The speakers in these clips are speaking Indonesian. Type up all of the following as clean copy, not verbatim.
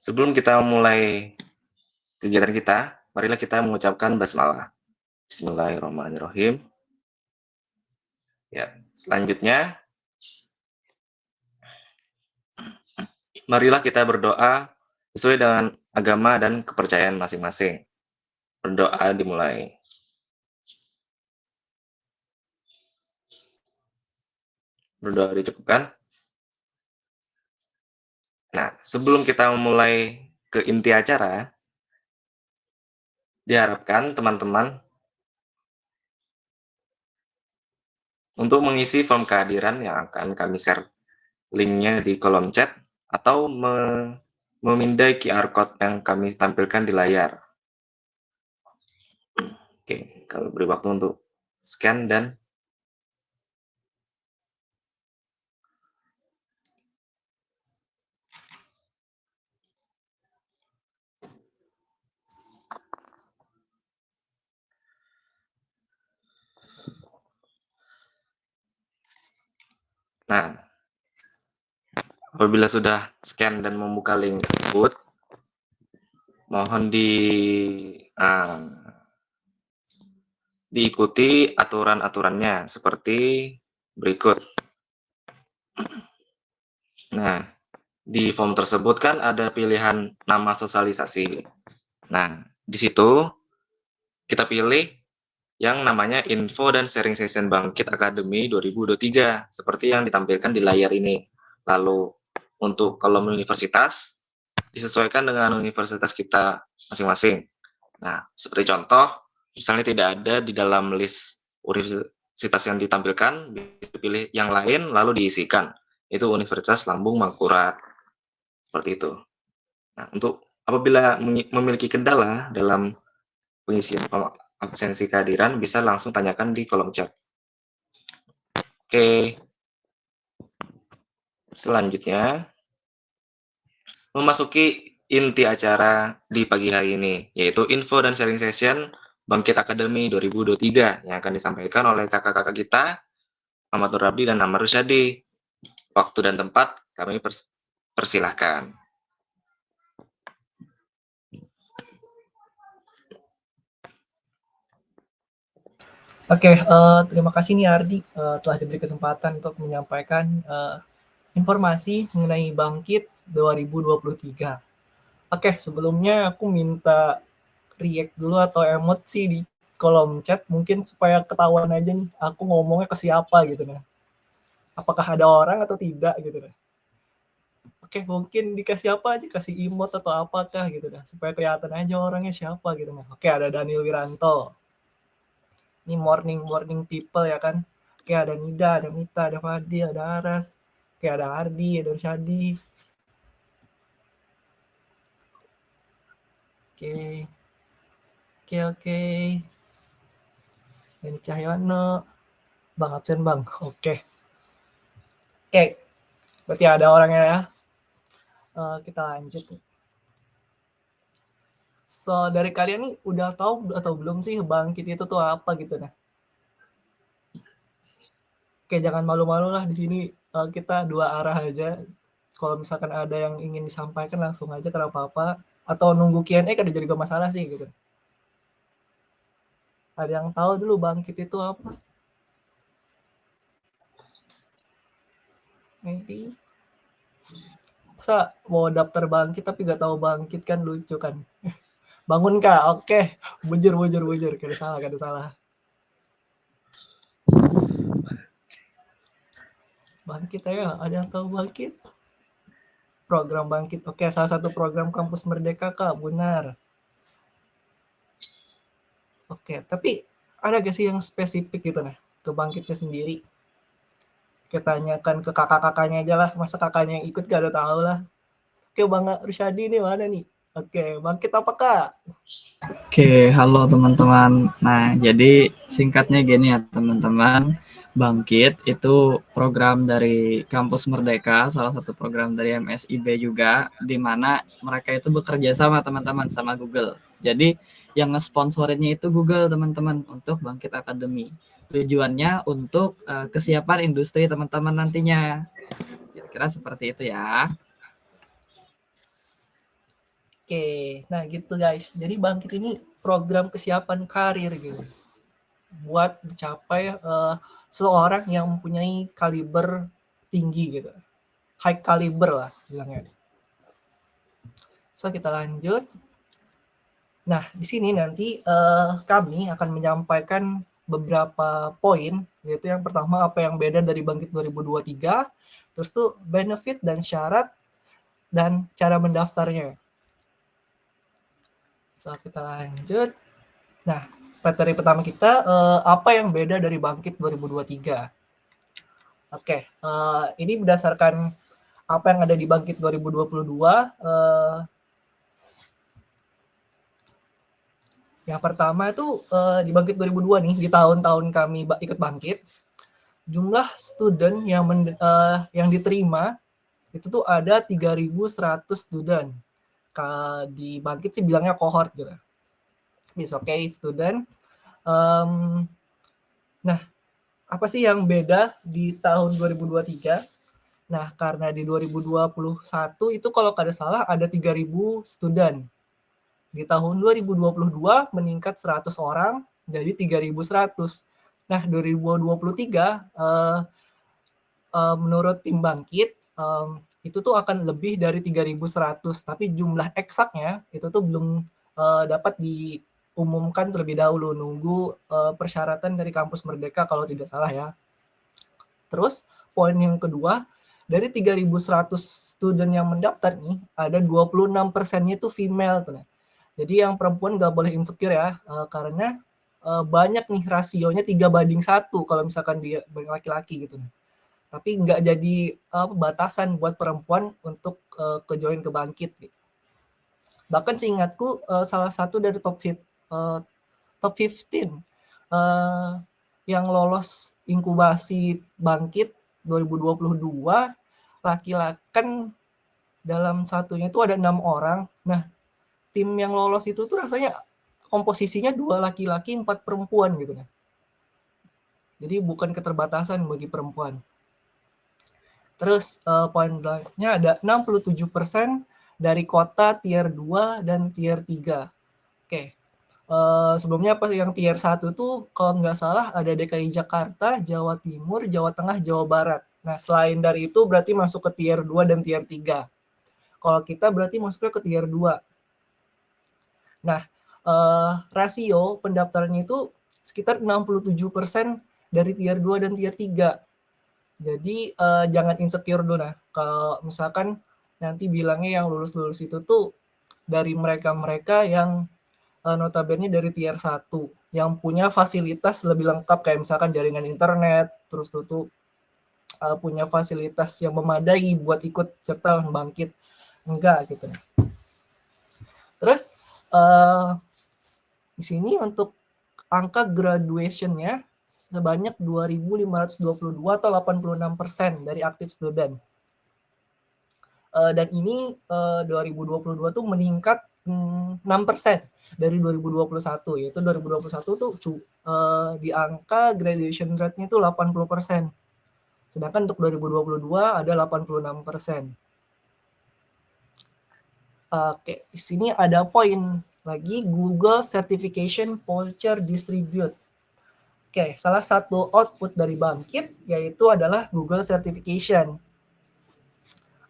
Sebelum kita mulai kegiatan kita, marilah kita mengucapkan basmalah. Bismillahirrahmanirrahim. Ya, selanjutnya, marilah kita berdoa sesuai dengan agama dan kepercayaan masing-masing. Berdoa dimulai. Berdoa dicukupkan. Nah, sebelum kita memulai ke inti acara, diharapkan teman-teman untuk mengisi form kehadiran yang akan kami share linknya di kolom chat atau memindai QR code yang kami tampilkan di layar. Oke, kalau beri waktu untuk scan dan nah, apabila sudah scan dan membuka link tersebut, mohon diikuti aturan-aturannya seperti berikut. Nah, di form tersebut kan ada pilihan nama sosialisasi. Nah, di situ kita pilih yang namanya Info dan Sharing Session Bangkit Academy 2023, seperti yang ditampilkan di layar ini. Lalu, untuk kolom universitas, disesuaikan dengan universitas kita masing-masing. Nah, seperti contoh, misalnya tidak ada di dalam list universitas yang ditampilkan, dipilih yang lain lalu diisikan. Itu Universitas Lambung Mangkurat. Seperti itu. Nah, untuk apabila memiliki kendala dalam pengisian absensi kehadiran, bisa langsung tanyakan di kolom chat. Oke. Selanjutnya, memasuki inti acara di pagi hari ini, yaitu info dan sharing session Bangkit Academy 2023 yang akan disampaikan oleh kakak-kakak kita, Ahmad Nur Abdi dan Amar Rusyadi. Waktu dan tempat kami persilahkan. Oke, terima kasih nih Ardi telah diberi kesempatan untuk menyampaikan informasi mengenai Bangkit 2023. Oke, sebelumnya aku minta react dulu atau emot sih di kolom chat mungkin supaya ketahuan aja nih aku ngomongnya ke siapa gitu nah. Apakah ada orang atau tidak gitu nah. Oke, mungkin dikasih apa aja, kasih emot atau apakah gitu nah, supaya kelihatan aja orangnya siapa gitu nah. Oke, ada Daniel Wiranto. Ini morning people ya kan. Oke, ada Nida, ada Mita, ada Fadil, ada Aras. Oke, ada Ardi, ada Syadi. Oke. Dan Cahyono. Bang absen bang. Oke, berarti ada orangnya ya. Kita lanjut. So, dari kalian nih udah tahu atau belum sih Bangkit itu tuh apa gitu nah? Oke, jangan malu-malu lah di sini kita dua arah aja. Kalau misalkan ada yang ingin disampaikan langsung aja kalau apa-apa. Atau nunggu Q&A kan jadi gak masalah sih gitu. Ada yang tahu dulu Bangkit itu apa? Maybe. Masa mau daftar Bangkit tapi gak tahu Bangkit kan lucu kan. Bangun kak, oke. Bujur. Gak ada salah. Bangkit ayo, ada yang tahu Bangkit? Program Bangkit, oke, salah satu program Kampus Merdeka kak, benar. Oke, tapi ada gak sih yang spesifik gitu nah, ke Bangkitnya sendiri? Kita tanyakan ke kakak-kakaknya aja lah, masa kakaknya yang ikut gak ada tahu lah. Oke, Bang Rusyadi ini mana nih? Oke, Bangkit apa kak? Oke, halo teman-teman. Nah, jadi singkatnya gini ya teman-teman. Bangkit itu program dari Kampus Merdeka, salah satu program dari MSIB juga, di mana mereka itu bekerja sama teman-teman sama Google. Jadi yang nge-sponsorinnya itu Google teman-teman untuk Bangkit Academy. Tujuannya untuk kesiapan industri teman-teman nantinya. Kira-kira seperti itu ya. Oke, nah gitu guys. Jadi Bangkit ini program kesiapan karir gitu. Buat mencapai seseorang yang mempunyai kaliber tinggi gitu. High caliber lah bilangnya. So kita lanjut. Nah, di sini nanti kami akan menyampaikan beberapa poin, yaitu yang pertama apa yang beda dari Bangkit 2023, terus tuh benefit dan syarat, dan cara mendaftarnya. So, kita lanjut. Nah, materi pertama kita, apa yang beda dari Bangkit 2023. Oke, ini berdasarkan apa yang ada di Bangkit 2022, yang pertama itu di Bangkit 2002 nih, di tahun-tahun kami ikut Bangkit, jumlah student yang diterima itu tuh ada 3.100 student. Di Bangkit sih bilangnya cohort gitu. It's okay, student. Nah, apa sih yang beda di tahun 2023? Nah, karena di 2021 itu kalau kada salah ada 3.000 student. Di tahun 2022 meningkat 100 orang jadi 3.100. Nah, 2023 menurut tim Bangkit itu tuh akan lebih dari 3.100, tapi jumlah eksaknya itu tuh belum dapat diumumkan terlebih dahulu, nunggu persyaratan dari Kampus Merdeka kalau tidak salah ya. Terus poin yang kedua, dari 3.100 student yang mendaftar nih, ada 26%-nya itu female tuh. Jadi yang perempuan nggak boleh insecure ya, karena banyak nih rasionya 3:1 kalau misalkan dia laki-laki gitu. Tapi nggak jadi batasan buat perempuan untuk ke join ke Bangkit gitu. Bahkan seingatku salah satu dari top 15 yang lolos inkubasi Bangkit 2022 laki-laki kan dalam satunya itu ada 6 orang. Nah, tim yang lolos itu tuh rasanya komposisinya 2 laki-laki 4 perempuan gitu kan. Jadi bukan keterbatasan bagi perempuan. Terus poin berikutnya ada 67% dari kota tier 2 dan tier 3. Oke. Sebelumnya pas yang tier 1 tuh kalau nggak salah ada DKI Jakarta, Jawa Timur, Jawa Tengah, Jawa Barat. Nah, selain dari itu berarti masuk ke tier 2 dan tier 3. Kalau kita berarti masuknya ke tier 2. Nah, rasio pendaftarannya itu sekitar 67% dari tier 2 dan tier 3. Jadi jangan insecure dulu. Nah, kalau misalkan nanti bilangnya yang lulus-lulus itu tuh dari mereka-mereka yang notabene dari tier 1 yang punya fasilitas lebih lengkap kayak misalkan jaringan internet, terus tuh punya fasilitas yang memadai buat ikut serta Bangkit. Enggak gitu. Terus di sini untuk angka graduation-nya sebanyak 2.522 atau 86% dari aktif student. Dan ini 2022 tuh meningkat 6% dari 2021, yaitu 2021 tuh di angka graduation rate-nya itu 80%. Sedangkan untuk 2022 ada 86%. Oke, di sini ada poin lagi Google Certification Voucher Distribute. Oke, salah satu output dari Bangkit yaitu adalah Google Certification.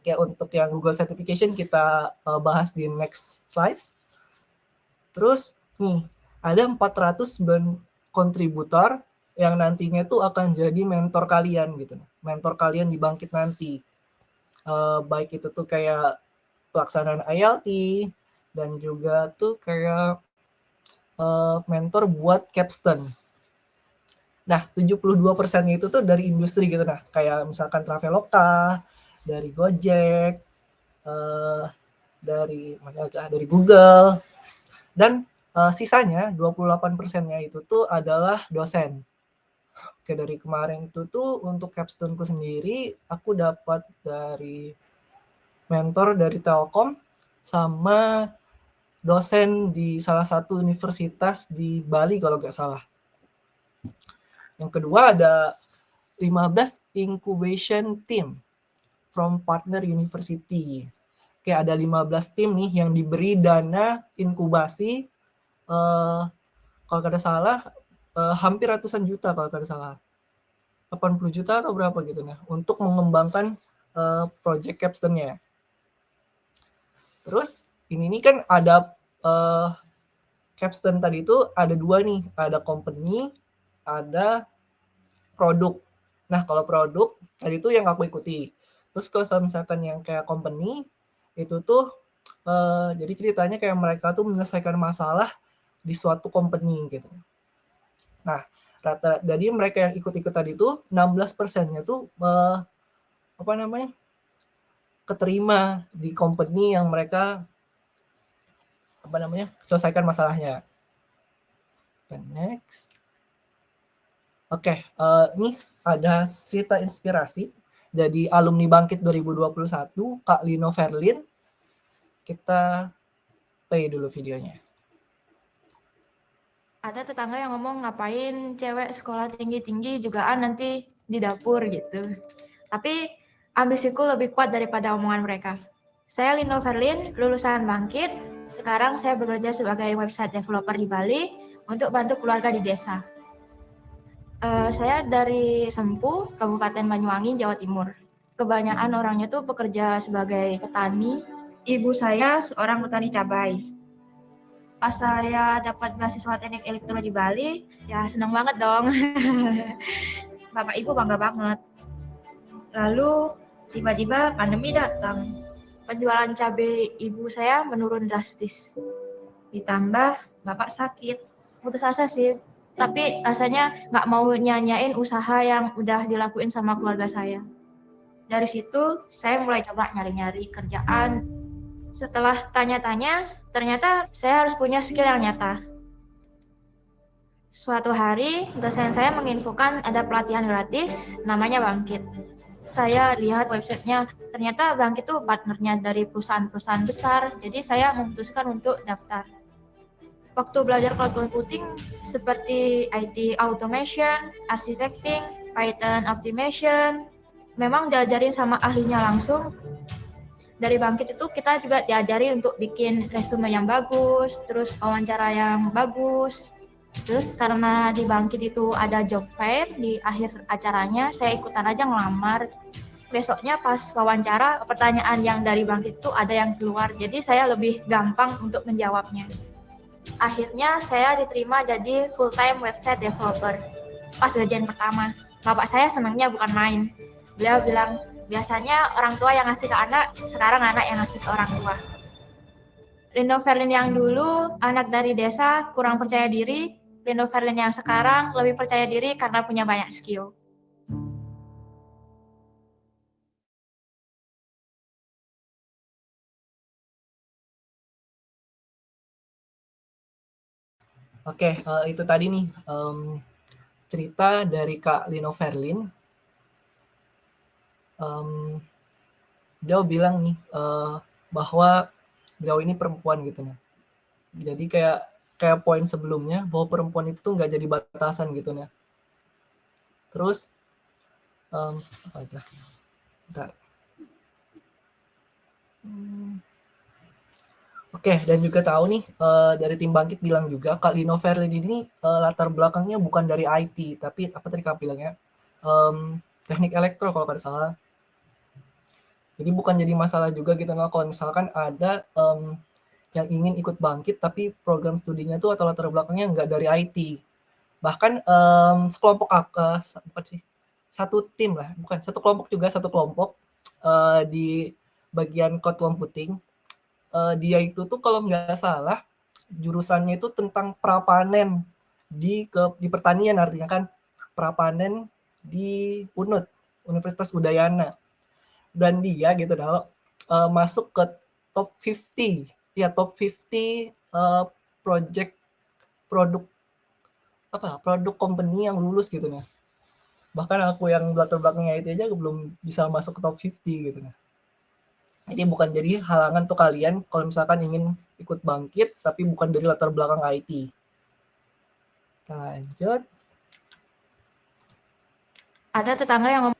Oke, untuk yang Google Certification kita bahas di next slide. Terus nih, ada 409 kontributor yang nantinya tuh akan jadi mentor kalian gitu. Mentor kalian di Bangkit nanti. Baik itu tuh kayak pelaksanaan ILT dan juga tuh kayak mentor buat capstone. Nah, 72% itu tuh dari industri gitu nah, kayak misalkan Traveloka, dari Gojek, dari Google, dan sisanya 28%-nya itu tuh adalah dosen. Oke, dari kemarin itu tuh untuk capstone-ku sendiri aku dapat dari mentor dari Telkom sama dosen di salah satu universitas di Bali kalau nggak salah. Yang kedua ada 15 incubation team from partner university. Oke, Oke, ada 15 tim nih yang diberi dana inkubasi kalau tidak salah hampir ratusan juta kalau tidak salah. 80 juta atau berapa gitu nah untuk mengembangkan project capstone-nya. Terus ini nih kan ada capstone tadi itu ada dua nih, ada company, ada produk. Nah, kalau produk tadi itu yang aku ikuti. Terus kalau misalkan yang kayak company itu tuh jadi ceritanya kayak mereka tuh menyelesaikan masalah di suatu company gitu. Nah, jadi mereka yang ikut-ikut tadi itu 16%-nya tuh keterima di company yang mereka selesaikan masalahnya. Dan next. Oke, ini ada cerita inspirasi jadi alumni Bangkit 2021 Kak Lino Verlin. Kita play dulu videonya. Ada tetangga yang ngomong ngapain cewek sekolah tinggi-tinggi jugaan nanti di dapur gitu. Tapi ambisiku lebih kuat daripada omongan mereka. Saya Lino Verlin, lulusan Bangkit. Sekarang saya bekerja sebagai website developer di Bali untuk bantu keluarga di desa. Saya dari Sempu, Kabupaten Banyuwangi, Jawa Timur. Kebanyakan orangnya tuh bekerja sebagai petani. Ibu saya seorang petani cabai. Pas saya dapat beasiswa teknik elektro di Bali, ya senang banget dong. Bapak Ibu bangga banget. Lalu tiba-tiba pandemi datang. Penjualan cabai ibu saya menurun drastis. Ditambah bapak sakit. Putus asa sih. Tapi rasanya nggak mau nyanyain usaha yang udah dilakuin sama keluarga saya. Dari situ saya mulai coba nyari-nyari kerjaan. Setelah tanya-tanya, ternyata saya harus punya skill yang nyata. Suatu hari, dosen saya menginfokan ada pelatihan gratis, namanya Bangkit. Saya lihat websitenya, ternyata Bangkit itu partnernya dari perusahaan-perusahaan besar, jadi saya memutuskan untuk daftar. Waktu belajar cloud computing seperti IT automation, architecting, Python optimization, memang diajarin sama ahlinya langsung. Dari Bangkit itu kita juga diajari untuk bikin resume yang bagus, terus wawancara yang bagus. Terus karena di Bangkit itu ada job fair di akhir acaranya, saya ikutan aja ngelamar. Besoknya pas wawancara, pertanyaan yang dari Bangkit itu ada yang keluar, jadi saya lebih gampang untuk menjawabnya. Akhirnya saya diterima jadi full-time website developer. Pas gajian pertama, bapak saya senangnya bukan main. Beliau bilang, biasanya orang tua yang ngasih ke anak, sekarang anak yang ngasih ke orang tua. Lino Verlin yang dulu, anak dari desa, kurang percaya diri. Lino Verlin yang sekarang lebih percaya diri karena punya banyak skill. Oke, itu tadi nih cerita dari Kak Lino Verlin. Dia bilang nih bahwa beliau ini perempuan gitu nah. Jadi kayak poin sebelumnya bahwa perempuan itu tuh nggak jadi batasan gitu nah. Terus bentar. Oke, dan juga tahu nih dari tim Bangkit bilang juga Kak Lino Verlin ini latar belakangnya bukan dari IT, tapi apa tadi Kak bilangnya teknik elektro kalau tidak salah. Jadi bukan jadi masalah juga gitu nah kalau misalkan ada yang ingin ikut Bangkit tapi program studinya tuh atau latar belakangnya nggak dari IT. Bahkan sekelompok bukan sih, satu tim lah, bukan satu kelompok juga, satu kelompok di bagian code computing. Dia itu tuh kalau nggak salah jurusannya itu tentang prapanen di pertanian, artinya kan prapanen di UNUD, Universitas Udayana. Dan dia gitu masuk ke top 50 ya, top 50 produk company yang lulus gitu nah. Bahkan aku yang latar belakangnya itu aja belum bisa masuk ke top 50 gitu nah. Jadi bukan jadi halangan untuk kalian kalau misalkan ingin ikut Bangkit tapi bukan dari latar belakang IT. Kita lanjut. Ada tetangga yang ngomong.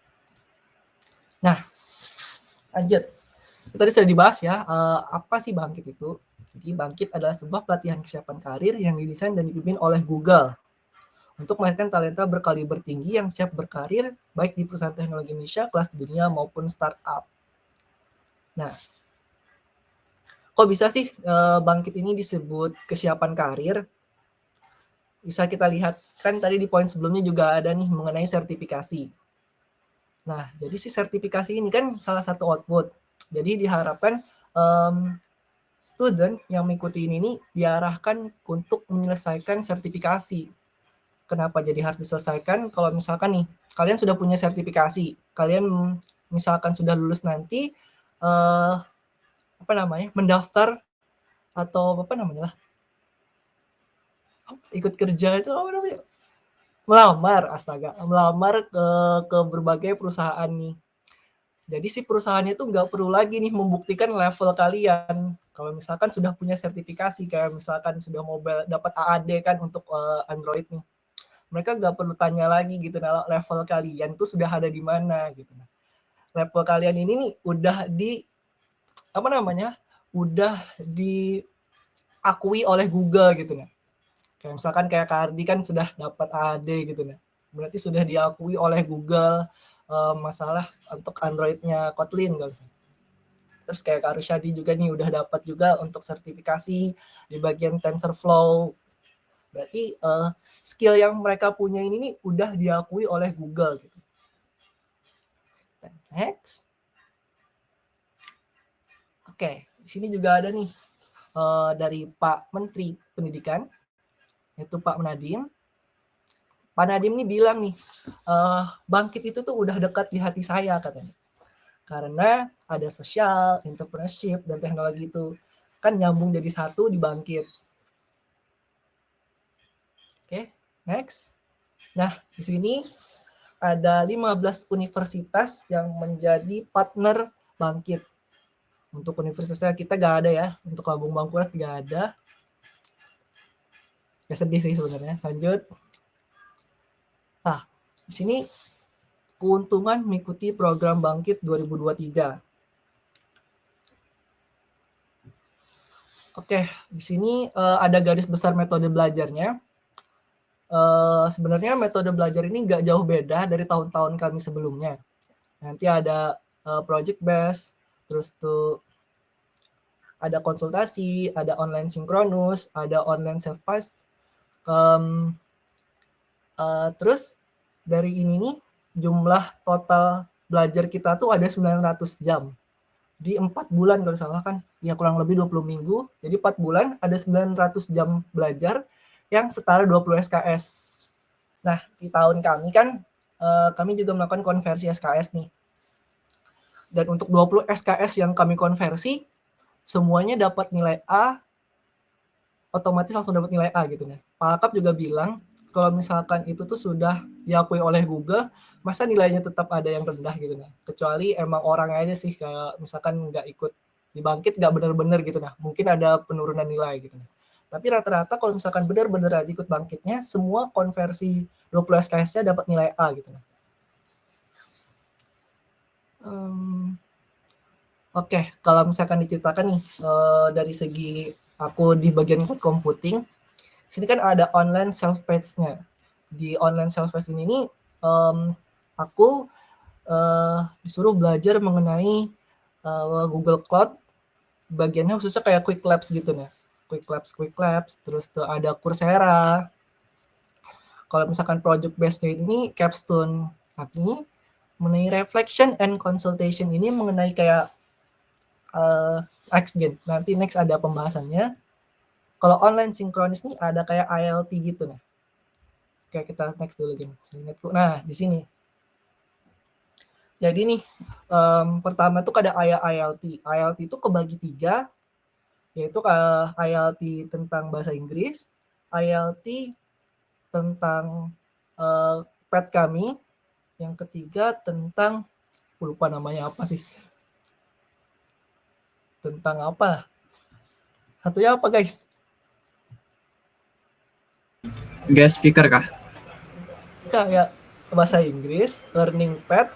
Nah, lanjut. Tadi sudah dibahas ya, apa sih Bangkit itu? Jadi Bangkit adalah sebuah pelatihan kesiapan karir yang didesain dan dipimpin oleh Google untuk melahirkan talenta berkaliber tinggi yang siap berkarir baik di perusahaan teknologi Indonesia, kelas dunia maupun startup. Nah, kok bisa sih Bangkit ini disebut kesiapan karir? Bisa kita lihat, kan tadi di poin sebelumnya juga ada nih mengenai sertifikasi. Nah, jadi si sertifikasi ini kan salah satu output. Jadi diharapkan student yang mengikuti ini diarahkan untuk menyelesaikan sertifikasi. Kenapa jadi harus diselesaikan? Kalau misalkan nih, kalian sudah punya sertifikasi, kalian misalkan sudah lulus nanti, mendaftar atau ikut kerja itu melamar ke berbagai perusahaan nih. Jadi si perusahaannya itu nggak perlu lagi nih membuktikan level kalian. Kalau misalkan sudah punya sertifikasi, kayak misalkan sudah mobile dapat AAD kan untuk Android nih, mereka nggak perlu tanya lagi gitu, nah, level kalian tuh sudah ada di mana gitu. Level kalian ini nih udah diakui oleh Google gitu nah. Kayak misalkan kayak Kardi kan sudah dapat AD gitu nah. Berarti sudah diakui oleh Google masalah untuk Android-nya Kotlin kalau misalnya. Terus kayak Kak Rusyadi juga nih udah dapat juga untuk sertifikasi di bagian TensorFlow. Berarti skill yang mereka punya ini nih udah diakui oleh Google gitu. Next. Oke, di sini juga ada nih dari Pak Menteri Pendidikan, yaitu Pak Nadiem. Pak Nadiem nih bilang nih, Bangkit itu tuh udah dekat di hati saya katanya. Karena ada sosial, entrepreneurship, dan teknologi itu kan nyambung jadi satu di Bangkit. Oke, next. Nah, di sini ada 15 universitas yang menjadi partner Bangkit. Untuk universitasnya kita nggak ada ya, untuk Labung Bangkurat nggak ada. Ya sedih sih sebenarnya. Lanjut. Nah, di sini keuntungan mengikuti program Bangkit 2023. Oke, di sini ada garis besar metode belajarnya. Sebenarnya metode belajar ini nggak jauh beda dari tahun-tahun kami sebelumnya. Nanti ada project based, terus tuh ada konsultasi, ada online sinkronus, ada online self-paced. Terus dari ini nih jumlah total belajar kita tuh ada 900 jam. Di 4 bulan kalau salah kan, ya kurang lebih 20 minggu. Jadi 4 bulan ada 900 jam belajar yang setara 20 SKS. Nah, di tahun kami kan, kami juga melakukan konversi SKS nih. Dan untuk 20 SKS yang kami konversi, semuanya dapat nilai A, otomatis langsung dapat nilai A gitu ya. Pak Akap juga bilang, kalau misalkan itu tuh sudah diakui oleh Google, masa nilainya tetap ada yang rendah gitu nah. Kecuali emang orang aja sih, kayak misalkan nggak ikut di Bangkit nggak benar-benar gitu nah. Mungkin ada penurunan nilai gitu nah. Tapi rata-rata kalau misalkan benar-benar aja ikut Bangkitnya, semua konversi 20 SKS-nya dapat nilai A gitu nah. Oke, kalau misalkan diceritakan nih dari segi aku di bagian cloud computing, sini kan ada online self-paced-nya. Di online self-paced ini aku disuruh belajar mengenai Google Cloud, bagiannya khususnya kayak Quick Labs gitu ya. Quick Labs, terus tuh ada Coursera. Kalau misalkan project based-nya ini Capstone. Tapi mengenai reflection and consultation ini mengenai kayak nanti next ada pembahasannya. Kalau online sinkronis nih ada kayak ILT gitu nah. Oke, kita next dulu gini. Nah, di sini. Jadi nih, pertama tuh ada ILT. ILT itu kebagi 3, yaitu ILT tentang bahasa Inggris, ILT tentang pet kami, yang ketiga tentang, lupa namanya apa sih. Tentang apa? Satunya apa guys? Guest speaker kah? Kayak bahasa Inggris, learning pet,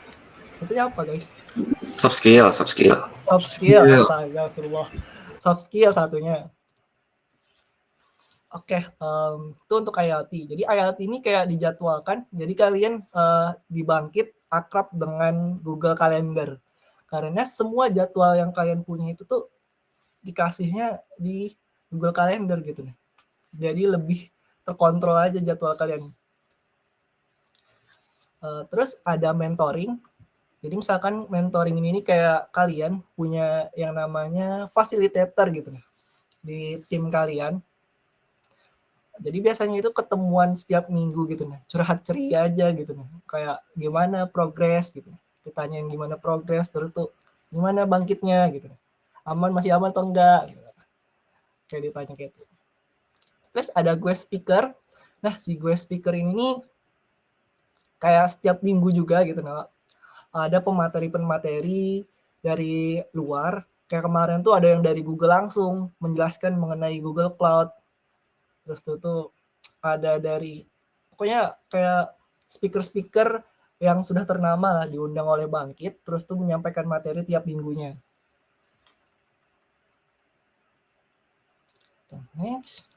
satunya apa guys? Soft skill. Soft skill, astagfirullah. Soft skill satunya. Oke, itu untuk IELTS. Jadi IELTS ini kayak dijadwalkan, jadi kalian dibangkit akrab dengan Google Calendar. Karena semua jadwal yang kalian punya itu tuh dikasihnya di Google Calendar gitu. Jadi lebih terkontrol aja jadwal kalian. Terus ada mentoring. Jadi misalkan mentoring ini kayak kalian punya yang namanya facilitator gitu di tim kalian. Jadi biasanya itu ketemuan setiap minggu gitu curhat ceria aja gitu kayak gimana progres gitu. Ditanyain gimana progres, terus tuh gimana bangkitnya gitu. Masih aman atau enggak gitu. Kayak ditanya kayak gitu. Terus ada guest speaker. Nah, si guest speaker ini nih kayak setiap minggu juga gitu ada pemateri-pemateri dari luar. Kayak kemarin tuh ada yang dari Google langsung menjelaskan mengenai Google Cloud. Terus tuh ada dari pokoknya kayak speaker-speaker yang sudah ternama lah diundang oleh Bangkit, terus tuh menyampaikan materi tiap minggunya. Next.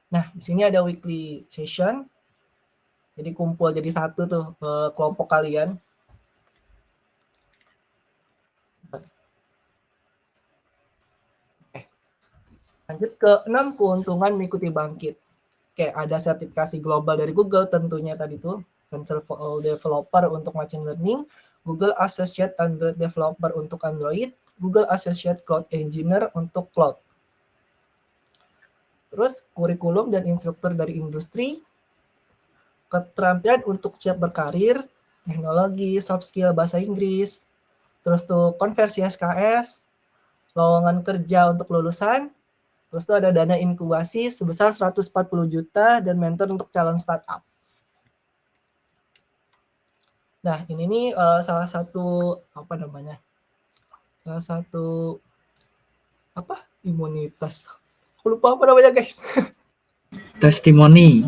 Nah, di sini ada weekly session. Jadi kumpul jadi satu tuh kelompok kalian. Lanjut ke 6 keuntungan mengikuti Bangkit. Oke, ada sertifikasi global dari Google tentunya tadi tuh. Central Developer untuk Machine Learning, Google Associate Android Developer untuk Android, Google Associate Cloud Engineer untuk Cloud. Terus kurikulum dan instruktur dari industri, keterampilan untuk siap berkarir, teknologi, soft skill bahasa Inggris, terus tuh konversi SKS, lowongan kerja untuk lulusan, terus tuh ada dana inkubasi sebesar 140 juta dan mentor untuk calon startup. Nah, ini nih salah satu imunitas. Aku lupa apa namanya, guys. Testimoni,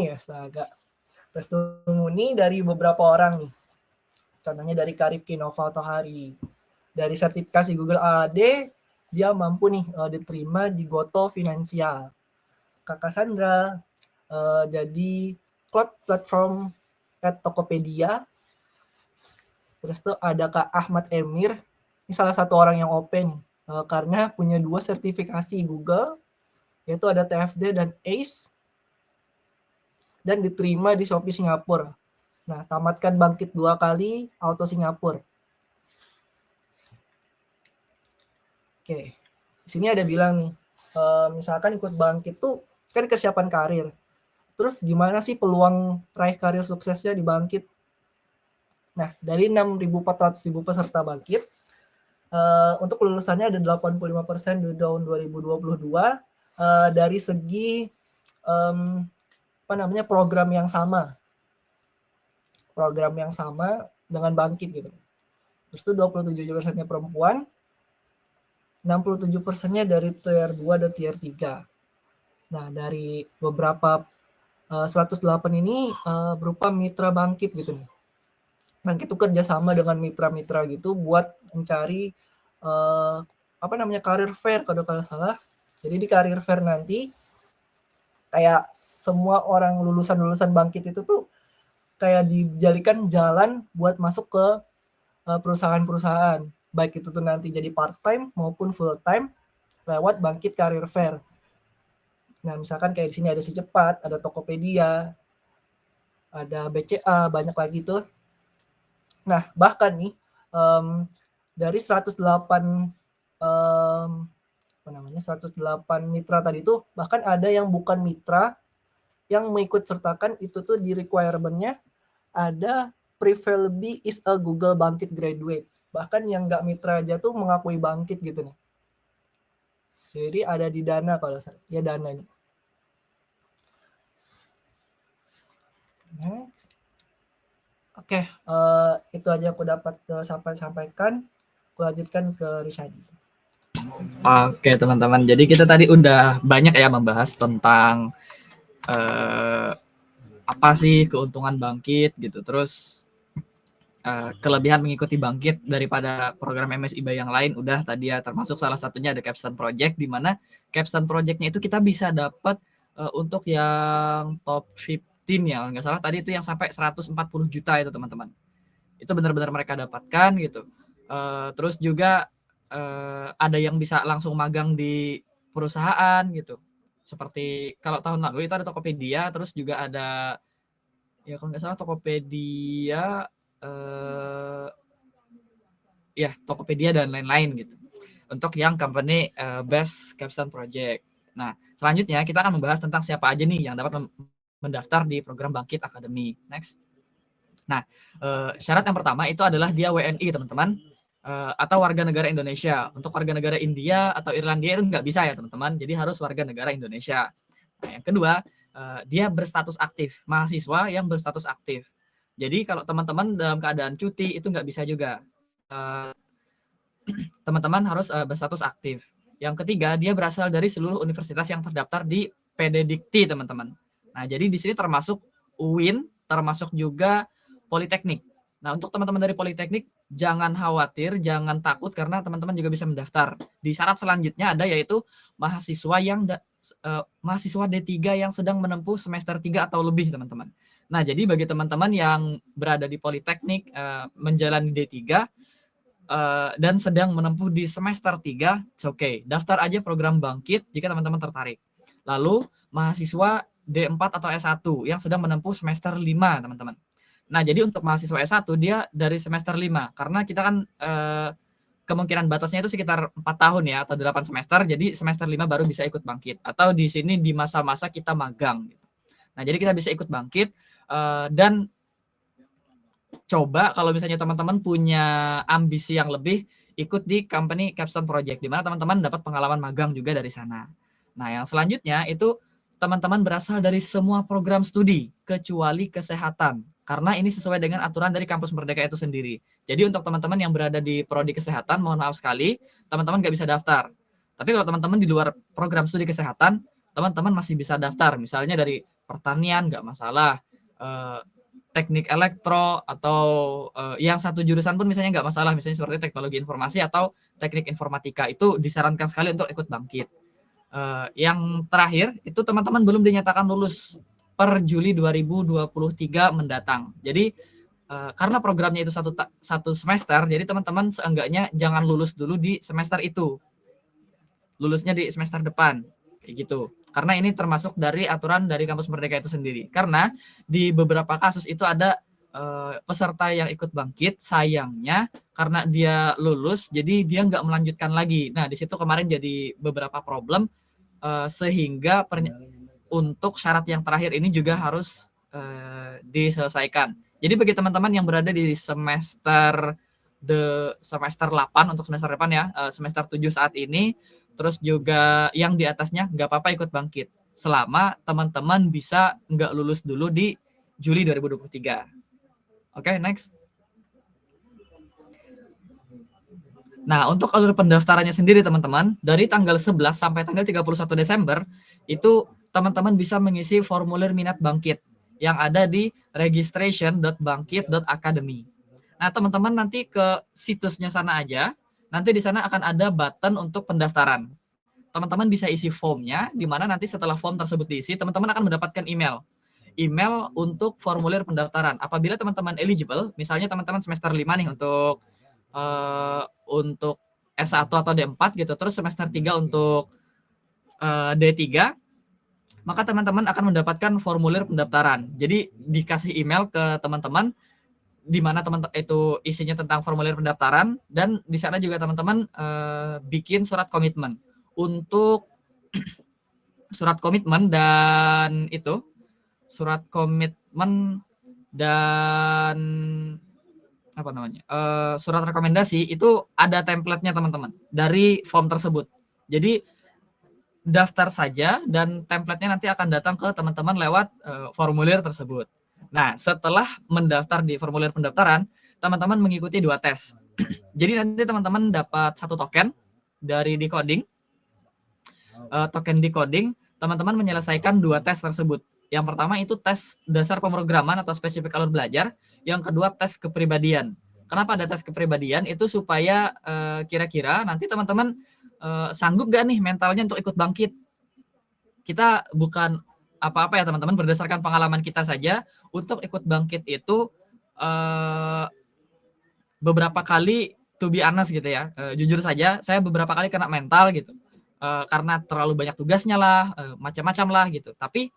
astaga. Testimoni dari beberapa orang nih. Contohnya dari Karif Kinova Tohari. Dari sertifikasi Google AD, dia mampu nih diterima di Goto Finansial. Kakak Sandra jadi cloud platform at Tokopedia. Terus tuh ada Kak Ahmad Emir, ini salah satu orang yang open karena punya 2 sertifikasi Google, yaitu ada TFD dan ACE, dan diterima di Shopee Singapura. Nah, tamatkan Bangkit 2 kali, Auto Singapura. Oke, di sini ada bilang nih, misalkan ikut Bangkit tuh kan kesiapan karir. Terus gimana sih peluang raih karir suksesnya di Bangkit? Nah, dari 6.400.000 peserta Bangkit, untuk lulusannya ada 85% di tahun 2022 dari segi program yang sama. Program yang sama dengan Bangkit gitu. Terus itu 27%-nya perempuan, 67%-nya dari tier 2 dan tier 3. Nah, dari beberapa 108 ini berupa mitra Bangkit gitu nih. Bangkit itu kerjasama dengan mitra-mitra gitu buat mencari karir fair kalau salah. Jadi di karir fair nanti kayak semua orang lulusan Bangkit itu tuh kayak dijadikan jalan buat masuk ke perusahaan-perusahaan. Baik itu tuh nanti jadi part-time maupun full-time lewat Bangkit Karir Fair. Nah, misalkan kayak di sini ada Si Cepat, ada Tokopedia, ada BCA, banyak lagi tuh. Nah, bahkan nih dari 108 mitra tadi itu bahkan ada yang bukan mitra yang mengikut sertakan itu tuh di requirement-nya ada preferably is a Google Bangkit graduate. Bahkan yang nggak mitra aja tuh mengakui Bangkit gitu nih. Jadi ada di Dana kalau ya Dana nih. Next. Oke, itu aja aku dapat sampaikan. Aku lanjutkan ke Rishadi. Oke teman-teman, jadi kita tadi udah banyak ya membahas tentang apa sih keuntungan Bangkit gitu. Terus kelebihan mengikuti Bangkit daripada program MSIB yang lain udah tadi ya, termasuk salah satunya ada Capstone Project, di mana Capstone Project-nya itu kita bisa dapat untuk yang top 15 ya, nggak salah tadi itu yang sampai 140 juta itu teman-teman. Itu benar-benar mereka dapatkan gitu. Terus juga ada yang bisa langsung magang di perusahaan gitu. Seperti kalau tahun lalu itu ada Tokopedia, terus juga ada ya kalau nggak salah Tokopedia Tokopedia dan lain-lain gitu. Untuk yang company best Capstone Project. Nah, selanjutnya kita akan membahas tentang siapa aja nih yang dapat mendaftar di program Bangkit Academy. Next. Nah, syarat yang pertama itu adalah dia WNI, teman-teman, atau warga negara Indonesia. Untuk warga negara India atau Irlandia itu nggak bisa ya, teman-teman. Jadi harus warga negara Indonesia. Nah, yang kedua, dia berstatus aktif, mahasiswa yang berstatus aktif. Jadi kalau teman-teman dalam keadaan cuti itu nggak bisa juga. Teman-teman harus berstatus aktif. Yang ketiga, dia berasal dari seluruh universitas yang terdaftar di PD Dikti, teman-teman. Nah, jadi di sini termasuk UIN, termasuk juga Politeknik. Nah, untuk teman-teman dari Politeknik, jangan khawatir, jangan takut, karena teman-teman juga bisa mendaftar. Di syarat selanjutnya ada yaitu mahasiswa yang mahasiswa D3 yang sedang menempuh semester 3 atau lebih, teman-teman. Nah, jadi bagi teman-teman yang berada di Politeknik, menjalani D3, dan sedang menempuh di semester 3, it's okay. Daftar aja program Bangkit jika teman-teman tertarik. Lalu, mahasiswa D4 atau S1 yang sedang menempuh semester 5, teman-teman. Nah, jadi untuk mahasiswa S1 dia dari semester 5, karena kita kan kemungkinan batasnya itu sekitar 4 tahun ya, atau 8 semester, jadi semester 5 baru bisa ikut Bangkit. Atau di sini di masa-masa kita magang. Nah, jadi kita bisa ikut Bangkit, dan coba kalau misalnya teman-teman punya ambisi yang lebih, ikut di company Capstone Project, di mana teman-teman dapat pengalaman magang juga dari sana. Nah, yang selanjutnya itu teman-teman berasal dari semua program studi, kecuali kesehatan. Karena ini sesuai dengan aturan dari Kampus Merdeka itu sendiri. Jadi untuk teman-teman yang berada di prodi kesehatan, mohon maaf sekali, teman-teman nggak bisa daftar. Tapi kalau teman-teman di luar program studi kesehatan, teman-teman masih bisa daftar. Misalnya dari pertanian, nggak masalah. Teknik elektro, atau yang satu jurusan pun misalnya nggak masalah. Misalnya seperti teknologi informasi atau teknik informatika, itu disarankan sekali untuk ikut Bangkit. Yang terakhir, itu teman-teman belum dinyatakan lulus per Juli 2023 mendatang. Jadi karena programnya itu satu semester, jadi teman-teman seenggaknya jangan lulus dulu di semester itu. Lulusnya di semester depan, kayak gitu. Karena ini termasuk dari aturan dari Kampus Merdeka itu sendiri. Karena di beberapa kasus itu ada peserta yang ikut Bangkit, sayangnya karena dia lulus, jadi dia nggak melanjutkan lagi. Nah, di situ kemarin jadi beberapa problem, sehingga untuk syarat yang terakhir ini juga harus diselesaikan. Jadi bagi teman-teman yang berada di semester 8 untuk semester depan ya, semester 7 saat ini, terus juga yang di atasnya nggak apa-apa ikut Bangkit, selama teman-teman bisa nggak lulus dulu di Juli 2023. Oke, next. Nah, untuk alur pendaftarannya sendiri teman-teman, dari tanggal 11 sampai tanggal 31 Desember, itu teman-teman bisa mengisi formulir minat Bangkit yang ada di registration.bangkit.academy. Nah, teman-teman nanti ke situsnya sana aja, nanti di sana akan ada button untuk pendaftaran. Teman-teman bisa isi formnya, di mana nanti setelah form tersebut diisi, teman-teman akan mendapatkan email untuk formulir pendaftaran. Apabila teman-teman eligible, misalnya teman-teman semester 5 nih untuk S1 atau D4 gitu, terus semester 3 untuk D3, maka teman-teman akan mendapatkan formulir pendaftaran. Jadi dikasih email ke teman-teman, di mana teman-teman itu isinya tentang formulir pendaftaran, dan di sana juga teman-teman bikin surat komitmen untuk surat komitmen dan surat rekomendasi itu ada template-nya teman-teman dari form tersebut. Jadi daftar saja dan template-nya nanti akan datang ke teman-teman lewat formulir tersebut. Nah, setelah mendaftar di formulir pendaftaran, teman-teman mengikuti 2 tes. Jadi nanti teman-teman dapat 1 token dari decoding. Token decoding, teman-teman menyelesaikan 2 tes tersebut. Yang pertama itu tes dasar pemrograman atau spesifik alur belajar. Yang kedua tes kepribadian. Kenapa ada tes kepribadian? Itu supaya kira-kira nanti teman-teman sanggup gak nih mentalnya untuk ikut bangkit. Kita bukan apa-apa ya teman-teman, berdasarkan pengalaman kita saja, untuk ikut bangkit itu beberapa kali, to be honest gitu ya, jujur saja saya beberapa kali kena mental gitu, karena terlalu banyak tugasnya lah, macam-macam lah gitu. Tapi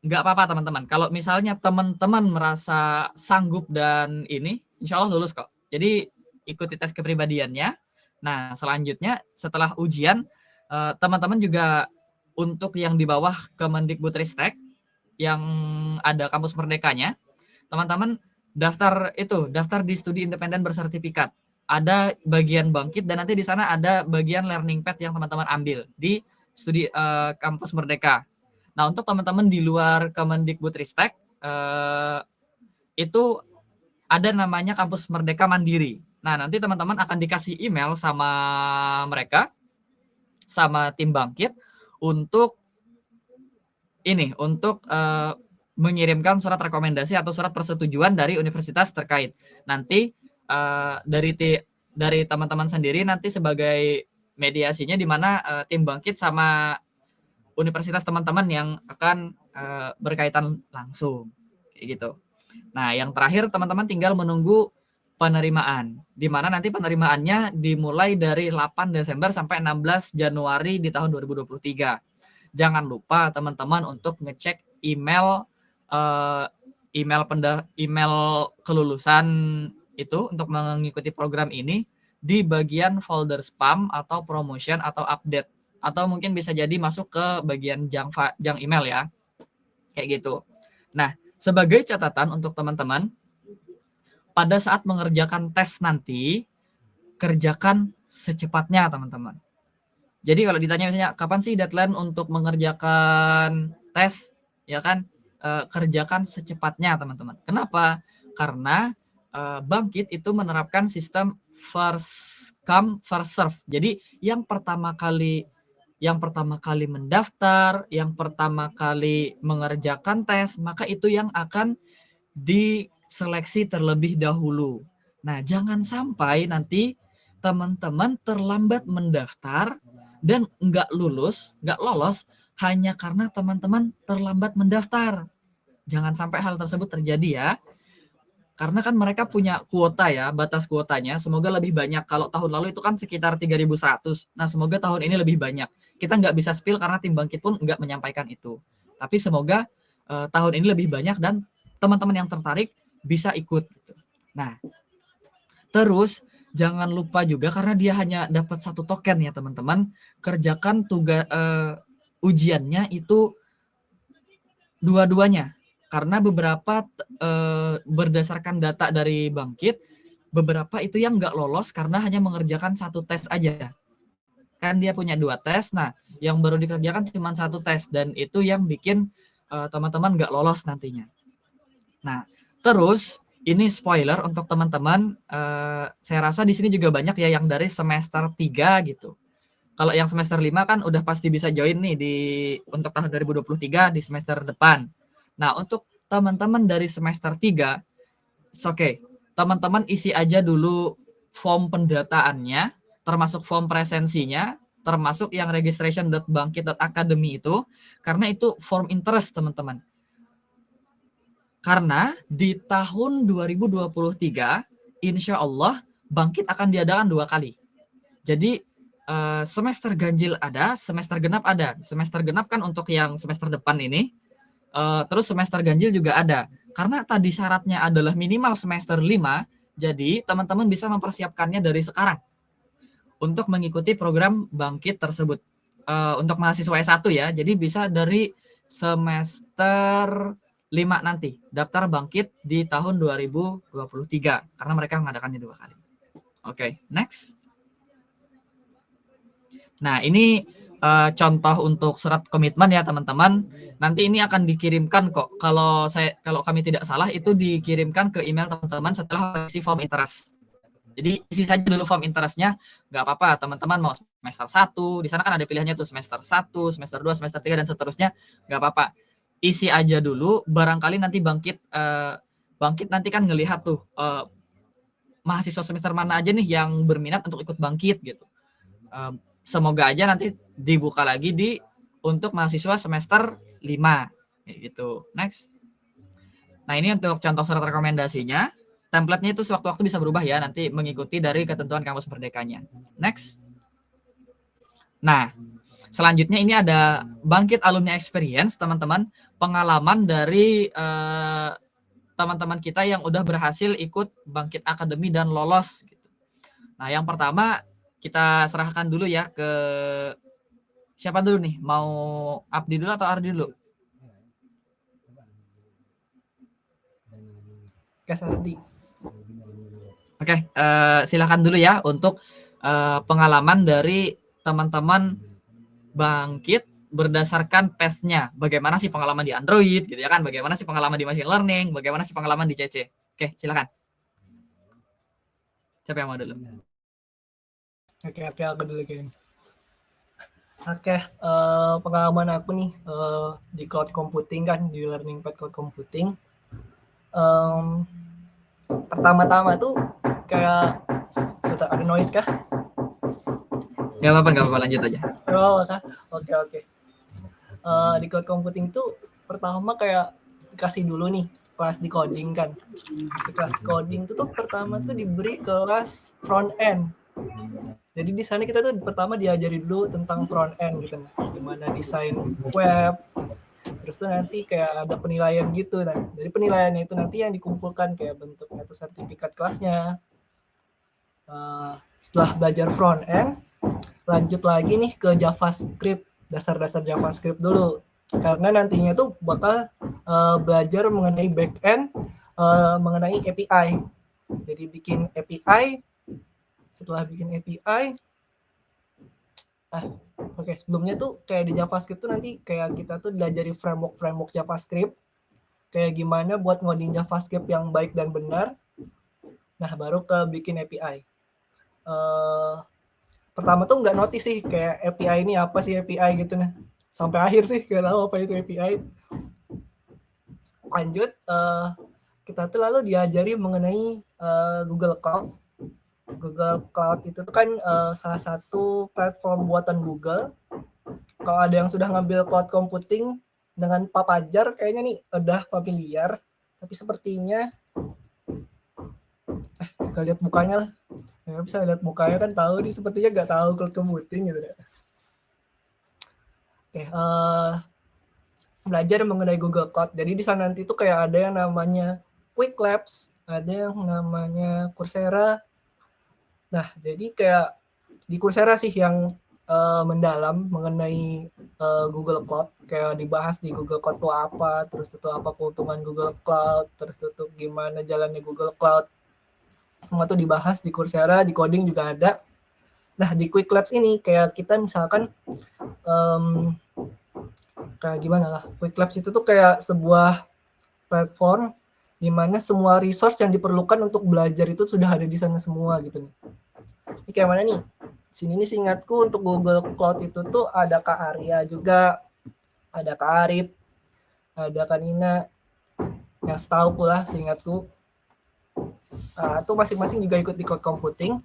nggak apa-apa teman-teman, kalau misalnya teman-teman merasa sanggup dan ini, insya Allah lulus kok. Jadi ikuti tes kepribadiannya. Nah selanjutnya setelah ujian, teman-teman juga untuk yang di bawah Kemendikbudristek yang ada kampus merdekanya, teman-teman daftar di studi independen bersertifikat. Ada bagian bangkit dan nanti di sana ada bagian learning path yang teman-teman ambil di studi kampus merdeka. Nah, untuk teman-teman di luar Kemendikbudristek itu ada namanya kampus merdeka mandiri. Nah, nanti teman-teman akan dikasih email sama mereka, sama tim bangkit untuk mengirimkan surat rekomendasi atau surat persetujuan dari universitas terkait. Nanti dari teman-teman sendiri nanti sebagai mediasinya, di mana tim bangkit sama universitas teman-teman yang akan berkaitan langsung kayak gitu. Nah, yang terakhir teman-teman tinggal menunggu penerimaan, di mana nanti penerimaannya dimulai dari 8 Desember sampai 16 Januari di tahun 2023. Jangan lupa teman-teman untuk ngecek email kelulusan itu untuk mengikuti program ini di bagian folder spam atau promotion atau update, atau mungkin bisa jadi masuk ke bagian junk email ya, kayak gitu. Nah, sebagai catatan untuk teman-teman, pada saat mengerjakan tes nanti, kerjakan secepatnya teman-teman. Jadi kalau ditanya misalnya kapan sih deadline untuk mengerjakan tes, ya kan, kerjakan secepatnya teman-teman. Kenapa? Karena bangkit itu menerapkan sistem first come first serve. Jadi yang pertama kali mendaftar, yang pertama kali mengerjakan tes, maka itu yang akan diseleksi terlebih dahulu. Nah, jangan sampai nanti teman-teman terlambat mendaftar dan nggak lolos hanya karena teman-teman terlambat mendaftar. Jangan sampai hal tersebut terjadi ya. Karena kan mereka punya kuota ya, batas kuotanya. Semoga lebih banyak. Kalau tahun lalu itu kan sekitar 3.100. Nah, semoga tahun ini lebih banyak. Kita nggak bisa spill karena tim bangkit pun nggak menyampaikan itu. Tapi semoga tahun ini lebih banyak dan teman-teman yang tertarik bisa ikut. Nah, terus jangan lupa juga, karena dia hanya dapat 1 token ya teman-teman, kerjakan tugas ujiannya itu dua-duanya. Karena beberapa berdasarkan data dari bangkit, beberapa itu yang nggak lolos karena hanya mengerjakan 1 tes aja. Kan dia punya 2 tes, nah yang baru dikerjakan cuma 1 tes, dan itu yang bikin teman-teman nggak lolos nantinya. Nah, terus ini spoiler untuk teman-teman, saya rasa di sini juga banyak ya yang dari semester 3 gitu. Kalau yang semester 5 kan udah pasti bisa join nih untuk tahun 2023 di semester depan. Nah, untuk teman-teman dari semester 3, oke, teman-teman isi aja dulu form pendataannya, termasuk form presensinya, termasuk yang registration.bangkit.academy itu, karena itu form interest teman-teman. Karena di tahun 2023, insya Allah bangkit akan diadakan 2 kali. Jadi semester ganjil ada, semester genap ada. Semester genap kan untuk yang semester depan ini, terus semester ganjil juga ada. Karena tadi syaratnya adalah minimal semester 5, jadi teman-teman bisa mempersiapkannya dari sekarang untuk mengikuti program bangkit tersebut. Untuk mahasiswa S1 ya, jadi bisa dari semester 5 nanti daftar bangkit di tahun 2023 karena mereka mengadakannya 2 kali. Oke, next. Nah, ini contoh untuk surat komitmen ya teman-teman. Nanti ini akan dikirimkan kok. Kalau kami tidak salah itu dikirimkan ke email teman-teman setelah isi form interest. Jadi isi saja dulu form interestnya, nggak apa-apa teman-teman mau semester 1, di sana kan ada pilihannya tuh semester 1, semester 2, semester 3 dan seterusnya, nggak apa-apa. Isi aja dulu, barangkali nanti bangkit Bangkit nanti kan ngelihat tuh mahasiswa semester mana aja nih yang berminat untuk ikut Bangkit gitu. Semoga aja nanti dibuka lagi untuk mahasiswa semester 5 kayak gitu. Next. Nah, ini untuk contoh surat rekomendasinya. Template-nya itu sewaktu-waktu bisa berubah ya, nanti mengikuti dari ketentuan kampus merdekanya. Next. Nah, selanjutnya ini ada Bangkit Alumni Experience, teman-teman. Pengalaman dari teman-teman kita yang udah berhasil ikut Bangkit Academy dan lolos. Nah, yang pertama kita serahkan dulu ya ke siapa dulu nih? Mau Abdi dulu atau Ardi dulu? Ardi. Oke, silakan dulu ya untuk pengalaman dari teman-teman Bangkit berdasarkan path-nya. Bagaimana sih pengalaman di Android gitu ya kan? Bagaimana sih pengalaman di machine learning? Bagaimana sih pengalaman di CC? Oke, silakan. Siapa yang mau dulu? Oke, aku dulu kan. Oke, pengalaman aku nih di cloud computing kan, di learning path cloud computing. Pertama-tama tuh kayak ada noise kah? Gak apa-apa, lanjut aja. Oh, oke. Di cloud computing tuh pertama kayak dikasih dulu nih kelas di coding kan. Di kelas coding tuh pertama tuh diberi kelas front end. Jadi di sana kita tuh pertama diajari dulu tentang front end gitu, gimana desain web. Terus tuh nanti kayak ada penilaian gitu. Nah, dari penilaiannya itu nanti yang dikumpulkan kayak bentuknya itu sertifikat kelasnya. Setelah belajar front end, lanjut lagi nih ke JavaScript, dasar-dasar JavaScript dulu. Karena nantinya tuh bakal belajar mengenai back end, mengenai API. Jadi bikin API. Setelah bikin API, sebelumnya tuh kayak di JavaScript tuh nanti kayak kita tuh diajari framework JavaScript, kayak gimana buat ngoding JavaScript yang baik dan benar. Nah, baru ke bikin API. Pertama tuh nggak notice sih kayak API ini apa sih API gitu nah. Sampai akhir sih nggak tahu apa itu API. Lanjut, kita tuh lalu diajari mengenai Google Cloud. Google Cloud itu kan salah satu platform buatan Google. Kalau ada yang sudah ngambil cloud computing dengan Pak Fajar, kayaknya nih udah familiar. Tapi sepertinya, gak lihat mukanya lah. Nggak bisa lihat mukanya kan tahu nih, sepertinya nggak tahu cloud computing gitu. Oke, belajar mengenai Google Cloud. Jadi di sana nanti tuh kayak ada yang namanya Quick Labs, ada yang namanya Coursera. Nah, jadi kayak di Coursera sih yang mendalam mengenai Google Cloud, kayak dibahas di Google Cloud itu apa, terus itu apa keuntungan Google Cloud, terus itu gimana jalannya Google Cloud. Semua tuh dibahas di Coursera, di coding juga ada. Nah, di Quick Labs ini kayak kita misalkan kayak gimana lah, Quick Labs itu tuh kayak sebuah platform di mana semua resource yang diperlukan untuk belajar itu sudah ada di sana semua gitu nih. Ini kayak mana nih? Sini nih seingatku untuk Google Cloud itu tuh ada Kak Arya juga, ada Kak Arif, ada Kak Nina, yang setahu pula seingatku. Itu masing-masing juga ikut di cloud computing.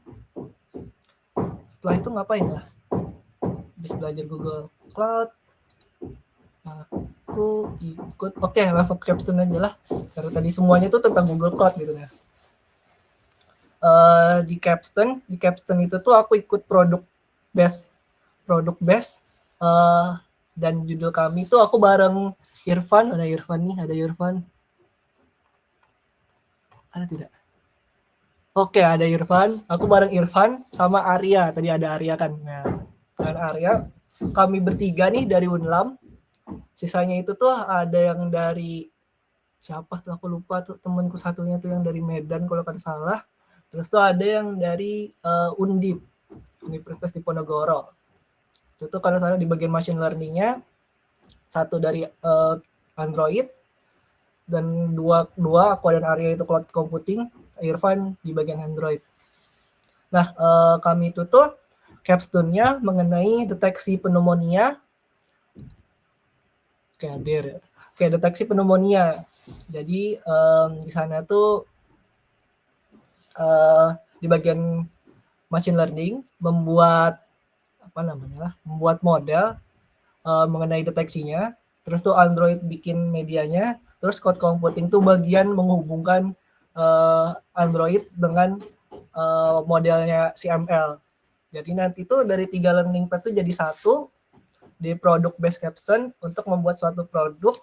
Setelah itu ngapain lah? Habis belajar Google Cloud, aku ikut, oke, langsung capstone aja lah. Karena tadi semuanya itu tentang Google Cloud gitu ya. Di capstone itu tuh aku ikut product base, dan judul kami tuh aku bareng Irfan, ada Irfan. Ada tidak? Oke, ada Irfan. Aku bareng Irfan sama Arya. Tadi ada Arya kan. Nah, dengan Arya, kami bertiga nih dari Unlam. Sisanya itu tuh ada yang dari siapa tuh aku lupa tuh, temanku satunya tuh yang dari Medan kalau kada salah. Terus tuh ada yang dari Undip, Universitas Diponegoro. Itu tuh kalau salah di bagian machine learning-nya, satu dari Android, dan dua aku dan Arya itu cloud computing, Irfan di bagian Android. Nah, kami itu tuh capstone-nya mengenai deteksi pneumonia. Deteksi pneumonia. Jadi di sana tuh di bagian machine learning membuat membuat model mengenai deteksinya. Terus tuh Android bikin medianya. Terus code computing tuh bagian menghubungkan Android dengan modelnya CML. Jadi nanti tuh dari 3 learning path tuh jadi satu di product based capstone untuk membuat suatu produk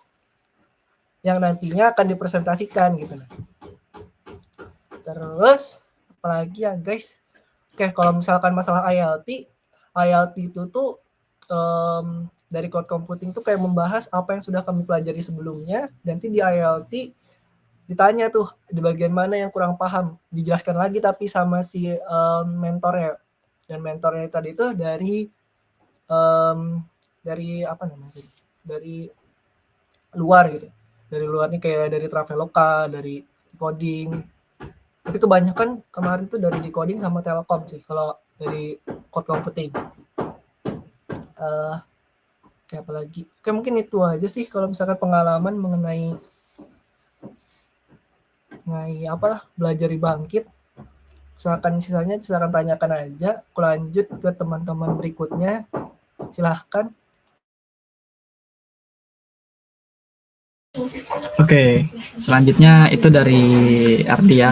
yang nantinya akan dipresentasikan gitu. Terus apalagi ya guys? Oke, kalau misalkan masalah ILT itu tuh dari code computing tuh kayak membahas apa yang sudah kami pelajari sebelumnya. Nanti di ILT ditanya tuh di bagian mana yang kurang paham, dijelaskan lagi tapi sama si mentornya. Dan mentornya tadi itu dari dari luar gitu. Dari luar nih kayak dari Traveloka, dari coding. Tapi kebanyakan kemarin tuh dari decoding sama Telkom sih kalau dari code computing. Kayak apa lagi? Kayak mungkin itu aja sih kalau misalkan pengalaman mengenai belajar di Bangkit. Silakan tanyakan aja. Aku lanjut ke teman-teman berikutnya. Silahkan. Oke, selanjutnya itu dari Ardi ya.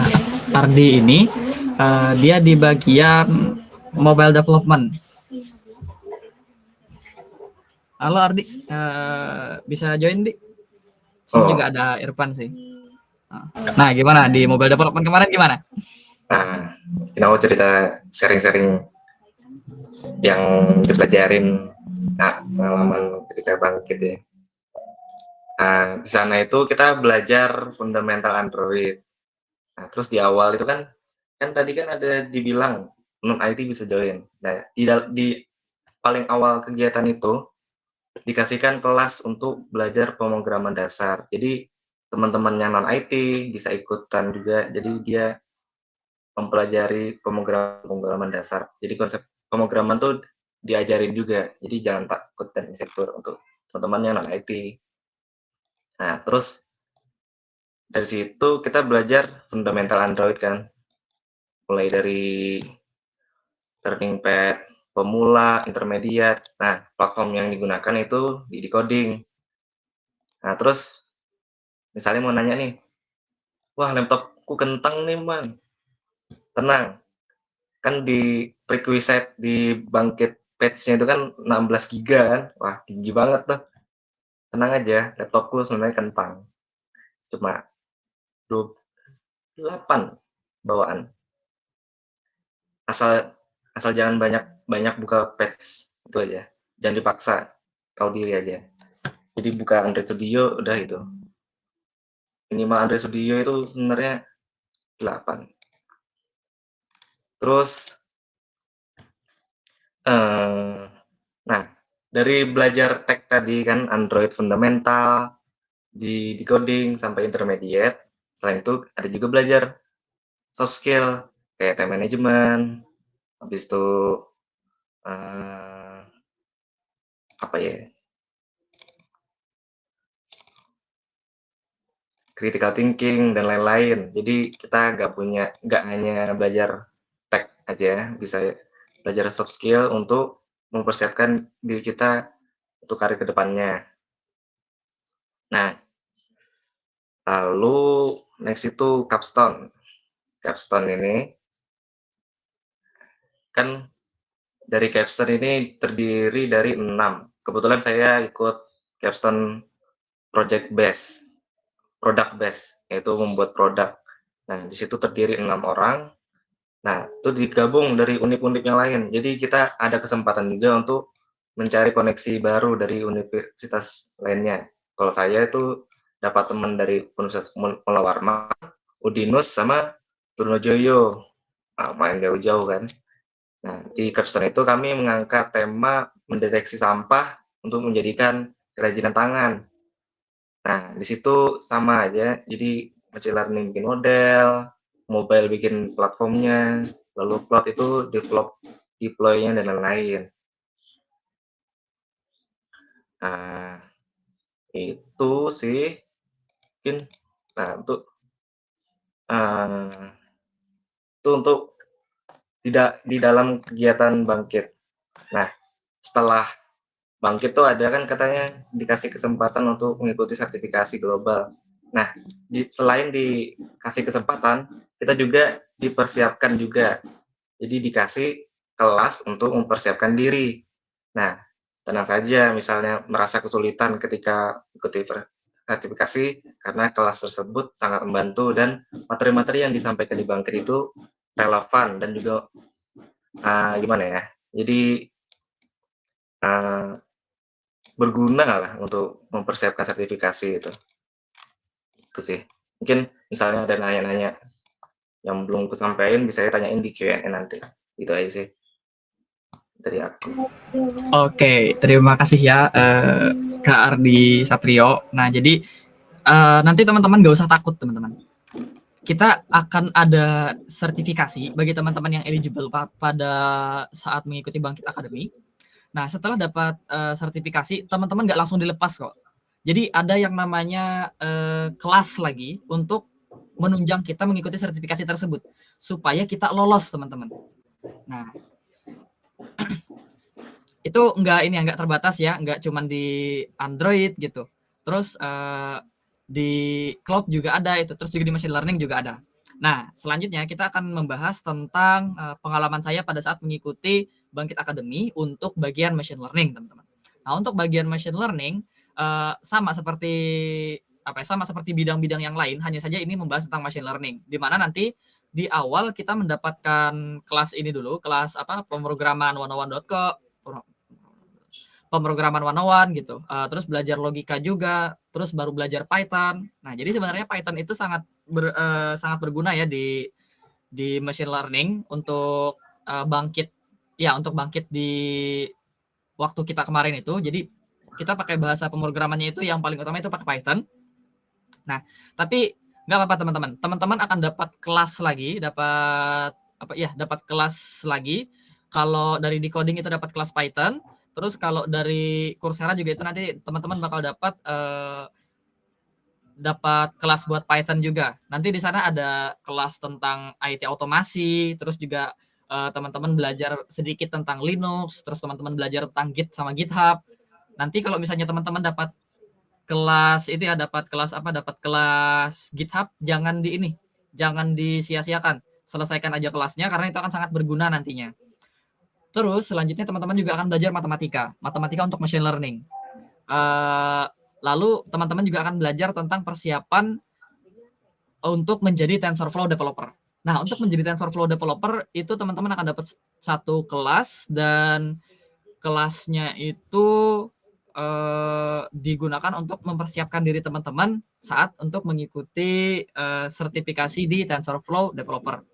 Ardi ini dia di bagian mobile development. Halo Ardi, bisa join di? Sini juga ada Irfan sih. Nah, gimana di mobile development kemarin gimana? Nah, ini aku cerita sharing-sharing yang dipelajarin pengalaman ketika Bangkit ya. Nah, di sana itu kita belajar fundamental Android. Nah, terus di awal itu kan tadi kan ada dibilang non IT bisa join. Nah, di paling awal kegiatan itu dikasihkan kelas untuk belajar pemrograman dasar. Jadi teman-teman yang non IT bisa ikutan juga. Jadi dia mempelajari pemrograman dasar. Jadi konsep pemrograman tuh diajarin juga. Jadi jangan takut dan insecure untuk teman-teman yang non IT. Nah, terus dari situ kita belajar fundamental Android kan. Mulai dari learning path, pemula, intermediate. Nah, platform yang digunakan itu di decoding. Nah, terus misalnya mau nanya nih, wah laptopku kentang nih man. Tenang, kan di prerequisite di Bangkit patch-nya itu kan 16 giga kan. Wah, tinggi banget tuh. Tenang aja, laptopku sebenarnya kentang. Cuma 28 bawaan. Asal jangan banyak buka patch itu aja. Jangan dipaksa, tahu diri aja. Jadi buka Android Studio udah itu. Minimal Android Studio itu sebenarnya 8. Terus nah, dari belajar tech tadi kan Android fundamental, di decoding sampai intermediate. Selain itu ada juga belajar soft skill kayak time management, habis itu apa ya? Critical thinking dan lain-lain. Jadi kita nggak hanya belajar tech aja, bisa belajar soft skill untuk mempersiapkan diri kita untuk karir kedepannya. Nah, lalu next itu capstone. Capstone ini kan dari capstone ini terdiri dari 6. Kebetulan saya ikut capstone product base, yaitu membuat produk. Nah, di situ terdiri 6 orang. Nah, itu digabung dari univ-univ yang lain. Jadi kita ada kesempatan juga untuk mencari koneksi baru dari universitas lainnya. Kalau saya itu dapat teman dari Universitas Mula Warman, Udinus, sama Trunojoyo. Nah, main jauh-jauh kan. Nah, di capstone itu kami mengangkat tema mendeteksi sampah untuk menjadikan kerajinan tangan. Nah, di situ sama aja. Jadi machine learning bikin model, mobile bikin platformnya, lalu cloud itu develop deploy-nya dan lain-lain. Nah, itu sih mungkin Nah, untuk di dalam kegiatan Bangkit. Nah, setelah Bangkit tuh ada kan katanya dikasih kesempatan untuk mengikuti sertifikasi global. Nah, selain dikasih kesempatan, kita juga dipersiapkan juga. Jadi dikasih kelas untuk mempersiapkan diri. Nah, tenang saja misalnya merasa kesulitan ketika ikuti sertifikasi karena kelas tersebut sangat membantu dan materi-materi yang disampaikan di Bangkit itu relevan dan juga gimana ya? Jadi berguna lah untuk mempersiapkan sertifikasi itu sih. Mungkin misalnya ada nanya-nanya yang belum aku sampaikan bisa tanyain di Q&A nanti. Gitu aja sih dari aku. Oke, terima kasih ya Kak Ardi Satrio. Nah, jadi nanti teman-teman nggak usah takut teman-teman. Kita akan ada sertifikasi bagi teman-teman yang eligible pada saat mengikuti Bangkit Academy. Nah, setelah dapat sertifikasi, teman-teman nggak langsung dilepas kok. Jadi ada yang namanya kelas lagi untuk menunjang kita mengikuti sertifikasi tersebut supaya kita lolos, teman-teman. Nah, itu nggak terbatas ya, nggak cuma di Android gitu. Terus di cloud juga ada itu, terus juga di machine learning juga ada. Nah, selanjutnya kita akan membahas tentang pengalaman saya pada saat mengikuti Bangkit Academy untuk bagian machine learning, teman-teman. Nah, untuk bagian machine learning sama seperti bidang-bidang yang lain, hanya saja ini membahas tentang machine learning, di mana nanti di awal kita mendapatkan kelas ini dulu, kelas pemrograman 101.co, pemrograman 101 gitu. Terus belajar logika juga, terus baru belajar Python. Nah, jadi sebenarnya Python itu sangat berguna ya di machine learning untuk bangkit di waktu kita kemarin itu. Jadi kita pakai bahasa pemrogramannya itu yang paling utama itu pakai Python. Nah, tapi nggak apa-apa teman-teman. Teman-teman akan dapat kelas lagi, dapat kelas lagi. Kalau dari decoding itu dapat kelas Python. Terus kalau dari Coursera juga itu nanti teman-teman bakal dapat kelas buat Python juga. Nanti di sana ada kelas tentang IT otomasi, terus juga teman-teman belajar sedikit tentang Linux, terus teman-teman belajar tentang Git sama GitHub. Nanti kalau misalnya teman-teman dapat kelas itu ya, dapat kelas GitHub, jangan disia-siakan. Selesaikan aja kelasnya karena itu akan sangat berguna nantinya. Terus selanjutnya teman-teman juga akan belajar matematika untuk machine learning. Lalu teman-teman juga akan belajar tentang persiapan untuk menjadi TensorFlow developer. Nah, untuk menjadi TensorFlow developer itu teman-teman akan dapat satu kelas, dan kelasnya itu digunakan untuk mempersiapkan diri teman-teman saat untuk mengikuti sertifikasi di TensorFlow developer.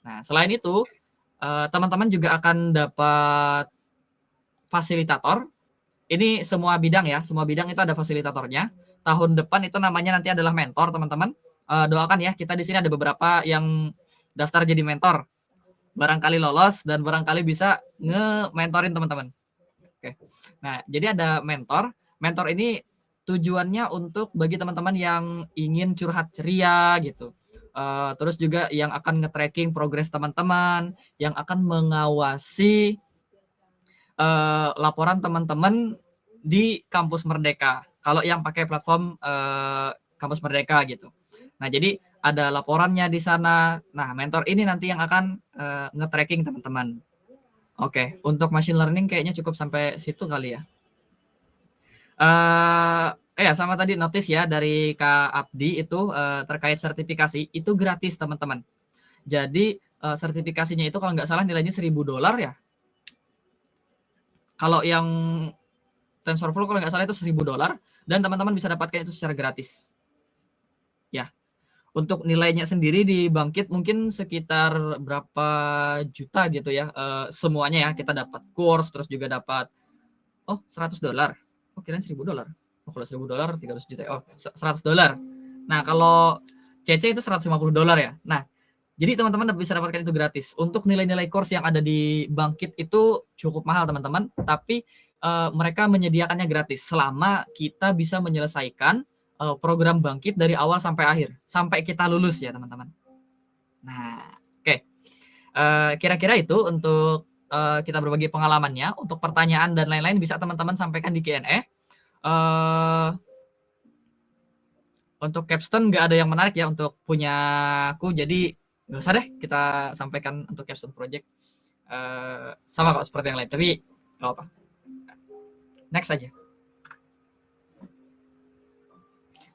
Nah, selain itu teman-teman juga akan dapat fasilitator. Ini semua bidang itu ada fasilitatornya. Tahun depan itu namanya nanti adalah mentor, teman-teman. Doakan ya, kita di sini ada beberapa yang daftar jadi mentor. Barangkali lolos dan barangkali bisa nge-mentorin teman-teman. Oke. Nah, jadi ada mentor. Mentor ini tujuannya untuk bagi teman-teman yang ingin curhat ceria gitu. Terus juga yang akan nge-tracking progres teman-teman, yang akan mengawasi laporan teman-teman di Kampus Merdeka. Kalau yang pakai platform Kampus Merdeka gitu. Nah, jadi ada laporannya di sana. Nah, mentor ini nanti yang akan nge-tracking teman-teman. Oke, untuk machine learning kayaknya cukup sampai situ kali ya. Sama tadi notice ya dari Kak Abdi itu terkait sertifikasi itu gratis teman-teman. Jadi sertifikasinya itu kalau nggak salah nilainya $1.000 ya. Kalau yang TensorFlow kalau nggak salah itu $1.000 dan teman-teman bisa dapatkan itu secara gratis. Ya, untuk nilainya sendiri di Bangkit mungkin sekitar berapa juta gitu ya. Semuanya ya kita dapat course, terus juga dapat $100. Kirain $1.000. Kalau $1.000 300 juta. $100. Nah, kalau CC itu $150 ya. Nah, jadi teman-teman bisa dapatkan itu gratis. Untuk nilai-nilai course yang ada di Bangkit itu cukup mahal teman-teman, tapi mereka menyediakannya gratis selama kita bisa menyelesaikan program Bangkit dari awal sampai akhir, sampai kita lulus ya teman-teman. Nah, oke. Kira-kira itu untuk kita berbagi pengalamannya. Untuk pertanyaan dan lain-lain bisa teman-teman sampaikan di Q&A. Untuk capstone nggak ada yang menarik ya untuk punya aku, jadi nggak usah deh kita sampaikan untuk capstone project. Sama kok seperti yang lain, tapi nggak apa. Next aja.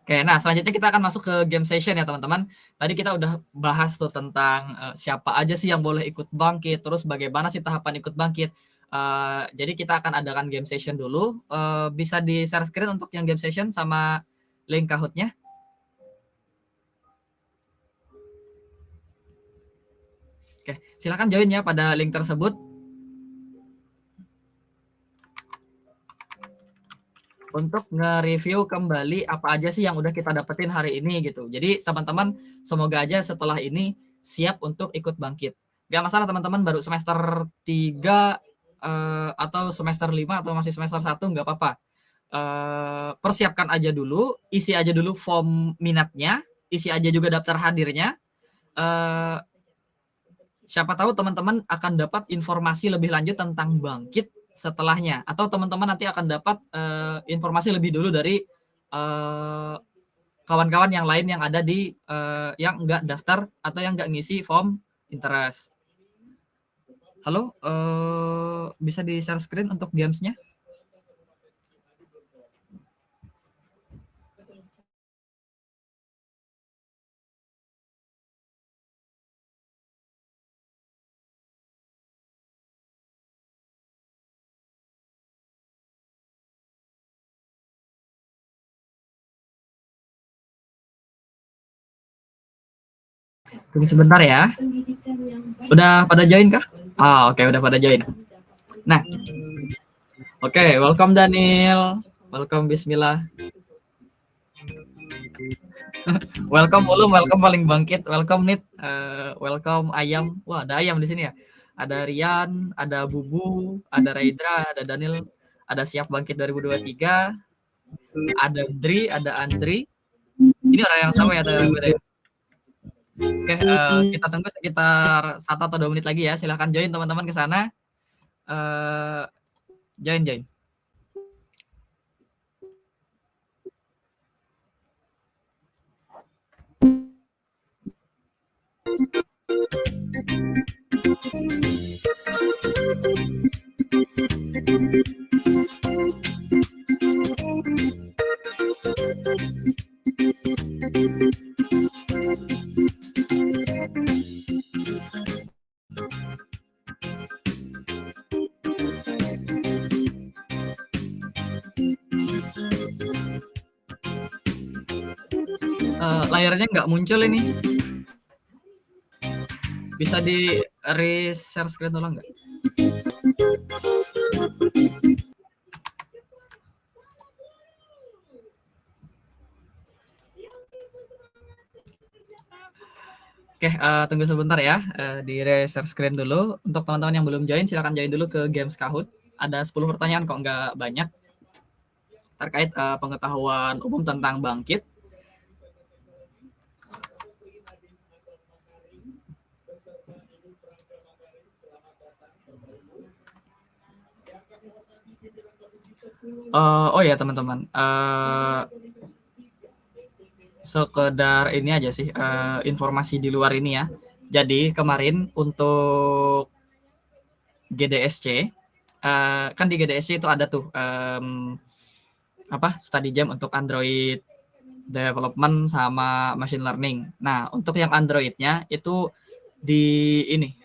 Oke, nah selanjutnya kita akan masuk ke game session ya teman-teman. Tadi kita udah bahas tuh tentang siapa aja sih yang boleh ikut Bangkit, terus bagaimana sih tahapan ikut Bangkit. Jadi kita akan adakan game session dulu. Bisa di share screen untuk yang game session sama link Kahoot-nya. Oke, silakan join ya pada link tersebut. Untuk nge-review kembali apa aja sih yang udah kita dapetin hari ini gitu. Jadi teman-teman semoga aja setelah ini siap untuk ikut Bangkit. Gak masalah teman-teman baru semester 3 atau semester 5 atau masih semester 1 nggak apa-apa. Persiapkan aja dulu, isi aja dulu form minatnya, isi aja juga daftar hadirnya. Siapa tahu teman-teman akan dapat informasi lebih lanjut tentang Bangkit setelahnya, atau teman-teman nanti akan dapat informasi lebih dulu dari kawan-kawan yang lain yang ada di yang nggak daftar atau yang nggak ngisi form interest. Halo, bisa di share screen untuk games-nya? Tunggu sebentar ya. Udah pada join kah? Oke, udah pada join. Nah, oke, welcome Daniel. Welcome Bismillah. Welcome Ulum, welcome paling bangkit. Welcome Nit, welcome Ayam. Wah, ada Ayam di sini ya. Ada Rian, ada Bubu, ada Raidra, ada Daniel, ada Siap Bangkit 2023. Ada Dri, ada Andri. Ini orang yang sama ya atau yang beda ya? Oke, kita tunggu sekitar 1 atau 2 menit lagi ya. Silahkan join teman-teman ke sana. Join. Layarnya nggak muncul ini. Bisa di share screen ulang nggak? Oke, tunggu sebentar ya. Di share screen dulu. Untuk teman-teman yang belum join, silakan join dulu ke Games Kahoot. Ada 10 pertanyaan kok, nggak banyak. Terkait pengetahuan umum tentang Bangkit. Oh ya teman-teman, sekedar ini aja sih informasi di luar ini ya. Jadi kemarin untuk GDSC, kan di GDSC itu ada tuh study jam untuk Android development sama machine learning. Nah untuk yang Androidnya itu di ini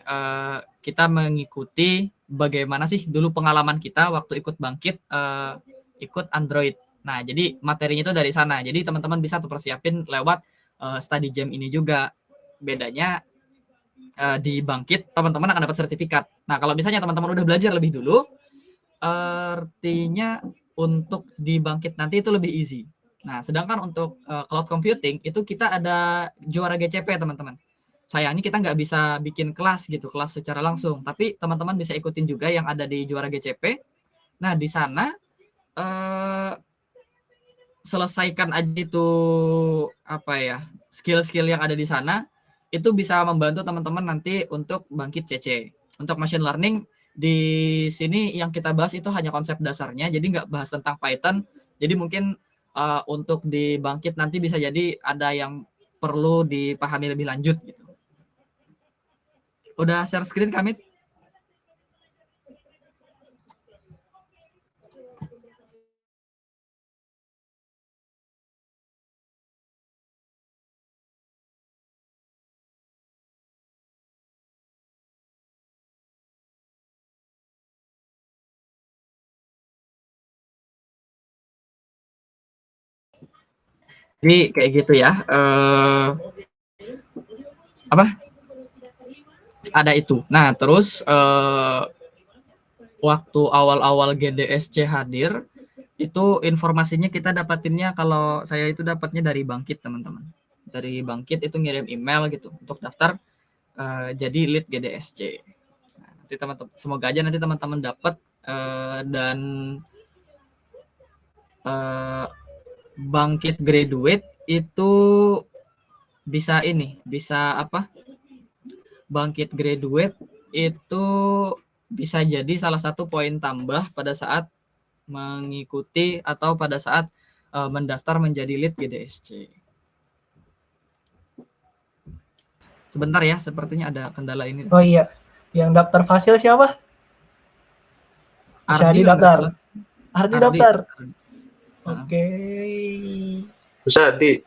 kita mengikuti bagaimana sih dulu pengalaman kita waktu ikut Bangkit ikut Android. Nah, jadi materinya itu dari sana. Jadi teman-teman bisa tuh persiapin lewat study jam ini juga. Bedanya di Bangkit teman-teman akan dapat sertifikat. Nah, kalau misalnya teman-teman udah belajar lebih dulu, artinya untuk di Bangkit nanti itu lebih easy. Nah, sedangkan untuk cloud computing itu kita ada juara GCP, teman-teman. Sayangnya kita nggak bisa bikin kelas gitu, kelas secara langsung. Tapi teman-teman bisa ikutin juga yang ada di juara GCP. Nah, di sana selesaikan aja itu apa ya, skill-skill yang ada di sana, itu bisa membantu teman-teman nanti untuk bangkit CC. Untuk machine learning di sini yang kita bahas itu hanya konsep dasarnya, jadi nggak bahas tentang Python. Jadi mungkin untuk di bangkit nanti bisa jadi ada yang perlu dipahami lebih lanjut gitu. Udah share screen kami? Jadi kayak gitu ya. Apa? Ada itu. Nah, terus waktu awal-awal GDSC hadir, itu informasinya kita dapatinnya, kalau saya itu dapatnya dari Bangkit, teman-teman. Dari Bangkit itu ngirim email gitu untuk daftar jadi lead GDSC. Nah, nanti teman-teman, semoga aja nanti teman-teman dapat dan Bangkit graduate itu bisa ini, bisa apa? Bangkit graduate itu bisa jadi salah satu poin tambah pada saat mengikuti atau pada saat mendaftar menjadi lead GDSC. Sebentar ya, sepertinya ada kendala ini. Oh iya, yang daftar fasil siapa? Ardi daftar. Ardi daftar. Oke. Rusadi.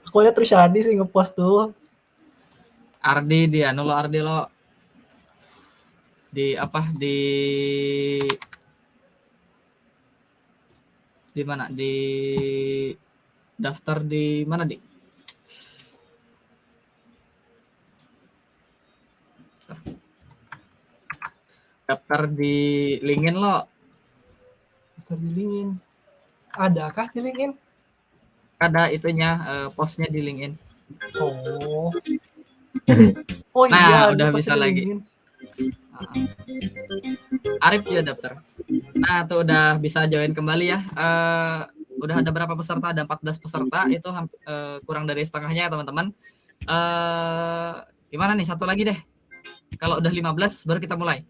Aku lihat Rusadi sih ngepost tuh. Ardi dia, lo Ardi lo di apa, di mana, di daftar di mana, di daftar di LinkedIn lo. Daftar di LinkedIn. Adakah di LinkedIn? Ada itunya, postnya di LinkedIn. Oh. Oh Nah, iya, udah bisa lagi. Arif juga daftar. Nah, tuh udah bisa join kembali ya. Udah ada berapa peserta? Ada 14 peserta. Itu kurang dari setengahnya ya, teman-teman. Gimana nih? Satu lagi deh. Kalau udah 15 baru kita mulai.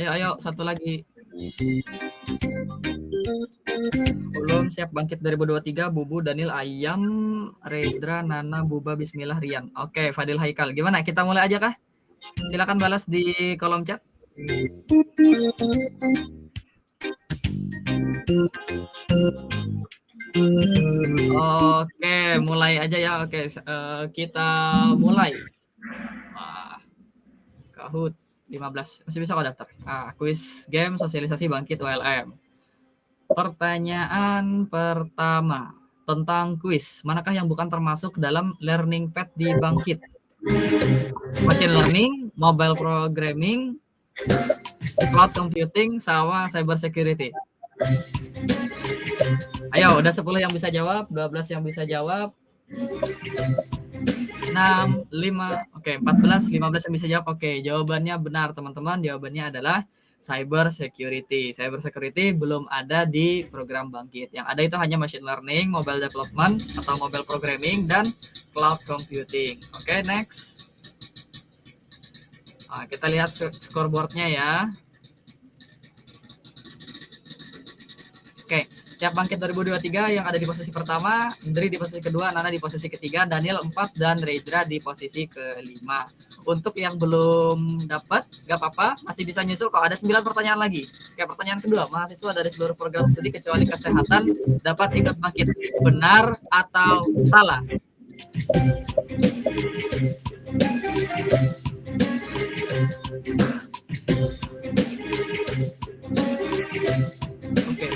Ayo, satu lagi. Belum siap Bangkit 2023, Bubu, Daniel, Ayam, Redra, Nana, Buba, Bismillah, Rian. Oke, Fadil, Haikal. Gimana? Kita mulai aja kah? Silakan balas di kolom chat. Oke, mulai aja ya. Oke, kita mulai. Wah, Kahoot 15. Masih bisa kok daftar. Kuis game sosialisasi Bangkit ULM. Pertanyaan pertama tentang kuis. Manakah yang bukan termasuk dalam learning path di Bangkit? Machine learning, mobile programming, cloud computing, sama cyber security. Ayo, udah 10 yang bisa jawab, 12 yang bisa jawab. 6, 5, oke, 14, 15 yang bisa jawab. Oke, jawabannya benar, teman-teman. Jawabannya adalah cyber security. Cyber security belum ada di program Bangkit. Yang ada itu hanya machine learning, mobile development atau mobile programming, dan cloud computing. Oke, next. Kita lihat scoreboardnya ya. Oke, siap Bangkit 2023 yang ada di posisi pertama, Indri di posisi kedua, Nana di posisi ketiga, Daniel 4, dan Redra di posisi kelima. Untuk yang belum dapat, gak apa-apa, masih bisa nyusul kok. Ada 9 pertanyaan lagi. Oke, pertanyaan kedua, mahasiswa dari seluruh program studi kecuali kesehatan dapat ikut Bangkit. Benar atau salah? Oke.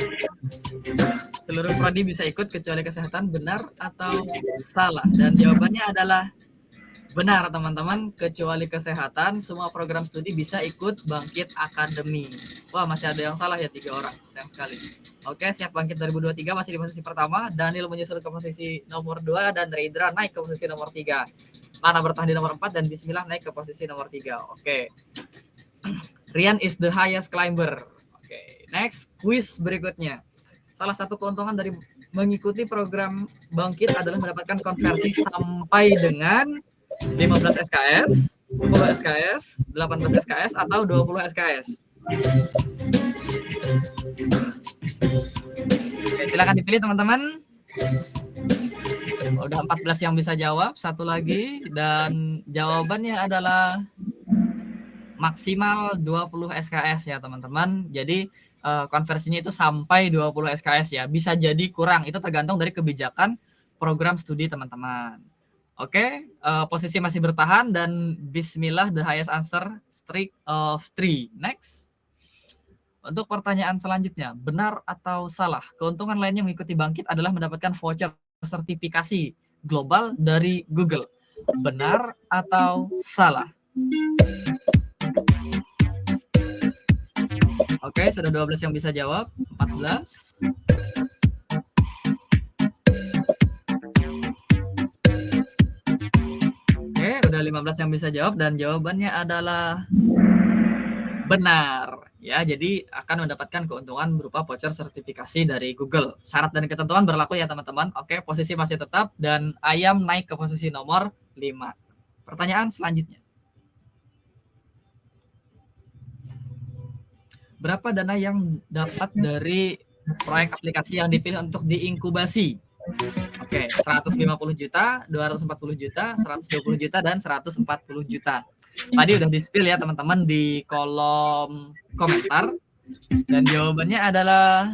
Seluruh prodi bisa ikut kecuali kesehatan, benar atau salah? Dan jawabannya adalah benar, teman-teman. Kecuali kesehatan, semua program studi bisa ikut Bangkit Academy. Wah, masih ada yang salah ya, 3 orang. Sayang sekali. Oke, siap Bangkit 2023 masih di posisi pertama. Daniel menyusul ke posisi nomor 2 dan Redra naik ke posisi nomor 3. Nana bertahan di nomor 4 dan Bismillah naik ke posisi nomor 3. Oke. Rian is the highest climber. Oke. Next, quiz berikutnya. Salah satu keuntungan dari mengikuti program Bangkit adalah mendapatkan konversi sampai dengan 15 SKS, 10 SKS, 18 SKS, atau 20 SKS. Oke, silakan dipilih teman-teman. Udah 14 yang bisa jawab, satu lagi, dan jawabannya adalah maksimal 20 SKS ya teman-teman. Jadi konversinya itu sampai 20 SKS ya. Bisa jadi kurang, itu tergantung dari kebijakan program studi teman-teman. Oke, posisi masih bertahan dan bismillah the highest answer streak of 3. Next. Untuk pertanyaan selanjutnya, benar atau salah? Keuntungan lainnya mengikuti Bangkit adalah mendapatkan voucher sertifikasi global dari Google. Benar atau salah? Oke, sudah 12 yang bisa jawab. 14. Oke, udah 15 yang bisa jawab dan jawabannya adalah benar. Ya, jadi akan mendapatkan keuntungan berupa voucher sertifikasi dari Google. Syarat dan ketentuan berlaku ya teman-teman. Oke, posisi masih tetap dan ayam naik ke posisi nomor 5. Pertanyaan selanjutnya. Berapa dana yang dapat dari proyek aplikasi yang dipilih untuk diinkubasi? Oke, 150 juta, 240 juta, 120 juta, dan 140 juta. Tadi udah di-spill ya teman-teman di kolom komentar. Dan jawabannya adalah...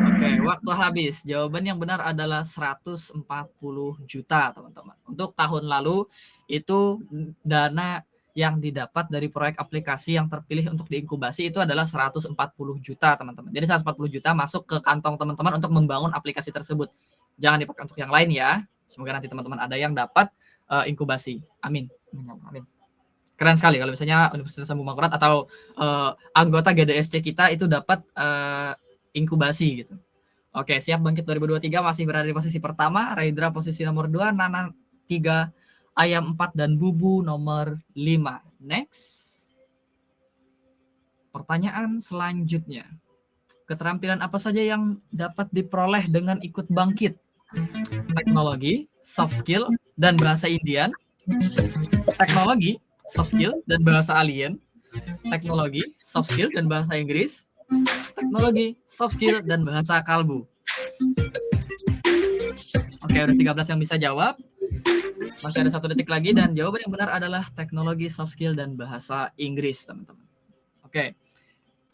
Oke, waktu habis. Jawaban yang benar adalah 140 juta teman-teman. Untuk tahun lalu itu dana yang didapat dari proyek aplikasi yang terpilih untuk diinkubasi itu adalah 140 juta teman-teman. Jadi 140 juta masuk ke kantong teman-teman untuk membangun aplikasi tersebut. Jangan dipakai untuk yang lain ya. Semoga nanti teman-teman ada yang dapat inkubasi. Amin. Amin. Keren sekali kalau misalnya Universitas Sambung Mangkurat atau anggota GDSC kita itu dapat inkubasi gitu. Oke, siap Bangkit 2023 masih berada di posisi pertama, Raidra posisi nomor 2, Nana 3, Ayam 4, dan Bubu nomor 5. Next. Pertanyaan selanjutnya. Keterampilan apa saja yang dapat diperoleh dengan ikut Bangkit? Teknologi, soft skill, dan bahasa Indian. Teknologi, soft skill, dan bahasa alien. Teknologi, soft skill, dan bahasa Inggris. Teknologi, soft skill, dan bahasa kalbu. Oke, udah 13 yang bisa jawab. Masih ada 1 detik lagi dan jawaban yang benar adalah teknologi, soft skill, dan bahasa Inggris, teman-teman. Oke.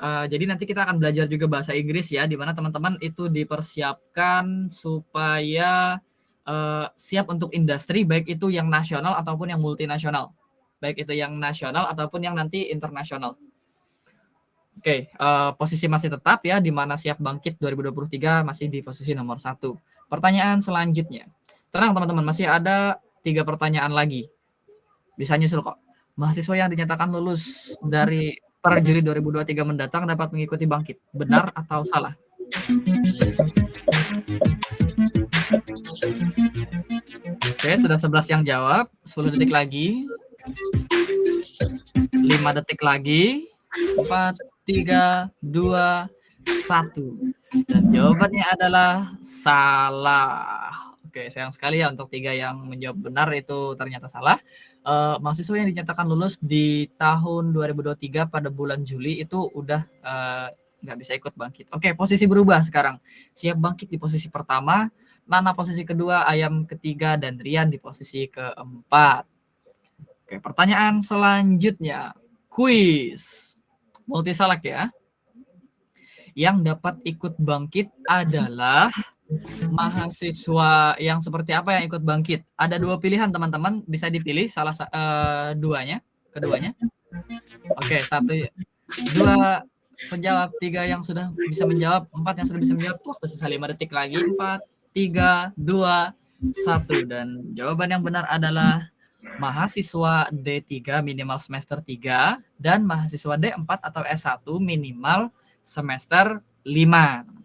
Jadi nanti kita akan belajar juga bahasa Inggris ya, di mana teman-teman itu dipersiapkan supaya siap untuk industri, baik itu yang nasional ataupun yang multinasional. Baik itu yang nasional ataupun yang nanti internasional. Oke, posisi masih tetap ya, di mana siap Bangkit 2023 masih di posisi nomor 1. Pertanyaan selanjutnya. Tenang teman-teman, masih ada 3 pertanyaan lagi. Bisa nyusul kok. Mahasiswa yang dinyatakan lulus dari per Juli 2023 mendatang dapat mengikuti Bangkit. Benar atau salah? Oke, sudah 11 yang jawab. 10 detik lagi. 5 detik lagi. 4, 3, 2, 1. Dan jawabannya adalah salah. Oke, sayang sekali ya untuk 3 yang menjawab benar itu ternyata salah. Mahasiswa yang dinyatakan lulus di tahun 2023 pada bulan Juli itu udah nggak bisa ikut Bangkit. Oke, posisi berubah sekarang. Siap Bangkit di posisi pertama, Nana posisi kedua, Ayam ketiga, dan Rian di posisi keempat. Oke, pertanyaan selanjutnya. Kuis. Multisalak ya. Yang dapat ikut Bangkit adalah mahasiswa yang seperti apa yang ikut Bangkit? Ada 2 pilihan teman-teman, bisa dipilih salah keduanya. Oke, 1, 2 penjawab, 3 yang sudah bisa menjawab, 4 yang sudah bisa menjawab. Waktu sisa 5 detik lagi. 4, 3, 2, 1. Dan jawaban yang benar adalah mahasiswa D3 minimal semester 3 dan mahasiswa D4 atau S1 minimal semester 5.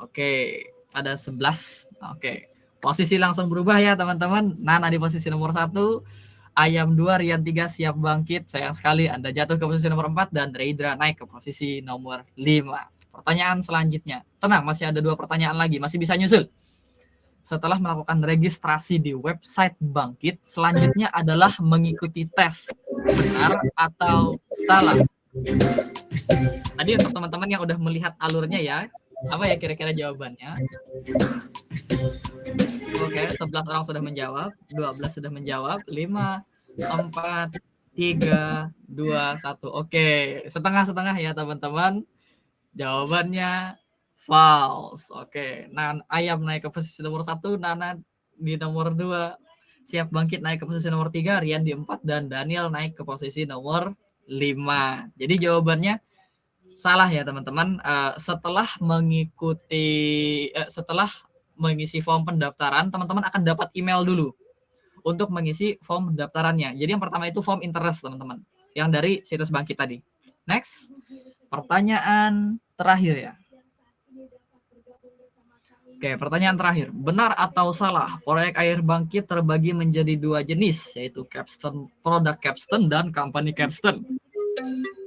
Oke, ada 11. Oke, posisi langsung berubah ya teman-teman. Nana di posisi nomor 1, Ayam 2, Rian 3 siap bangkit. Sayang sekali Anda jatuh ke posisi nomor 4 dan Reidra naik ke posisi nomor 5. Pertanyaan selanjutnya. Tenang, masih ada 2 pertanyaan lagi, masih bisa nyusul. Setelah melakukan registrasi di website Bangkit, selanjutnya adalah mengikuti tes. Benar atau salah? Tadi untuk teman-teman yang udah melihat alurnya ya, apa ya kira-kira jawabannya? Oke, 11 orang sudah menjawab, 12 sudah menjawab, 5, 4, 3, 2, 1. Oke, setengah-setengah ya teman-teman. Jawabannya false. Oke, Ayam naik ke posisi nomor 1, Nana di nomor 2, Siap Bangkit naik ke posisi nomor 3, Rian di 4, dan Daniel naik ke posisi nomor 5. Jadi jawabannya salah ya teman-teman. Setelah mengisi form pendaftaran, teman-teman akan dapat email dulu untuk mengisi form pendaftarannya. Jadi yang pertama itu form interest teman-teman, yang dari situs Bangkit tadi. Next, pertanyaan terakhir ya. Oke, pertanyaan terakhir. Benar atau salah, proyek air bangkit terbagi menjadi 2 jenis, yaitu capstone, product capstone dan company capstone.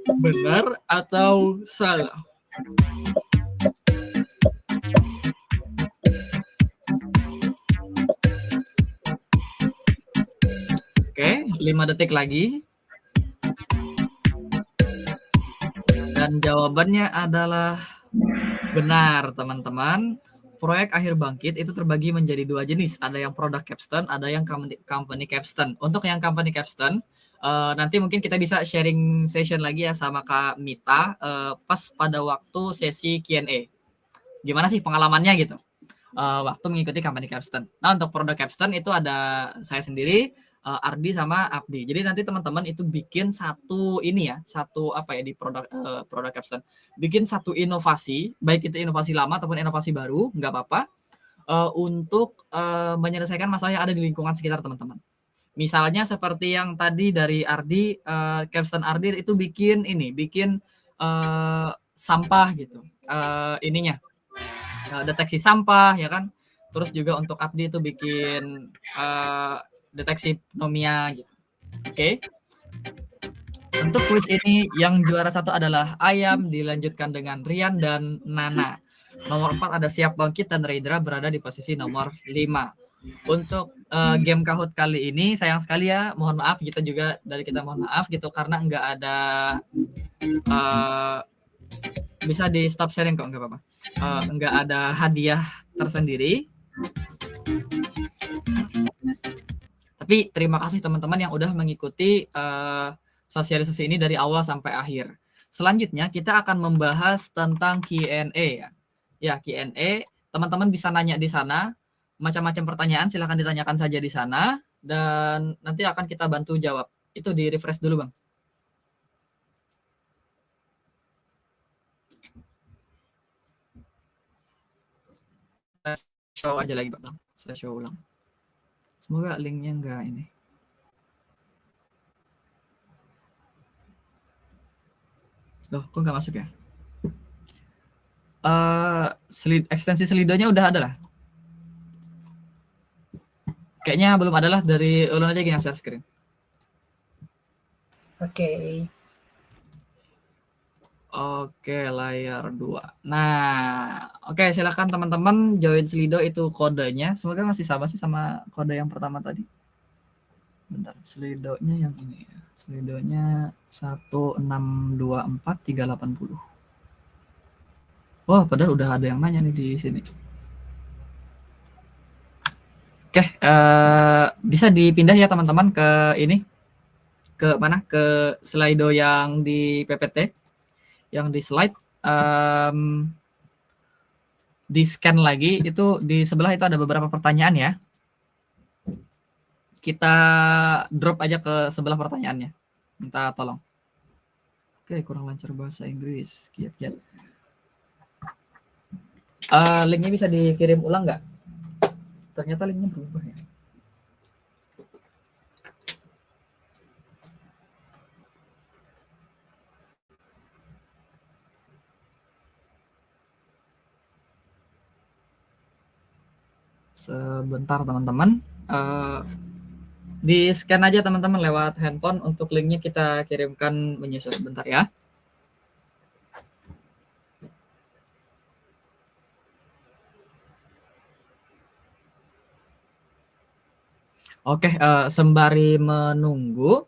Benar atau salah? Oke, 5 detik lagi. Dan jawabannya adalah benar, teman-teman. Proyek akhir bangkit itu terbagi menjadi 2 jenis. Ada yang product capstone, ada yang company capstone. Untuk yang company capstone, nanti mungkin kita bisa sharing session lagi ya sama Kak Mita pas pada waktu sesi Q&A. Gimana sih pengalamannya gitu? Waktu mengikuti company capstone. Nah, untuk product capstone itu ada saya sendiri, Ardi sama Abdi. Jadi nanti teman-teman itu bikin satu di product capstone. Bikin satu inovasi, baik itu inovasi lama ataupun inovasi baru, nggak apa-apa, untuk menyelesaikan masalah yang ada di lingkungan sekitar teman-teman. Misalnya seperti yang tadi dari Ardi, capstone Ardi itu bikin sampah gitu, deteksi sampah ya kan. Terus juga untuk Abdi itu bikin deteksi pneumonia gitu. Oke. Untuk kuis ini yang juara 1 adalah Ayam, dilanjutkan dengan Rian dan Nana. Nomor 4 ada Siap Bangkit dan Reidra berada di posisi nomor 5. Untuk game Kahoot kali ini sayang sekali ya, mohon maaf, kita juga dari kita mohon maaf gitu karena nggak ada bisa di stop sharing kok, nggak apa-apa. Nggak ada hadiah tersendiri. Tapi terima kasih teman-teman yang udah mengikuti sosialisasi ini dari awal sampai akhir. Selanjutnya kita akan membahas tentang Q&A ya. Ya, Q&A, teman-teman bisa nanya di sana, macam-macam pertanyaan silahkan ditanyakan saja di sana dan nanti akan kita bantu jawab. Itu di refresh dulu, Bang. Show aja lagi, Bang. Saya show ulang. Semoga linknya enggak ini. Loh, kok nggak masuk ya? Ekstensi Slido-nya udah ada lah. Kayaknya belum ada lah, dari ulun aja gini share screen. Oke. Oke, layar 2. Nah, oke, silakan teman-teman join Slido, itu kodenya. Semoga masih sama sih sama kode yang pertama tadi. Bentar, Slido-nya yang ini ya. Slido-nya 1624380. Wah, padahal udah ada yang nanya nih di sini. Oke, bisa dipindah ya teman-teman ke ini. Ke mana? Ke Slido yang di PPT. Yang di slide. Di scan lagi, itu di sebelah itu ada beberapa pertanyaan ya. Kita drop aja ke sebelah pertanyaannya. Minta tolong. Oke, kurang lancar bahasa Inggris. Kiat-kiat. Linknya bisa dikirim ulang nggak? Ternyata linknya berubah ya. Sebentar teman-teman. Di scan aja teman-teman lewat handphone, untuk linknya kita kirimkan menyusul, bentar ya. Oke, sembari menunggu,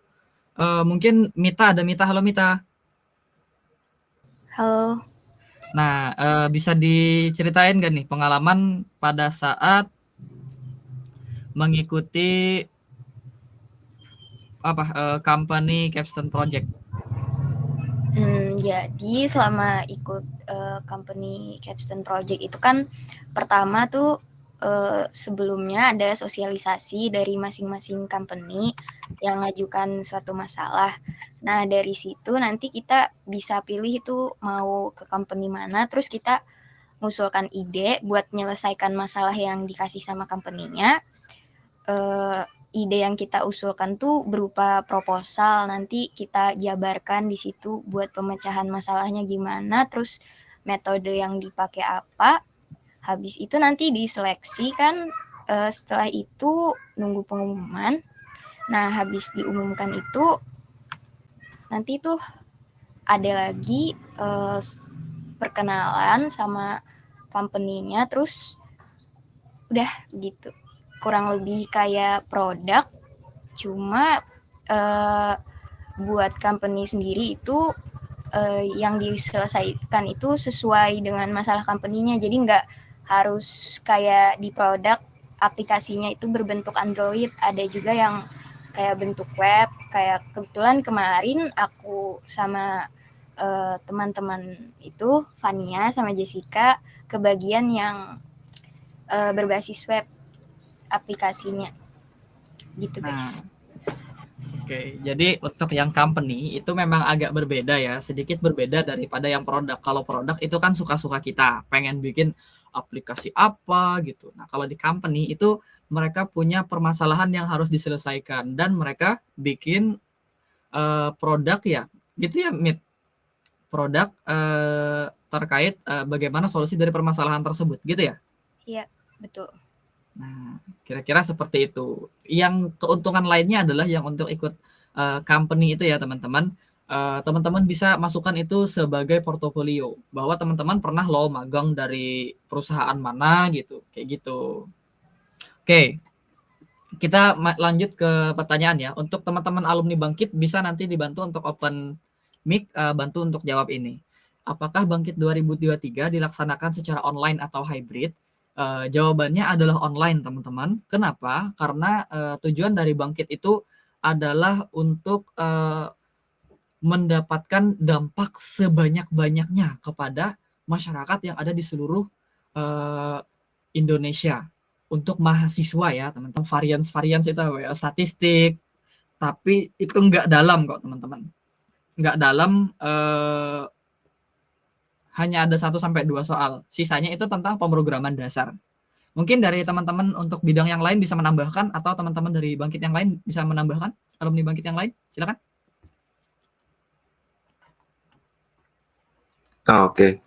mungkin Mita, ada Mita. Halo Mita. Halo. Nah, bisa diceritain gak nih pengalaman pada saat mengikuti company Capstone Project? Jadi selama ikut company Capstone Project itu kan pertama tuh sebelumnya ada sosialisasi dari masing-masing company yang ngajukan suatu masalah. Nah, dari situ nanti kita bisa pilih itu mau ke company mana, terus kita mengusulkan ide buat menyelesaikan masalah yang dikasih sama company-nya. Ide yang kita usulkan tuh berupa proposal, nanti kita jabarkan di situ buat pemecahan masalahnya gimana, terus metode yang dipakai apa. Habis itu nanti diseleksi kan, setelah itu nunggu pengumuman. Nah, habis diumumkan itu nanti tuh ada lagi perkenalan sama company-nya, terus udah gitu. Kurang lebih kayak produk, cuma buat company sendiri itu yang diselesaikan itu sesuai dengan masalah company-nya. Jadi nggak harus kayak di produk aplikasinya itu berbentuk Android, ada juga yang kayak bentuk web. Kayak kebetulan kemarin aku sama teman-teman itu, Fania sama Jessica, ke bagian yang berbasis web aplikasinya gitu guys. Oke, jadi untuk yang company itu memang agak berbeda ya, sedikit berbeda daripada yang produk. Kalau produk itu kan suka-suka kita, pengen bikin aplikasi apa gitu. Nah, kalau di company itu mereka punya permasalahan yang harus diselesaikan dan mereka bikin produk ya, gitu ya, produk terkait bagaimana solusi dari permasalahan tersebut, gitu ya? Iya, betul. Nah, kira-kira seperti itu. Yang keuntungan lainnya adalah yang untuk ikut company itu ya teman-teman. Teman-teman bisa masukkan itu sebagai portofolio, bahwa teman-teman pernah loh magang dari perusahaan mana gitu, kayak gitu. Oke, kita lanjut ke pertanyaan ya. Untuk teman-teman alumni Bangkit bisa nanti dibantu untuk open mic, bantu untuk jawab ini. Apakah Bangkit 2023 dilaksanakan secara online atau hybrid? Jawabannya adalah online teman-teman. Kenapa? Karena tujuan dari Bangkit itu adalah untuk mendapatkan dampak sebanyak-banyaknya kepada masyarakat yang ada di seluruh Indonesia. Untuk mahasiswa ya teman-teman, varians itu statistik, tapi itu nggak dalam kok teman-teman, nggak dalam, hanya ada 1-2 soal, sisanya itu tentang pemrograman dasar. Mungkin dari teman-teman untuk bidang yang lain bisa menambahkan, atau teman-teman dari Bangkit yang lain bisa menambahkan, alumni Bangkit yang lain, silakan. Oke.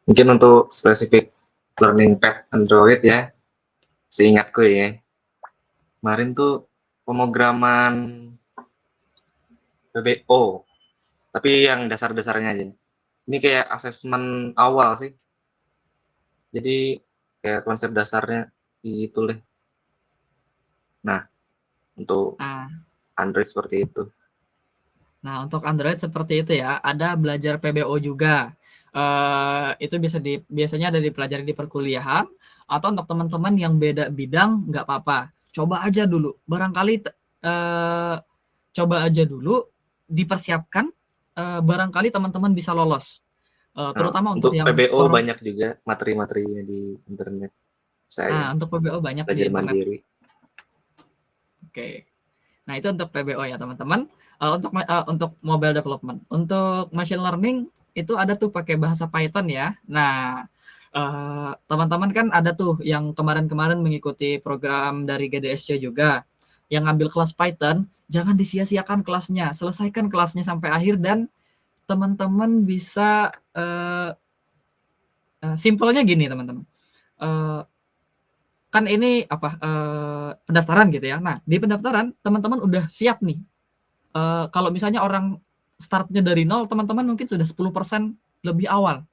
Mungkin untuk spesifik learning pad Android ya, seingatku ya, kemarin tuh pemrograman PBO, tapi yang dasar-dasarnya aja. Ini kayak asesmen awal sih. Jadi kayak konsep dasarnya gitu deh. Nah, untuk Android seperti itu. Nah, untuk Android seperti itu ya, ada belajar PBO juga. Itu biasanya ada dipelajari di perkuliahan, atau untuk teman-teman yang beda bidang nggak apa-apa. Coba aja dulu, barangkali coba aja dulu dipersiapkan, barangkali teman-teman bisa lolos. Terutama untuk yang PBO banyak juga materi-materinya di internet. Untuk PBO banyak di internet. Mandiri. Oke. Nah, itu untuk PBO ya, teman-teman. Untuk mobile development. Untuk machine learning itu ada tuh pakai bahasa Python ya. Nah, teman-teman kan ada tuh yang kemarin-kemarin mengikuti program dari GDSC juga, yang ngambil kelas Python. Jangan disia-siakan kelasnya, selesaikan kelasnya sampai akhir, dan teman-teman bisa simpelnya gini teman-teman. kan ini apa pendaftaran gitu ya. Nah, di pendaftaran teman-teman udah siap nih. Kalau misalnya orang startnya dari nol, teman-teman mungkin sudah 10% lebih awal.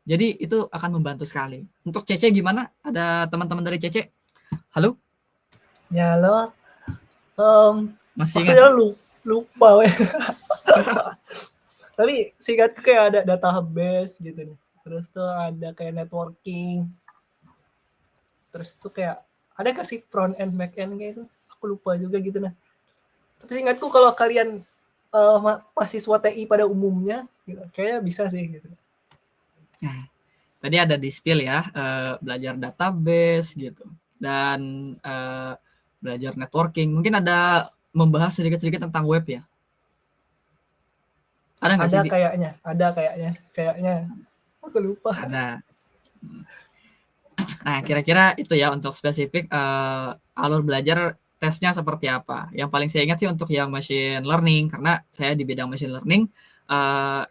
Jadi itu akan membantu sekali. Untuk Cece gimana? Ada teman-teman dari Cece? Halo? Ya lo, Masih maksudnya ingat? lupa weh. Tapi singkatku kayak ada database gitu nih. Terus tuh ada kayak networking. Terus tuh kayak ada gak sih front end back end kayak itu? Aku lupa juga gitu nah. Tapi singkatku kalau kalian mahasiswa TI pada umumnya gitu, kayaknya bisa sih gitu. Nah, tadi ada di spill ya, belajar database gitu. Dan belajar networking. Mungkin ada membahas sedikit-sedikit tentang web ya. Ada nggak sih? Ada kayaknya. Aku lupa. Ada. Nah, kira-kira itu ya untuk spesifik alur belajar tesnya seperti apa. Yang paling saya ingat sih untuk yang machine learning, karena saya di bidang machine learning,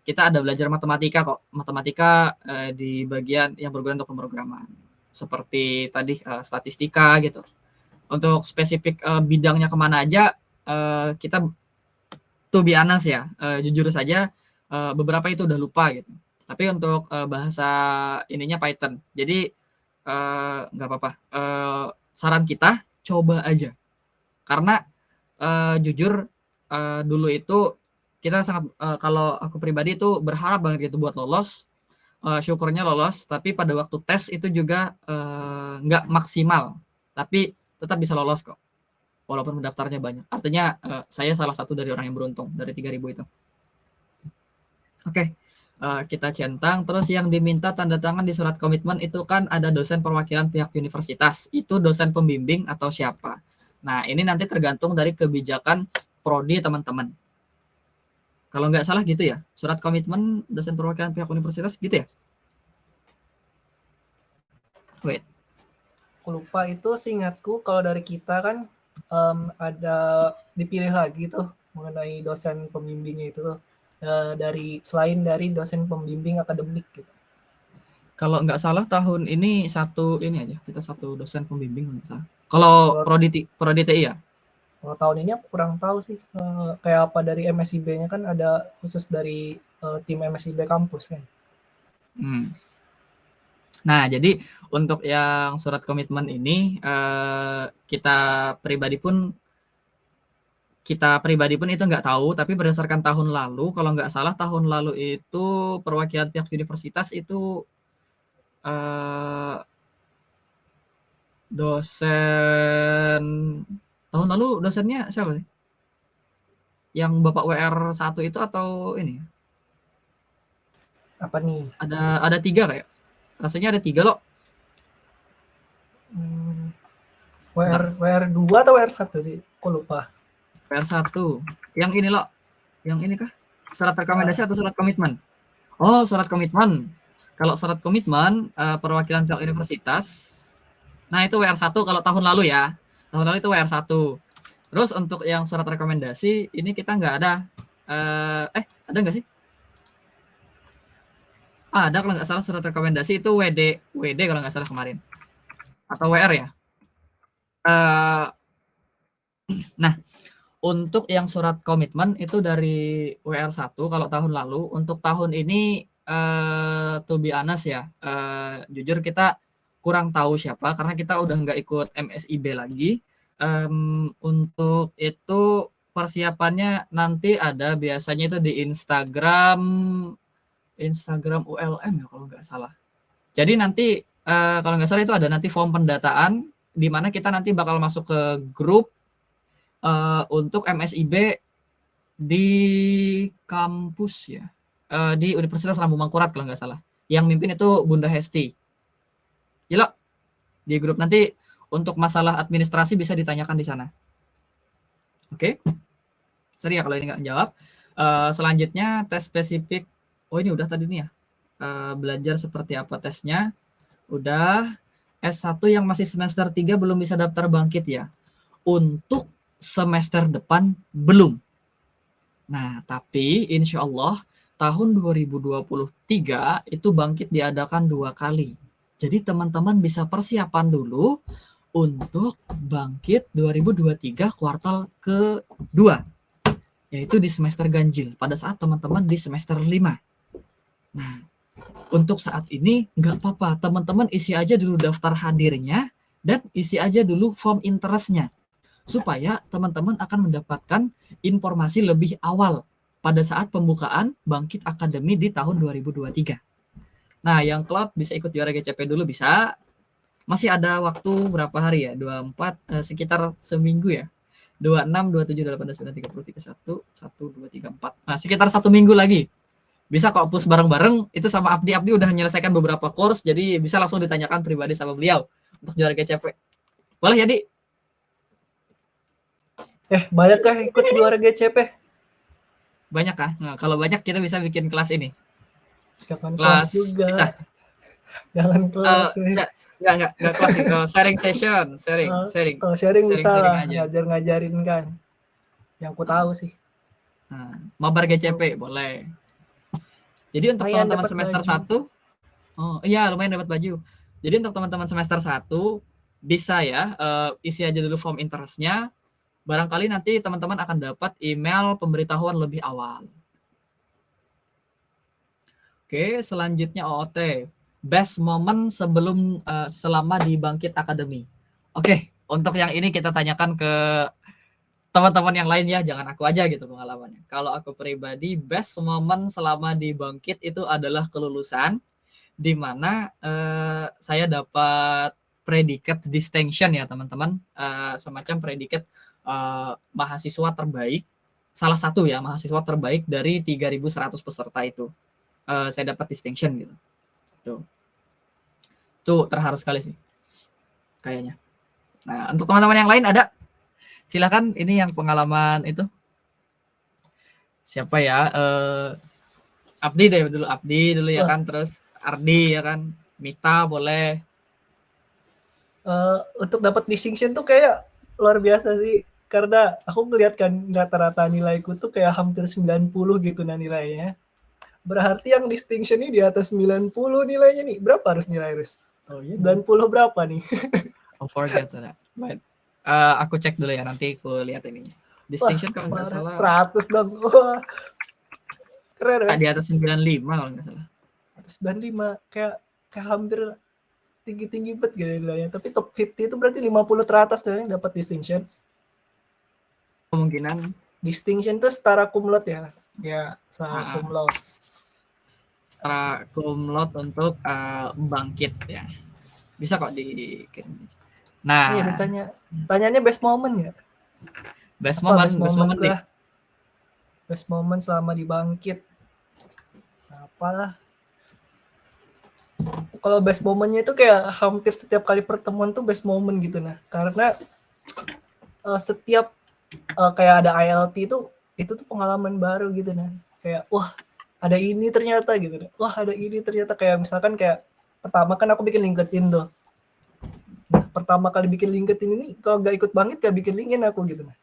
kita ada belajar matematika kok. Matematika di bagian yang berguna untuk pemrograman. Seperti tadi statistika gitu. Untuk spesifik bidangnya kemana aja, kita to be honest ya, jujur saja beberapa itu udah lupa gitu. Tapi untuk bahasa ininya Python. Jadi nggak apa-apa. Saran kita coba aja. Karena jujur dulu itu kita sangat kalau aku pribadi itu berharap banget gitu buat lolos. Syukurnya lolos, tapi pada waktu tes itu juga nggak maksimal. Tapi tetap bisa lolos kok. Walaupun pendaftarnya banyak. Artinya saya salah satu dari orang yang beruntung dari 3.000 itu. Oke. Kita centang. Terus yang diminta tanda tangan di surat komitmen itu kan ada dosen perwakilan pihak universitas. Itu dosen pembimbing atau siapa? Nah, ini nanti tergantung dari kebijakan prodi teman-teman. Kalau nggak salah gitu ya, surat komitmen dosen perwakilan pihak universitas gitu ya? Wait. Aku lupa itu seingatku kalau dari kita kan ada dipilih lagi tuh mengenai dosen pembimbingnya itu tuh. Selain dari dosen pembimbing akademik gitu. Kalau nggak salah tahun ini satu dosen pembimbing nggak salah. Kalau prodi TI ya? Kalau tahun ini aku kurang tahu sih kayak apa dari MSIB-nya kan ada khusus dari tim MSIB kampus kan. Nah, jadi untuk yang surat komitmen ini kita pribadi pun itu nggak tahu, tapi berdasarkan tahun lalu, kalau nggak salah tahun lalu itu perwakilan pihak universitas itu dosen tahun lalu dosennya siapa sih? Yang Bapak WR1 itu atau ini? Apa nih? Ada 3 kayak. Rasanya ada 3 loh. WR2 atau WR1 sih? Aku lupa. WR1. Yang ini loh. Yang ini kah? Surat rekomendasi atau surat komitmen? Oh, surat komitmen. Kalau surat komitmen perwakilan pihak universitas. Nah, itu WR1 kalau tahun lalu ya. Tahun lalu itu WR1. Terus untuk yang surat rekomendasi ini kita nggak ada. Ada nggak sih? Ada kalau nggak salah surat rekomendasi itu WD kalau nggak salah kemarin. Atau WR ya. Nah, untuk yang surat komitmen itu dari WR1 kalau tahun lalu. Untuk tahun ini to be honest ya, jujur kita kurang tahu siapa karena kita udah nggak ikut MSIB lagi. Untuk itu persiapannya nanti ada biasanya itu di Instagram ULM ya kalau nggak salah. Jadi nanti kalau nggak salah itu ada nanti form pendataan di mana kita nanti bakal masuk ke grup untuk MSIB di kampus ya, di Universitas Lambung Mangkurat kalau nggak salah. Yang mimpin itu Bunda Hesti. Gila, di grup nanti untuk masalah administrasi bisa ditanyakan di sana. Oke. Sorry ya kalau ini nggak menjawab. Selanjutnya tes spesifik. Oh ini udah tadi nih ya. Belajar seperti apa tesnya. Udah. S1 yang masih semester 3 belum bisa daftar bangkit ya. Untuk semester depan belum. Nah, tapi insya Allah tahun 2023 itu bangkit diadakan 2 kali. Jadi teman-teman bisa persiapan dulu untuk Bangkit 2023 kuartal kedua, yaitu di semester ganjil, pada saat teman-teman di semester 5. Nah, untuk saat ini nggak apa-apa, teman-teman isi aja dulu daftar hadirnya dan isi aja dulu form interestnya, supaya teman-teman akan mendapatkan informasi lebih awal pada saat pembukaan Bangkit Academy di tahun 2023. Nah, yang cloud bisa ikut juara GCP dulu bisa. Masih ada waktu berapa hari ya? 24, sekitar seminggu ya. 26, 27, 28, 29, 30, 31, 1, 2, 3, 4. Nah, sekitar 1 minggu lagi. Bisa kok push bareng-bareng. Itu sama Abdi udah menyelesaikan beberapa course, jadi bisa langsung ditanyakan pribadi sama beliau untuk juara GCP. Boleh ya, Di? Banyak kah ikut juara GCP? Banyak kah? Nah, kalau banyak kita bisa bikin kelas ini. Jangan Kelas kelas juga. bisa. Jangan kelas. Enggak kelas sih. Sharing session, sharing. Kalau sharing bisa lah, aja. ngajarin kan. Yang ku tahu sih. Nah, mabar GCP boleh. Jadi untuk Lumayan teman-teman dapat semester baju. 1, oh iya lumayan dapat baju. Jadi untuk teman-teman semester 1 bisa ya isi aja dulu form interestnya. Barangkali nanti teman-teman akan dapat email pemberitahuan lebih awal. Oke, selanjutnya OOT. Best moment selama di Bangkit Academy. Oke, untuk yang ini kita tanyakan ke teman-teman yang lain ya, jangan aku aja gitu pengalamannya. Kalau aku pribadi, best moment selama di Bangkit itu adalah kelulusan, di mana saya dapat predikat distinction ya teman-teman, semacam predikat mahasiswa terbaik, salah satu ya mahasiswa terbaik dari 3.100 peserta itu. Saya dapat distinction gitu. Tuh terharu sekali sih kayaknya. Nah, untuk teman-teman yang lain ada? Silakan, ini yang pengalaman itu. Siapa ya? Abdi dulu ya kan, terus Ardi ya kan, Mita boleh. Untuk dapat distinction tuh kayak luar biasa sih, karena aku melihat kan rata-rata nilaiku tuh kayak hampir 90 gitu nah nilainya. Berarti yang distinction ini di atas 90 nilainya nih. Berapa harus nilai Rus? 90 berapa nih? Oh, forget that. But, aku cek dulu ya, nanti aku lihat ini. Distinction kalau nggak salah 100 dong. Wah. Keren ya? Di atas 95 kalau nggak salah. Atas 95 kayak hampir tinggi-tinggi banget gitu nilainya. Tapi top 50 itu berarti 50 teratas tuh yang dapat distinction. Kemungkinan distinction tuh setara cum laude ya. Ya, setara cum laude. Setara cum laude untuk Bangkit ya. Bisa kok dikirim. Nah, tanyanya best moment ya. Best moment nih. Best moment selama di Bangkit. Apalah. Kalau best momentnya itu kayak hampir setiap kali pertemuan tuh best moment gitu nah. Karena setiap kayak ada ILT itu tuh pengalaman baru gitu nah. Kayak wah, ada ini ternyata gitu nah. Wah, ada ini ternyata, kayak misalkan kayak pertama kan aku bikin LinkedIn tuh. Nah, pertama kali bikin LinkedIn ini kalau nggak ikut Bangkit gak bikin LinkedIn aku gitu nah.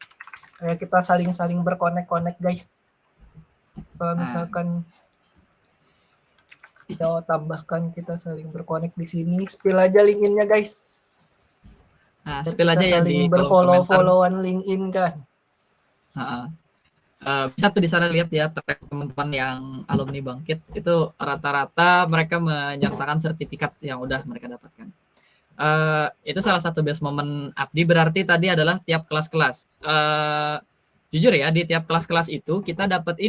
Kayak kita saling berkonek-konek guys. Kalau misalkan kita tambahkan, kita saling berkonek di sini, spill aja LinkedIn-nya guys. Nah, spill aja ya di berfollow-followan LinkedIn kan. Bisa tuh di sana lihat ya track teman-teman yang alumni Bangkit itu rata-rata mereka menyertakan sertifikat yang udah mereka dapatkan. Itu salah satu best moment Abdi, berarti tadi adalah tiap kelas-kelas. Jujur ya, di tiap kelas-kelas itu kita dapat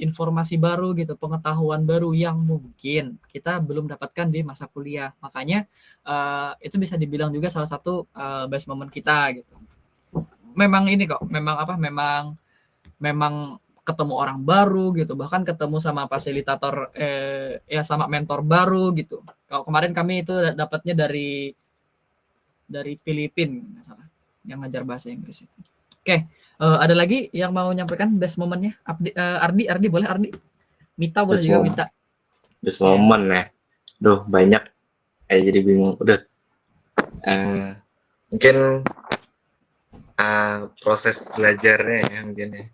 informasi baru gitu, pengetahuan baru yang mungkin kita belum dapatkan di masa kuliah. Makanya itu bisa dibilang juga salah satu best moment kita gitu. Memang ini kok, memang ketemu orang baru gitu, bahkan ketemu sama fasilitator ya sama mentor baru gitu. Kalau kemarin kami itu dapatnya dari Filipina nggak salah, yang ngajar bahasa Inggris itu. Oke, ada lagi yang mau nyampaikan best momennya? Ardi boleh, Ardi. Mita boleh juga, Mita. Best moment ya. Duh, banyak. Jadi bingung. Udah. Mungkin proses belajarnya ya mungkin ya.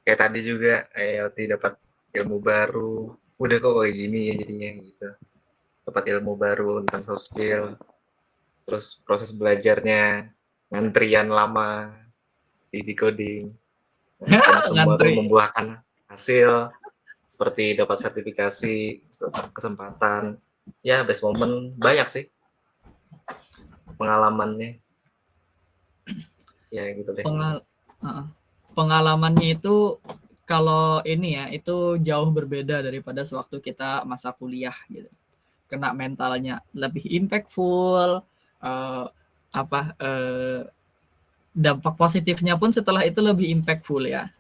Kayak tadi juga IoT dapat ilmu baru. Udah kok kayak gini ya jadinya gitu. dapat ilmu baru tentang soft skill, terus proses belajarnya, ngantrian lama di decoding, dan semua itu Ngantri. membuahkan hasil seperti dapat sertifikasi, kesempatan, ya best moment banyak sih pengalamannya. Ya gitu deh. Pengalamannya itu kalau ini ya itu jauh berbeda daripada sewaktu kita masa kuliah gitu. Kena mentalnya lebih impactful, dampak positifnya pun setelah itu lebih impactful ya.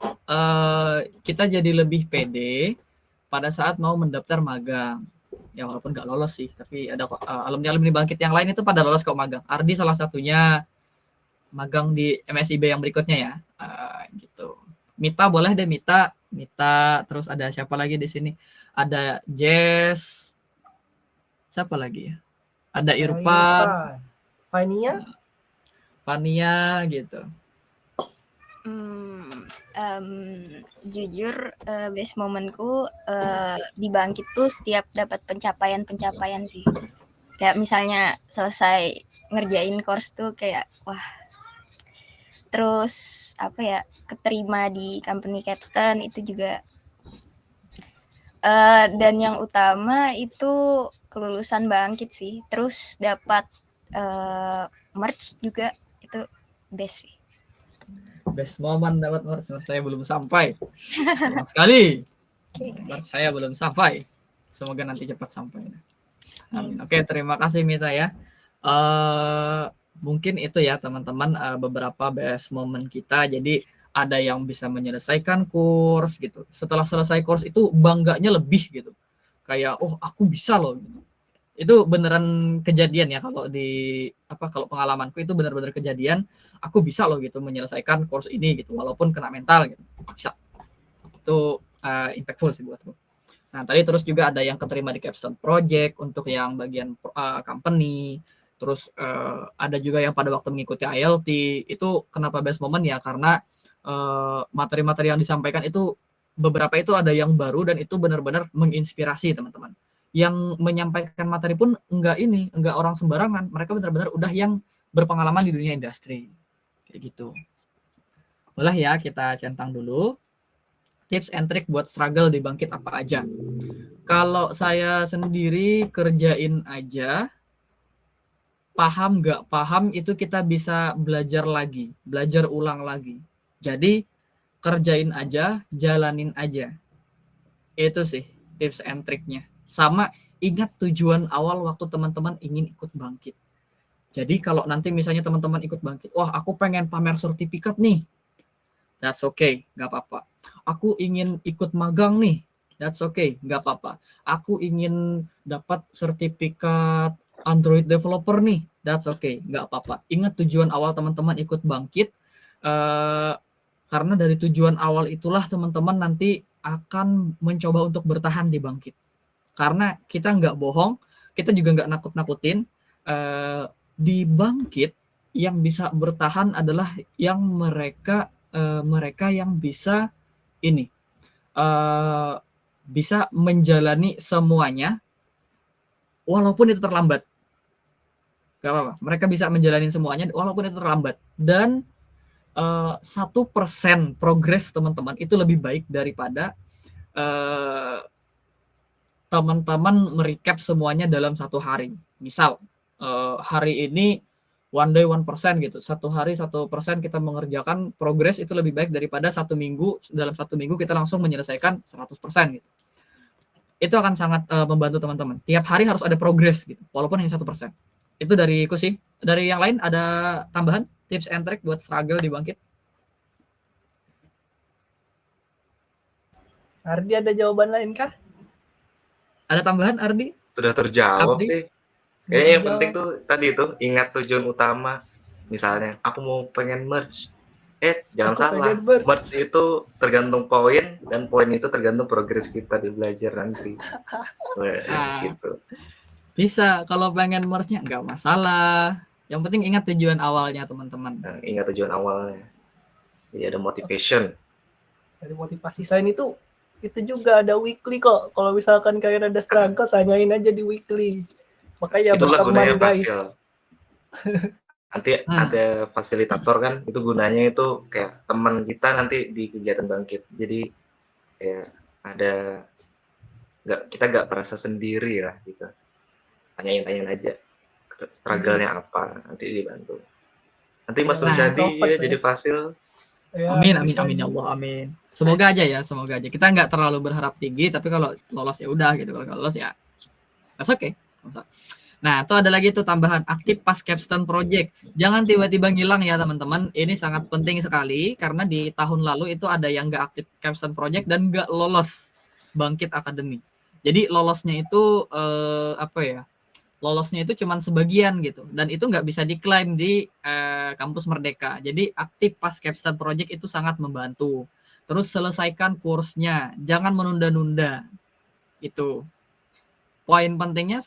Kita jadi lebih pede pada saat mau mendaftar magang. Ya walaupun nggak lolos sih, tapi ada alumni Bangkit yang lain itu pada lolos kok magang. Ardi salah satunya magang di MSIB yang berikutnya ya, gitu. Mita boleh deh Mita, terus ada siapa lagi di sini? Ada Jess, siapa lagi ya? Ada Irfan, Fania gitu. Jujur best momenku di Bangkit tuh setiap dapat pencapaian sih. Kayak misalnya selesai ngerjain course tuh kayak wah. Terus apa ya, keterima di company Capstan itu juga. Dan yang utama itu kelulusan Bangkit sih. Terus dapat merch juga itu best sih. Best moment dapat merch, saya belum sampai. Sayang sekali. Merch saya belum sampai. Semoga nanti cepat sampai. Amin. Oke, terima kasih Mita ya. Mungkin itu ya teman-teman beberapa best moment kita. Jadi ada yang bisa menyelesaikan kurs gitu. Setelah selesai kurs itu bangganya lebih gitu. Kayak aku bisa loh. Itu beneran kejadian ya kalau kalau pengalamanku itu benar-benar kejadian. Aku bisa loh gitu menyelesaikan kurs ini gitu walaupun kena mental gitu. Bisa. Itu impactful sih buatku. Nah, tadi terus juga ada yang keterima di Capstone Project untuk yang bagian company. Terus ada juga yang pada waktu mengikuti ILT. Itu kenapa best moment ya? Karena materi-materi yang disampaikan itu beberapa itu ada yang baru dan itu benar-benar menginspirasi teman-teman. Yang menyampaikan materi pun enggak orang sembarangan. Mereka benar-benar udah yang berpengalaman di dunia industri. Kayak gitu. Boleh ya kita centang dulu. Tips and trick buat struggle di Bangkit apa aja? Kalau saya sendiri kerjain aja, paham nggak paham itu kita bisa belajar lagi, belajar ulang lagi. Jadi kerjain aja, jalanin aja. Itu sih tips and tricknya. Sama ingat tujuan awal waktu teman-teman ingin ikut Bangkit. Jadi kalau nanti misalnya teman-teman ikut Bangkit, wah aku pengen pamer sertifikat nih. That's okay, nggak apa-apa. Aku ingin ikut magang nih, that's okay, nggak apa-apa. Aku ingin dapat sertifikat Android developer nih, that's okay, nggak apa-apa. Ingat tujuan awal teman-teman ikut Bangkit, karena dari tujuan awal itulah teman-teman nanti akan mencoba untuk bertahan di Bangkit. Karena kita nggak bohong, kita juga nggak nakut-nakutin, di Bangkit yang bisa bertahan adalah yang mereka yang bisa bisa menjalani semuanya walaupun itu terlambat. Gak apa-apa, mereka bisa menjalani semuanya walaupun itu terlambat. Dan 1% progres teman-teman itu lebih baik daripada teman-teman merecap semuanya dalam 1 hari. Misal hari ini one day 1% gitu. 1 hari 1% kita mengerjakan progres itu lebih baik daripada 1 minggu, dalam 1 minggu kita langsung menyelesaikan 100% gitu. Itu akan sangat membantu teman-teman. Tiap hari harus ada progres gitu, walaupun hanya 1%. Itu dariku sih. Dari yang lain ada tambahan tips and trick buat struggle di Bangkit? Ardi ada jawaban lain kah? Ada tambahan Ardi? Sudah terjawab Abdi? sih. Kayaknya yang penting tuh tadi tuh ingat tujuan utama. Misalnya aku mau pengen merge. Jangan salah. Merge itu tergantung poin dan poin itu tergantung progres kita di belajar nanti. Gitu. Bisa kalau pengen merge-nya nggak masalah. Yang penting ingat tujuan awalnya teman-teman. Ingat tujuan awalnya. Jadi ada motivation. Dari motivasi selain itu itu juga ada weekly kok. Kalau misalkan kalian ada struggle, tanyain aja di weekly. Makanya Itulah gunanya berteman guys. Fasil. Nanti Nah. ada fasilitator kan, itu gunanya itu kayak teman kita nanti di kegiatan bangkit. Jadi kayak ada kita nggak merasa sendiri lah gitu. Tanyain aja struggle-nya apa, nanti dibantu. Nanti Mas Nah, Rusyadi introvert ya, jadi Fasil. Ya, Amin bisa ya aja. Allah, amin. Semoga aja ya, semoga aja. Kita nggak terlalu berharap tinggi, tapi kalau lolos ya udah gitu. Kalau nggak lolos ya, that's okay. Nah, itu ada lagi tuh tambahan aktif pas capstone project. Jangan tiba-tiba ngilang ya teman-teman. Ini sangat penting sekali karena di tahun lalu itu ada yang nggak aktif capstone project dan nggak lolos Bangkit Academy. Jadi lolosnya itu apa ya? Lolosnya itu cuma sebagian gitu, dan itu nggak bisa diklaim di kampus Merdeka. Jadi aktif pas capstone project itu sangat membantu. Terus selesaikan kursnya, jangan menunda-nunda. Itu poin pentingnya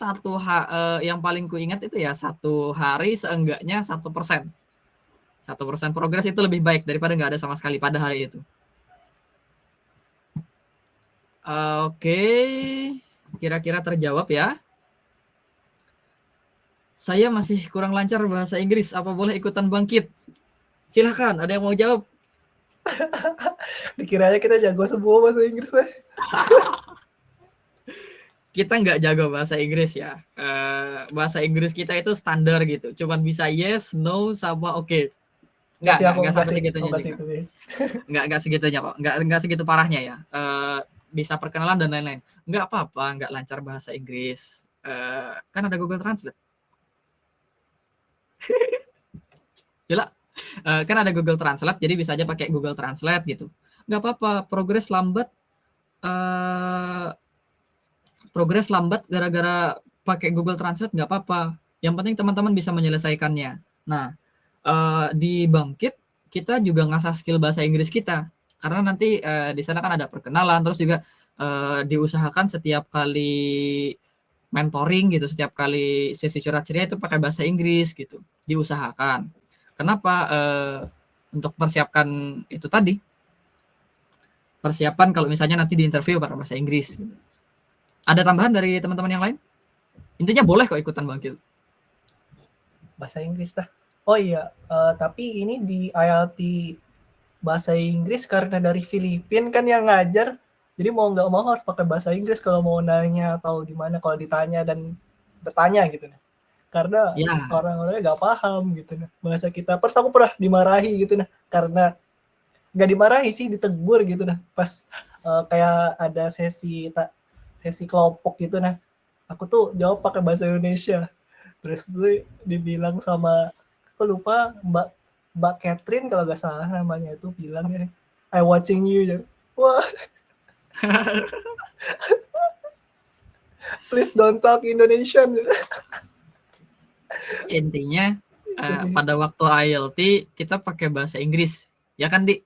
yang paling kuingat itu ya 1 hari seenggaknya 1%. 1% progres itu lebih baik daripada nggak ada sama sekali pada hari itu. Oke, kira-kira terjawab ya. Saya masih kurang lancar bahasa Inggris. Apa boleh ikutan bangkit? Silahkan, ada yang mau jawab? Dikiranya kita jago semua bahasa Inggris, Pak. Kita nggak jago bahasa Inggris ya. Bahasa Inggris kita itu standar gitu. Cuman bisa yes, no, sama oke. Nggak sampai segitunya juga. Nggak segitunya kok. Nggak segitu parahnya ya. Bisa perkenalan dan lain-lain. Nggak apa-apa, nggak lancar bahasa Inggris. Kan ada Google Translate. Gila. Kan ada Google Translate, jadi bisa aja pakai Google Translate gitu. Nggak apa-apa, progres lambat gara-gara pakai Google Translate nggak apa-apa. Yang penting teman-teman bisa menyelesaikannya. Nah, di Bangkit kita juga ngasah skill bahasa Inggris kita. Karena nanti di sana kan ada perkenalan, terus juga diusahakan setiap kali mentoring gitu, setiap kali sesi curhat ceria itu pakai bahasa Inggris gitu, diusahakan. Kenapa? Untuk persiapkan itu tadi, persiapan kalau misalnya nanti di interview pakai bahasa Inggris. Ada tambahan dari teman-teman yang lain? Intinya boleh kok ikutan Bangkit. Bahasa Inggris dah. Oh iya, tapi ini di IELTS bahasa Inggris karena dari Filipina kan yang ngajar. Jadi mau nggak mau harus pakai bahasa Inggris kalau mau nanya atau gimana kalau ditanya dan bertanya gitu. Karena Ya. orang-orangnya nggak paham gitu nah bahasa kita. Pas aku pernah dimarahi gitu nah, karena nggak dimarahi sih, ditegur gitu nah. Pas kayak ada sesi kelompok gitu nah. Aku tuh jawab pakai bahasa Indonesia. Terus tuh dibilang sama, aku lupa, Mbak Catherine kalau nggak salah namanya itu, bilang ya, I watching you. Wah. Please don't talk Indonesian. Intinya pada waktu IELTS kita pakai bahasa Inggris, ya kan Di?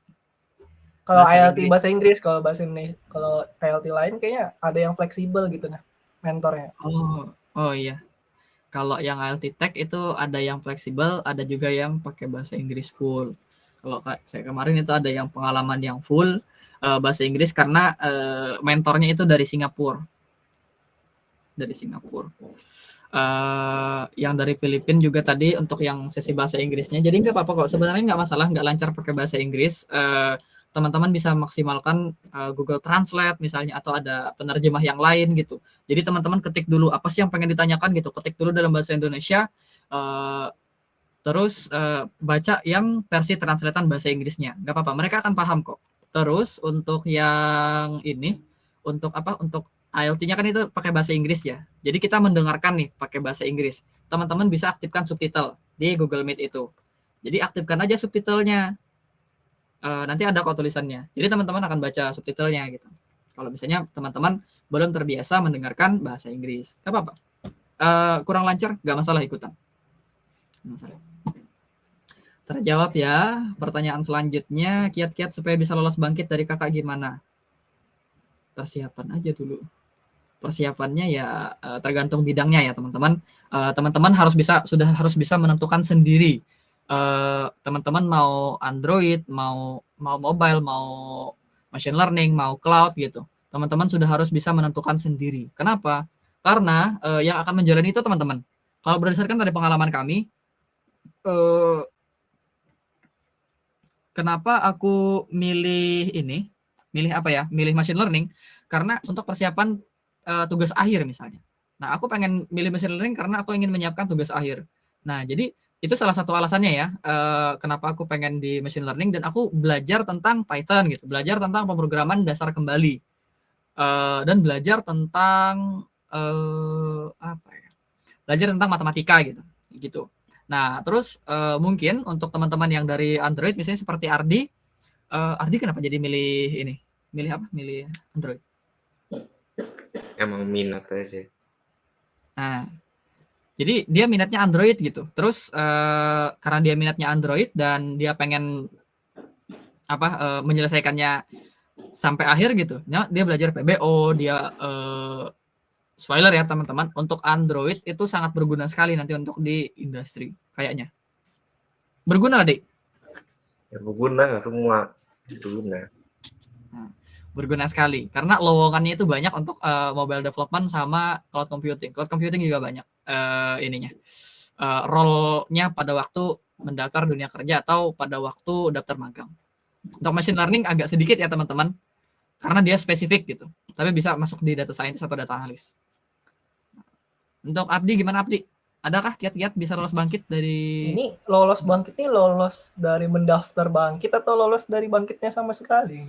Kalau IELTS bahasa Inggris, kalau bahasa Indonesia, kalau IELTS lain kayaknya ada yang fleksibel gitu nah, mentornya. Oh iya. Kalau yang IELTS Tech itu ada yang fleksibel, ada juga yang pakai bahasa Inggris full. Kalau saya kemarin itu ada yang pengalaman yang full bahasa Inggris karena mentornya itu dari Singapura. Yang dari Filipina juga tadi untuk yang sesi bahasa Inggrisnya. Jadi nggak apa-apa kok. Sebenarnya nggak masalah nggak lancar pakai bahasa Inggris. Teman-teman bisa maksimalkan Google Translate misalnya atau ada penerjemah yang lain gitu. Jadi teman-teman ketik dulu apa sih yang pengen ditanyakan gitu. Ketik dulu dalam bahasa Indonesia. Terus baca yang versi translatean bahasa Inggrisnya. Nggak apa-apa. Mereka akan paham kok. Terus untuk yang ini, untuk IELTS-nya kan itu pakai bahasa Inggris ya. Jadi kita mendengarkan nih pakai bahasa Inggris. Teman-teman bisa aktifkan subtitle di Google Meet itu. Jadi aktifkan aja subtitlenya. Nanti ada kok tulisannya. Jadi teman-teman akan baca subtitlenya gitu. Kalau misalnya teman-teman belum terbiasa mendengarkan bahasa Inggris, nggak apa-apa. Kurang lancar, nggak masalah ikutan. Terjawab ya. Pertanyaan selanjutnya, kiat-kiat supaya bisa lolos Bangkit dari kakak gimana? Persiapan aja dulu. Persiapannya ya tergantung bidangnya ya teman-teman. Teman-teman sudah harus bisa menentukan sendiri. Teman-teman mau Android, mau mobile, mau machine learning, mau cloud gitu. teman-teman sudah harus bisa menentukan sendiri. Kenapa? Karena yang akan menjalani itu teman-teman. Kalau berdasarkan dari pengalaman kami, kenapa aku milih ini? Milih apa ya? Milih machine learning karena untuk persiapan tugas akhir misalnya. Nah, aku pengen milih machine learning karena aku ingin menyiapkan tugas akhir. Nah, jadi itu salah satu alasannya ya, kenapa aku pengen di machine learning dan aku belajar tentang Python gitu, belajar tentang pemrograman dasar kembali, dan belajar tentang apa ya? Belajar tentang matematika gitu. Nah, terus mungkin untuk teman-teman yang dari Android misalnya seperti Ardi, Ardi kenapa jadi milih ini? Milih apa? Milih Android. Emang minat aja. Nah, jadi dia minatnya Android gitu. Terus karena dia minatnya Android dan dia pengen menyelesaikannya sampai akhir gitu. Nah, dia belajar PBO, dia spoiler ya teman-teman, untuk Android itu sangat berguna sekali nanti untuk di industri kayaknya. Berguna lah, Dik? Ya, berguna nggak semua. Berguna. Nah, berguna sekali karena lowongannya itu banyak untuk mobile development sama cloud computing. Cloud computing juga banyak role-nya pada waktu mendaftar dunia kerja atau pada waktu daftar magang. Untuk machine learning agak sedikit ya teman-teman, karena dia spesifik gitu. Tapi bisa masuk di data scientist atau data analis. Untuk Abdi gimana Abdi? Adakah kiat-kiat bisa lolos bangkit dari... Ini lolos bangkit ini lolos dari mendaftar bangkit atau lolos dari bangkitnya sama sekali?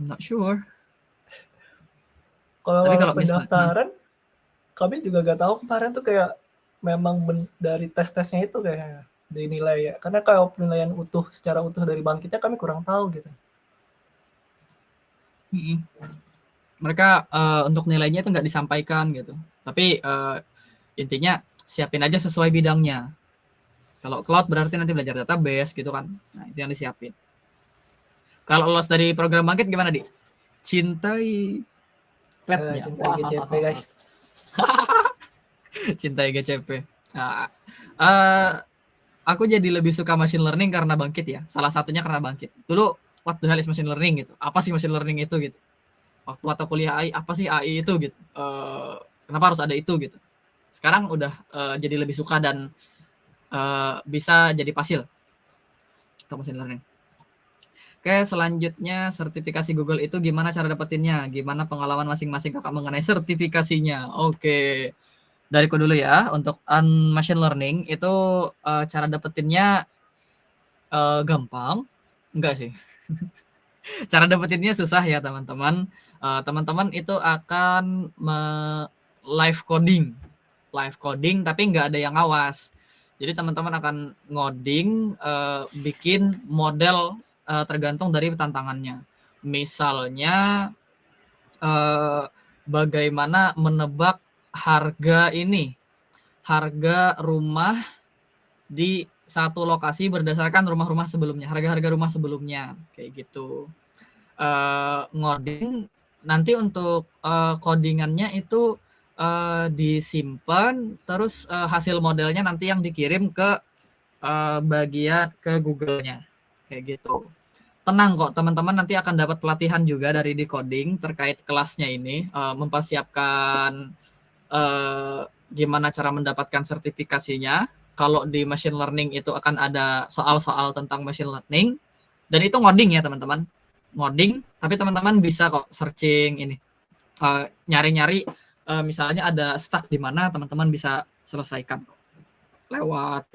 I'm not sure. Kalau Tapi lolos kalau pendaftaran, kami juga gak tahu kemarin tuh kayak memang dari tes-tesnya itu kayak dinilai ya. Karena kalau penilaian utuh secara utuh dari bangkitnya kami kurang tahu gitu. Mereka untuk nilainya itu nggak disampaikan gitu. Tapi intinya siapin aja sesuai bidangnya. Kalau cloud berarti nanti belajar database gitu kan. Nah, itu yang disiapin. Kalau lolos dari program bangkit gimana, Di? Cintai petnya. Cintai GCP guys. Cintai GCP. Nah, aku jadi lebih suka machine learning karena bangkit ya. Salah satunya karena bangkit. Dulu what the hell is machine learning gitu. Apa sih machine learning itu gitu. Waktu atau kuliah AI, apa sih AI itu gitu. Kenapa harus ada itu gitu. Sekarang udah jadi lebih suka dan bisa jadi pasil untuk machine learning. Oke, selanjutnya sertifikasi Google itu gimana cara dapetinnya? Gimana pengalaman masing-masing kakak mengenai sertifikasinya? Oke, dariku dulu ya. Untuk machine learning itu cara dapetinnya gampang? Enggak sih. Cara dapetinnya susah ya teman-teman. Teman-teman itu akan live coding tapi nggak ada yang ngawas. Jadi teman-teman akan ngoding, bikin model tergantung dari tantangannya. Misalnya bagaimana menebak harga rumah di satu lokasi berdasarkan rumah-rumah sebelumnya, harga-harga rumah sebelumnya, kayak gitu. Ngoding nanti untuk codingannya itu disimpan, terus hasil modelnya nanti yang dikirim ke bagian ke Google-nya, kayak gitu. Tenang kok teman-teman, nanti akan dapat pelatihan juga dari Decoding terkait kelasnya ini, mempersiapkan gimana cara mendapatkan sertifikasinya. Kalau di machine learning itu akan ada soal-soal tentang machine learning, dan itu ngoding ya teman-teman, ngoding, tapi teman-teman bisa kok searching ini, nyari-nyari, misalnya ada stuck di mana, teman-teman bisa selesaikan lewat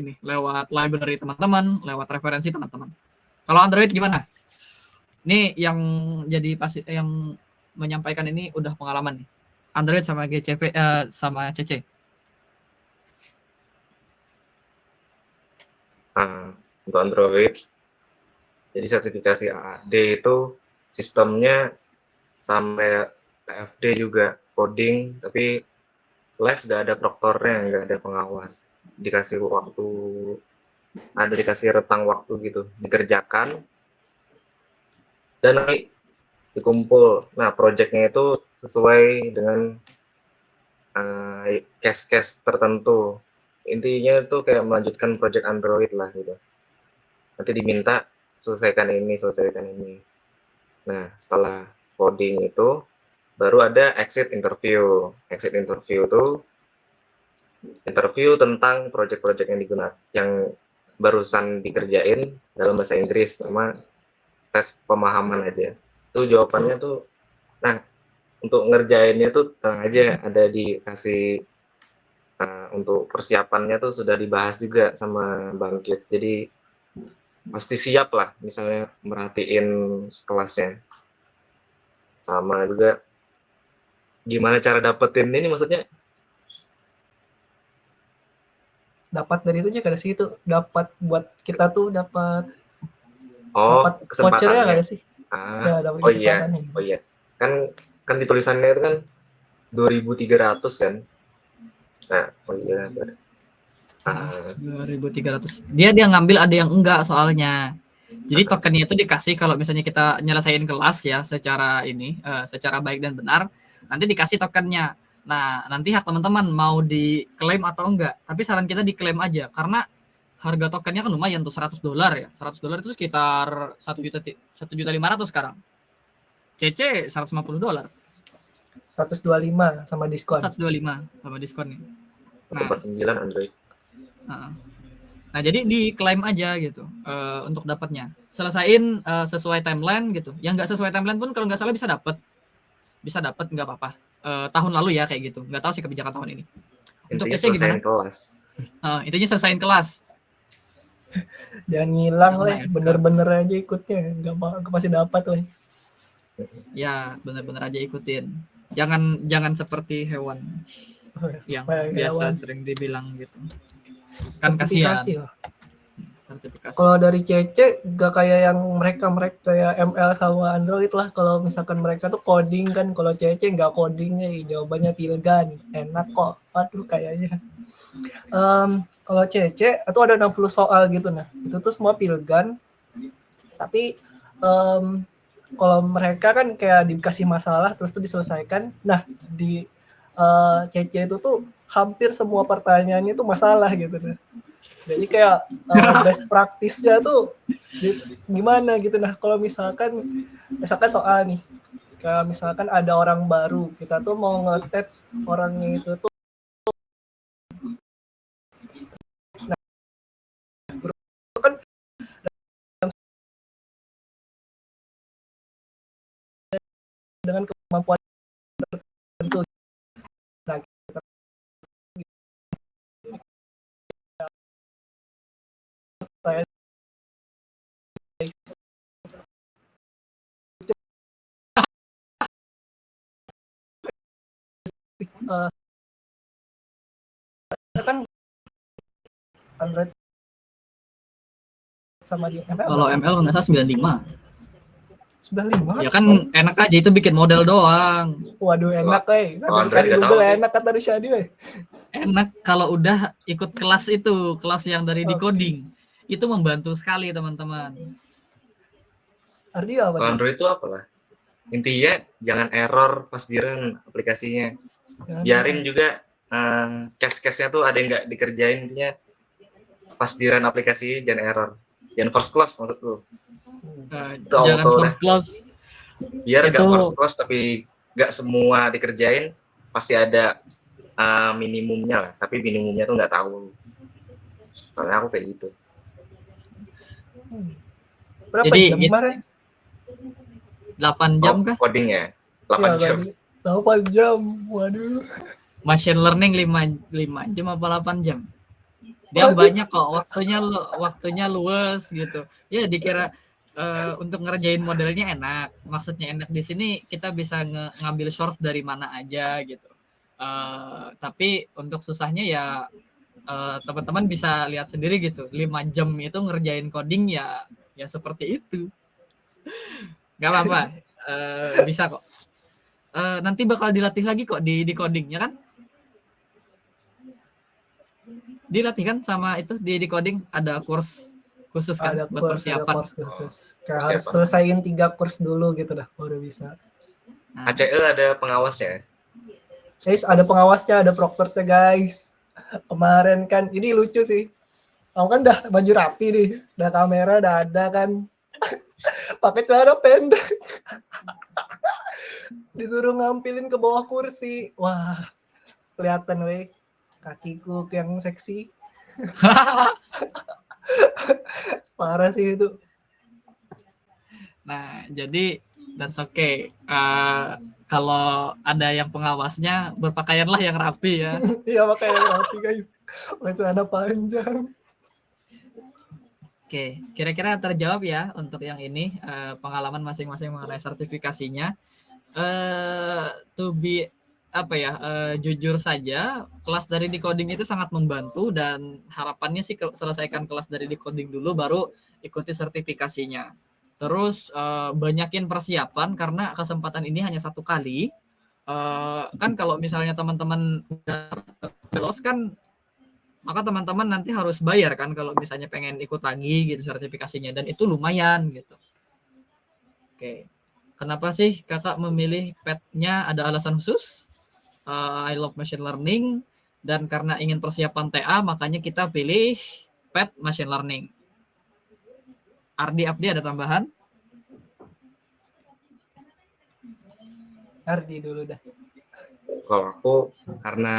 library teman-teman, lewat referensi teman-teman. Kalau Android gimana? Ini yang jadi yang menyampaikan ini udah pengalaman nih. Android sama GCP sama CC. Untuk Android, jadi sertifikasi AAD itu sistemnya sampai TFD juga coding, tapi live nggak ada proktornya, nggak ada pengawas. Dikasih waktu, dikasih rentang waktu gitu, dikerjakan, dan nanti dikumpul. Nah, projectnya itu sesuai dengan case-case tertentu. Intinya itu kayak melanjutkan project Android lah gitu. Nanti diminta selesaikan ini. Nah, setelah coding itu baru ada exit interview. Exit interview itu interview tentang project-project yang digunakan, yang barusan dikerjain dalam bahasa Inggris, sama tes pemahaman aja. Itu jawabannya tuh, nah untuk ngerjainnya tuh tenang aja, ada dikasih untuk persiapannya tuh sudah dibahas juga sama Bangkit. Jadi pasti siap lah, misalnya merhatiin kelasnya. Sama juga gimana cara dapetin ini, maksudnya Dapat dari itu aja kada sih, itu dapat buat kita tuh dapat oh vouchernya kada kesempatannya. sih? Ya, dapat Oh iya, kesempatannya. oh iya. Kan di tulisannya itu kan 2.300 kan. Nah, oh iya. 2.300. Dia ngambil ada yang enggak soalnya. Jadi tokennya itu dikasih kalau misalnya kita nyelesain kelas ya secara secara baik dan benar, nanti dikasih tokennya. Nah, nanti hak teman-teman mau diklaim atau enggak. Tapi saran kita diklaim aja karena harga tokennya kan lumayan tuh, $100 ya. $100 itu sekitar 1.500.000 sekarang. CC $150. 125 sama diskon. 125 sama diskon nih. 49 Android. Nah, jadi diklaim aja gitu untuk dapatnya. Selesain sesuai timeline gitu. Yang nggak sesuai timeline pun kalau nggak salah bisa dapat nggak apa-apa. Tahun lalu ya kayak gitu. Nggak tahu sih kebijakan tahun ini. Untuk Intinya CC gimana? kelas. Intinya selesain kelas. Jangan ngilang Jangan lah, bener-bener aja ikutnya, nggak pasti dapat lah. Ya, bener-bener aja ikutin. Jangan seperti hewan yang biasa sering dibilang gitu. Kan kasihan. Sertifikasi. Kalau dari CC nggak kayak yang mereka kayak ML sama Android lah. Kalau misalkan mereka tuh coding kan, kalau CC nggak coding nih, jawabannya Pilgan, enak kok. Aduh kayaknya. Kalau CC itu ada 60 soal gitu, nah itu tuh semua Pilgan. Tapi kalau mereka kan kayak dikasih masalah terus tuh diselesaikan. Nah di CC itu tuh hampir semua pertanyaannya tuh masalah gitu nah. Jadi kayak best practice-nya tuh gimana gitu. Nah kalau misalkan soal nih, kayak misalkan ada orang baru, kita tuh mau nge-test orangnya itu tuh, nah itu kan dengan kemampuan tertentu. Nah kita kan Android sama di ML. Kalau ML nggak salah 95. 95. Ya kan enak aja itu bikin model doang. Waduh enak Android nggak Google tahu sih. enak kata Rusyadi Enak kalau udah ikut kelas itu, kelas yang dari decoding. Itu membantu sekali teman-teman. Ardi apa? Kalau Android itu apalah? Intinya jangan error pas di run aplikasinya. Biarin juga case-case-nya tuh ada yang nggak dikerjain, intinya pas di run aplikasi jangan error. Jangan first class maksudku. Jangan first class. Biar nggak first class tapi nggak semua dikerjain, pasti ada minimumnya lah. Tapi minimumnya tuh nggak tahu. Soalnya aku kayak gitu. Berapa Jadi, jam kemarin? 8 jam kah? Coding ya? 8 jam. 8 jam, waduh. Machine learning 5 jam apa 8 jam? Dia banyak kok, waktunya luas gitu. Ya dikira untuk ngerjain modelnya enak. Maksudnya enak di sini kita bisa ngambil source dari mana aja gitu. Tapi untuk susahnya ya teman-teman bisa lihat sendiri gitu. 5 jam itu ngerjain coding ya seperti itu. Gak apa-apa, bisa kok. Nanti bakal dilatih lagi kok di coding, ya kan? Dilatih kan sama itu di coding ada course khusus kan ada buat course, persiapan. ada course khusus. Kayak harus selesaiin 3 course dulu gitu dah, baru bisa. Nah, ACE ada pengawasnya. Guys, ada pengawasnya, ada proctor-nya guys. Kemarin kan, ini lucu sih. Kamu kan udah baju rapi nih, udah kamera udah ada kan. Pakai celana pendek. Disuruh ngampilin ke bawah kursi. Wah, kelihatan weh kakiku yang seksi. Parah sih itu. Nah, jadi that's okay. Kalau ada yang pengawasnya, berpakaianlah yang rapi ya. Iya makanya rapi guys. Celana panjang. Oke, kira-kira terjawab ya untuk yang ini pengalaman masing-masing mengenai sertifikasinya. To be apa ya, jujur saja, kelas dari decoding itu sangat membantu dan harapannya sih selesaikan kelas dari decoding dulu baru ikuti sertifikasinya. Terus banyakin persiapan karena kesempatan ini hanya satu kali. Kan kalau misalnya teman-teman udah lolos kan, maka teman-teman nanti harus bayar kan kalau misalnya pengen ikut lagi gitu sertifikasinya, dan itu lumayan gitu. Oke, kenapa sih kakak memilih PET-nya? Ada alasan khusus? I love machine learning, dan karena ingin persiapan TA makanya kita pilih PET machine learning. Abdi ada tambahan? Ardi dulu dah. Kalau aku karena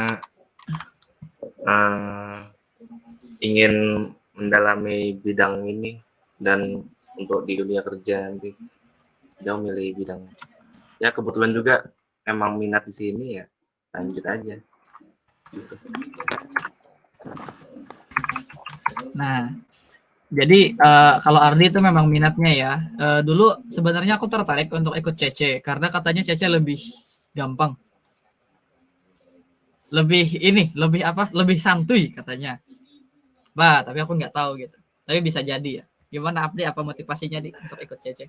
ingin mendalami bidang ini dan untuk di dunia kerja nanti, jauh milih bidang. Ya kebetulan juga emang minat di sini ya, lanjut aja. Gitu. Nah, jadi kalau Ardi itu memang minatnya ya. Dulu sebenarnya aku tertarik untuk ikut CC karena katanya CC lebih gampang. Lebih santuy katanya. Bah, tapi aku nggak tahu gitu. Tapi bisa jadi ya. Gimana Abdi, apa motivasinya untuk ikut CC?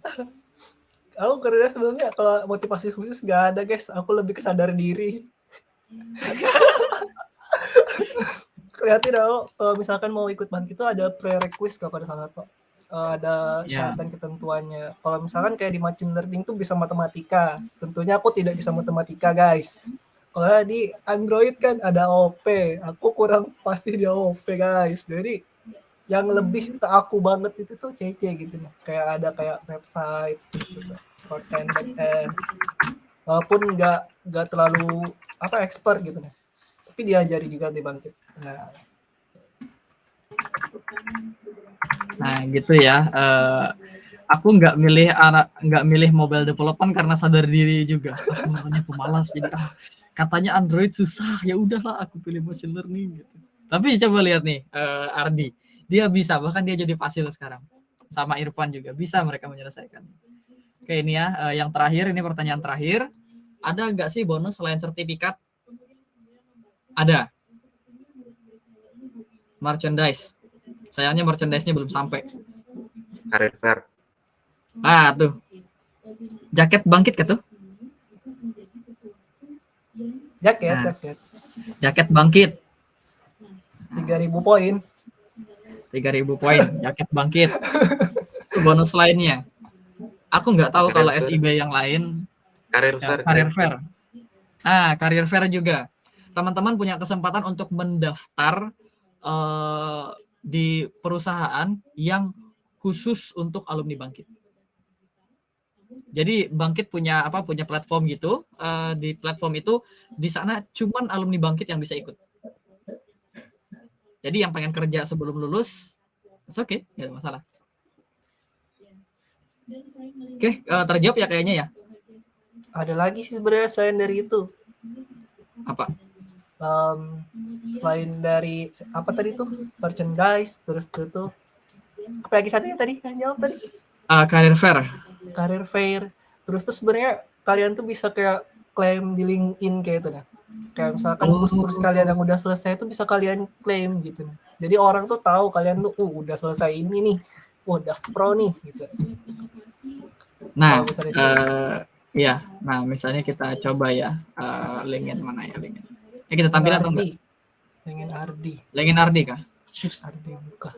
Aku karena sebelumnya kalau motivasi khusus nggak ada guys. Aku lebih kesadar diri. Kelihatan kalau misalkan mau ikut bangkit itu ada prerequisite kepada salah satu. Ada syarat dan ketentuannya. Kalau misalkan kayak di machine learning tuh bisa matematika. Tentunya aku tidak bisa matematika guys. Kalau di Android kan ada OP. Aku kurang pasti di OP guys. Jadi yang lebih ke aku banget itu tuh CC gitu. Kayak ada kayak website gitu. Front-end, back-end. Walaupun nggak terlalu expert gitu nih. Tapi diajari juga di bangkit. Nah gitu ya. Aku nggak milih mobile development karena sadar diri juga. Aku orangnya pemalas, jadi katanya Android susah, ya udahlah aku pilih machine learning gitu. Tapi coba lihat nih Ardi, dia bisa, bahkan dia jadi fasil sekarang. Sama Irfan juga bisa mereka menyelesaikan. Oke, ini ya yang terakhir, ini pertanyaan terakhir. Ada nggak sih bonus selain sertifikat? Ada. Merchandise. Sayangnya merchandise-nya belum sampai. Career fair. Tuh. Jaket bangkit tuh? Jaket bangkit. 3.000 poin. 3.000 poin, jaket bangkit. Itu bonus lainnya. Aku nggak tahu kalau SIB yang lain. Career fair. Career fair juga. Teman-teman punya kesempatan untuk mendaftar di perusahaan yang khusus untuk alumni bangkit. Jadi bangkit punya platform gitu. Di platform itu di sana cuman alumni bangkit yang bisa ikut. Jadi yang pengen kerja sebelum lulus, it's okay, nggak ada masalah. Oke, terjawab ya kayaknya ya. Ada lagi sih sebenarnya selain dari itu. Apa? Selain dari apa tadi tuh, merchandise, terus tuh apa lagi satunya tadi yang jawab tadi? Career fair. Terus tuh sebenarnya kalian tuh bisa kayak klaim di LinkedIn kayak itu nah. Kayak misalkan kurs-kurs kalian yang udah selesai itu bisa kalian klaim gitu. Jadi orang tuh tahu kalian tuh udah selesai ini nih, udah pro nih gitu. Nah, ya, nah misalnya kita coba ya LinkedIn mana ya LinkedIn. Kita tampil atau enggak? LinkedIn Ardi kah? Ardi buka.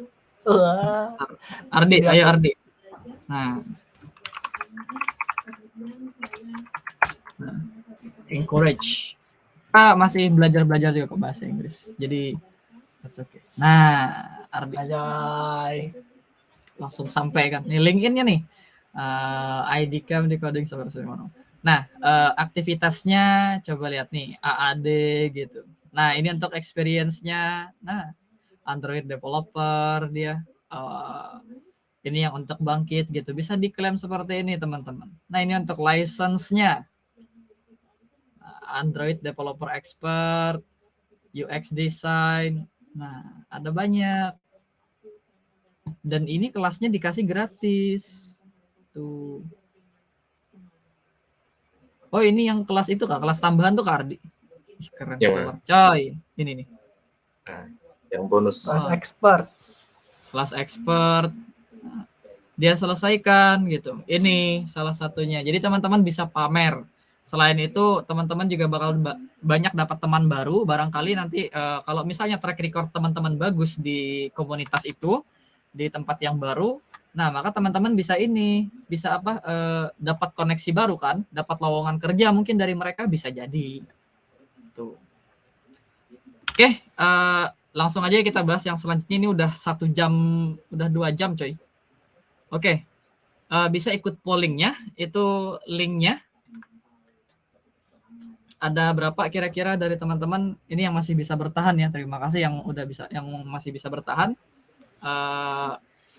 Ardi, ayo Ardi. Nah, encourage. Kita masih belajar juga kok bahasa Inggris. Jadi that's okay. Nah, Ardi. Langsung sampai kan. Nih LinkedIn-nya nih. ID Camp Decoding Software. Nah, aktivitasnya coba lihat nih, AAD gitu. Nah, ini untuk experience-nya. Nah, Android developer dia. Ini yang untuk Bangkit gitu. Bisa diklaim seperti ini, teman-teman. Nah, ini untuk license-nya. Android developer expert, UX design. Nah, ada banyak. Dan ini kelasnya dikasih gratis. Tuh. Oh, ini yang kelas itu Kak, kelas tambahan tuh Kak Ardi. Ih, keren Yang keluar coy. Ini nih. Nah, yang bonus. Kelas expert. Kelas expert. Dia selesaikan gitu. Ini salah satunya. Jadi teman-teman bisa pamer. Selain itu teman-teman juga bakal banyak dapat teman baru. Barangkali nanti kalau misalnya track record teman-teman bagus di komunitas itu, di tempat yang baru, nah maka teman-teman bisa dapat koneksi baru kan, dapat lowongan kerja mungkin dari mereka bisa jadi. Tuh. Oke, langsung aja kita bahas yang selanjutnya. Ini udah 1 jam, udah 2 jam coy. Oke, bisa ikut pollingnya, itu linknya. Ada berapa kira-kira dari teman-teman ini yang masih bisa bertahan ya? Terima kasih yang masih bisa bertahan.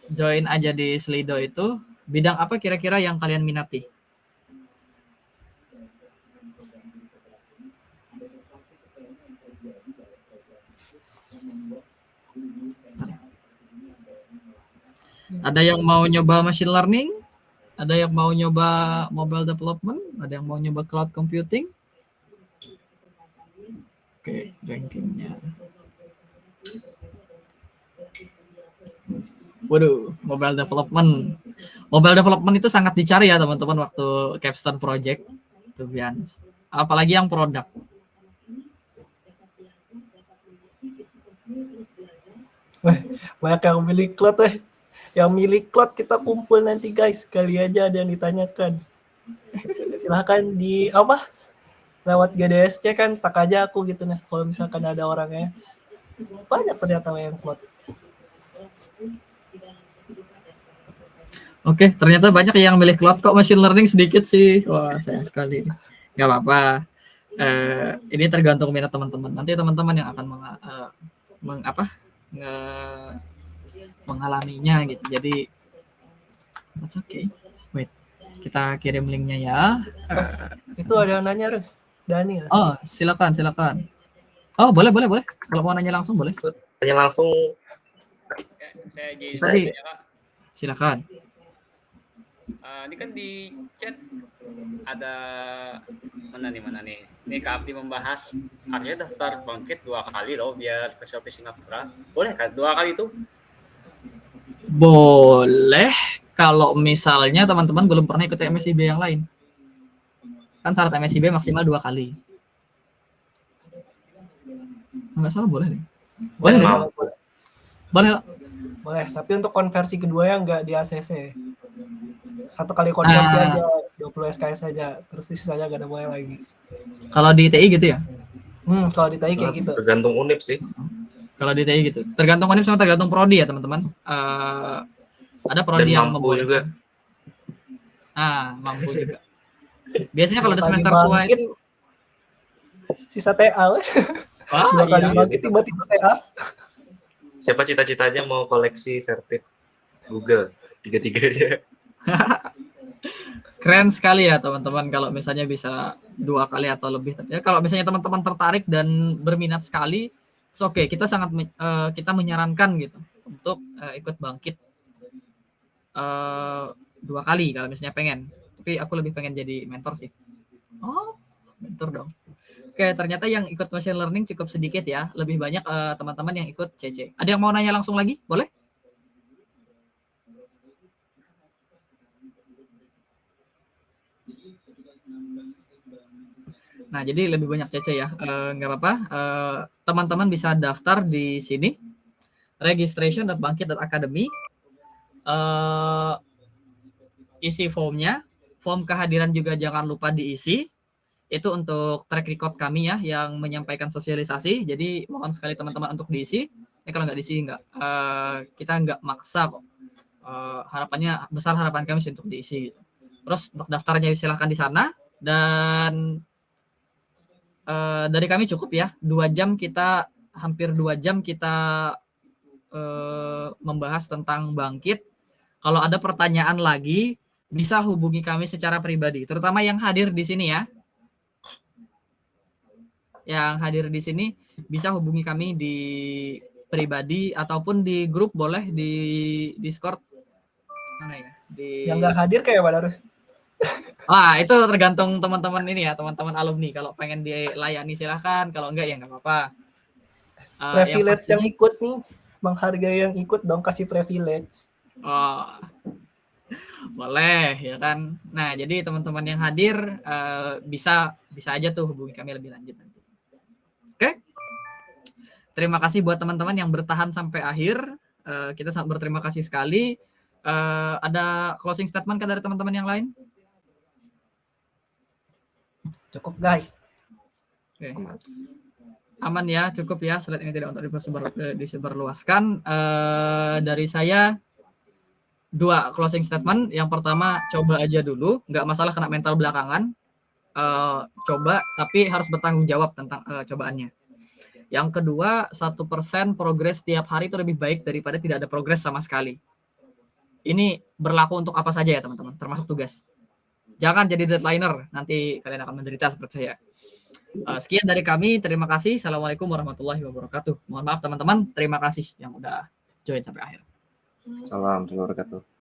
Join aja di Slido itu. Bidang apa kira-kira yang kalian minati? Ada yang mau nyoba machine learning? Ada yang mau nyoba mobile development? Ada yang mau nyoba cloud computing? Oke, rankingnya. Waduh, mobile development. Mobile development itu sangat dicari ya teman-teman waktu capstone project. To be honest. Apalagi yang produk. Banyak yang milih cloud Yang milih cloud kita kumpul nanti guys. Kali aja ada yang ditanyakan. Silahkan lewat GDSC kan, tak aja aku gitu nah. Kalau misalkan ada orangnya. Banyak ternyata yang cloud. Oke, ternyata banyak yang milih cloud kok, machine learning sedikit sih. Wah, sayang sekali. Gak apa-apa. Ini tergantung minat teman-teman. Nanti teman-teman yang akan mengalaminya gitu. Jadi that's okay. Wait, kita kirim linknya ya. Itu ada yang nanya, Rus. Dani. Oh, silakan. Oh, boleh. Kalau mau nanya langsung boleh. Tanya langsung. Saya jadi Kak. Silakan. Ini kan di chat ada mana nih? Ini Kak Abdi membahas akhirnya daftar Bangkit 2 kali loh biar ke Shopee Singapura. Boleh kan 2 kali itu? Boleh kalau misalnya teman-teman belum pernah ikut MSIB yang lain. Kan syarat MSIB maksimal 2 kali. Enggak salah boleh nih. Boleh, tapi untuk konversi keduanya enggak di ACC. 1 kali konversi aja, 20 SKS saja, terus sisanya enggak ada boleh lagi. Kalau di TI gitu ya? Kalau di TI kayak gitu. Tergantung univ sih. Kalau di TI gitu. Tergantung univ sama tergantung prodi ya, teman-teman. Ada prodi yang mampu juga. Mampu juga. Biasanya kalau di semester tua itu sisa TA. 2 kali bangkit tiba-tiba TA. Siapa cita-citanya mau koleksi sertif Google 3-3-nya? Keren sekali ya teman-teman kalau misalnya bisa 2 kali atau lebih. Tapi ya, kalau misalnya teman-teman tertarik dan berminat sekali, oke, kita kita menyarankan gitu untuk ikut Bangkit 2 kali kalau misalnya pengen. Tapi aku lebih pengen jadi mentor sih. Oh, mentor dong. Oke, ternyata yang ikut machine learning cukup sedikit ya. Lebih banyak teman-teman yang ikut CC. Ada yang mau nanya langsung lagi? Boleh? Nah, jadi lebih banyak CC ya. Nggak apa-apa. Teman-teman bisa daftar di sini. registration.bangkit.academy. Isi formnya. Form kehadiran juga jangan lupa diisi. Itu untuk track record kami ya, yang menyampaikan sosialisasi. Jadi mohon sekali teman-teman untuk diisi. Kalau nggak diisi, kita nggak maksa kok. Harapan kami sih untuk diisi. Gitu. Terus untuk daftarnya silahkan di sana. Dan dari kami cukup ya, hampir 2 jam kita membahas tentang Bangkit. Kalau ada pertanyaan lagi, bisa hubungi kami secara pribadi, terutama yang hadir di sini ya. Yang hadir di sini bisa hubungi kami di pribadi ataupun di grup, boleh di Discord. Mana ya? Yang nggak hadir kayak Pak Darus. Itu tergantung teman-teman ini ya, teman-teman alumni. Kalau pengen dilayani silahkan, kalau enggak ya nggak apa-apa. Privilege yang ikut nih, menghargai yang ikut dong, kasih privilege. Boleh ya kan. Nah, jadi teman-teman yang hadir bisa aja tuh hubungi kami lebih lanjut nanti. Oke. Terima kasih buat teman-teman yang bertahan sampai akhir. Kita sangat berterima kasih sekali. Ada closing statement kan dari teman-teman yang lain? Cukup guys. Oke. Aman ya, cukup ya. Slide ini tidak untuk disebarluaskan. Dari saya 2 closing statement. Yang pertama, coba aja dulu, nggak masalah kena mental belakangan. Coba, tapi harus bertanggung jawab tentang cobaannya. Yang kedua, 1% progres tiap hari itu lebih baik daripada tidak ada progres sama sekali. Ini berlaku untuk apa saja ya teman-teman, termasuk tugas. Jangan jadi deadliner, nanti kalian akan menderita seperti saya. Sekian dari kami, terima kasih. Assalamualaikum warahmatullahi wabarakatuh. Mohon maaf teman-teman, terima kasih yang udah join sampai akhir. Salam warahmatullahi wabarakatuh.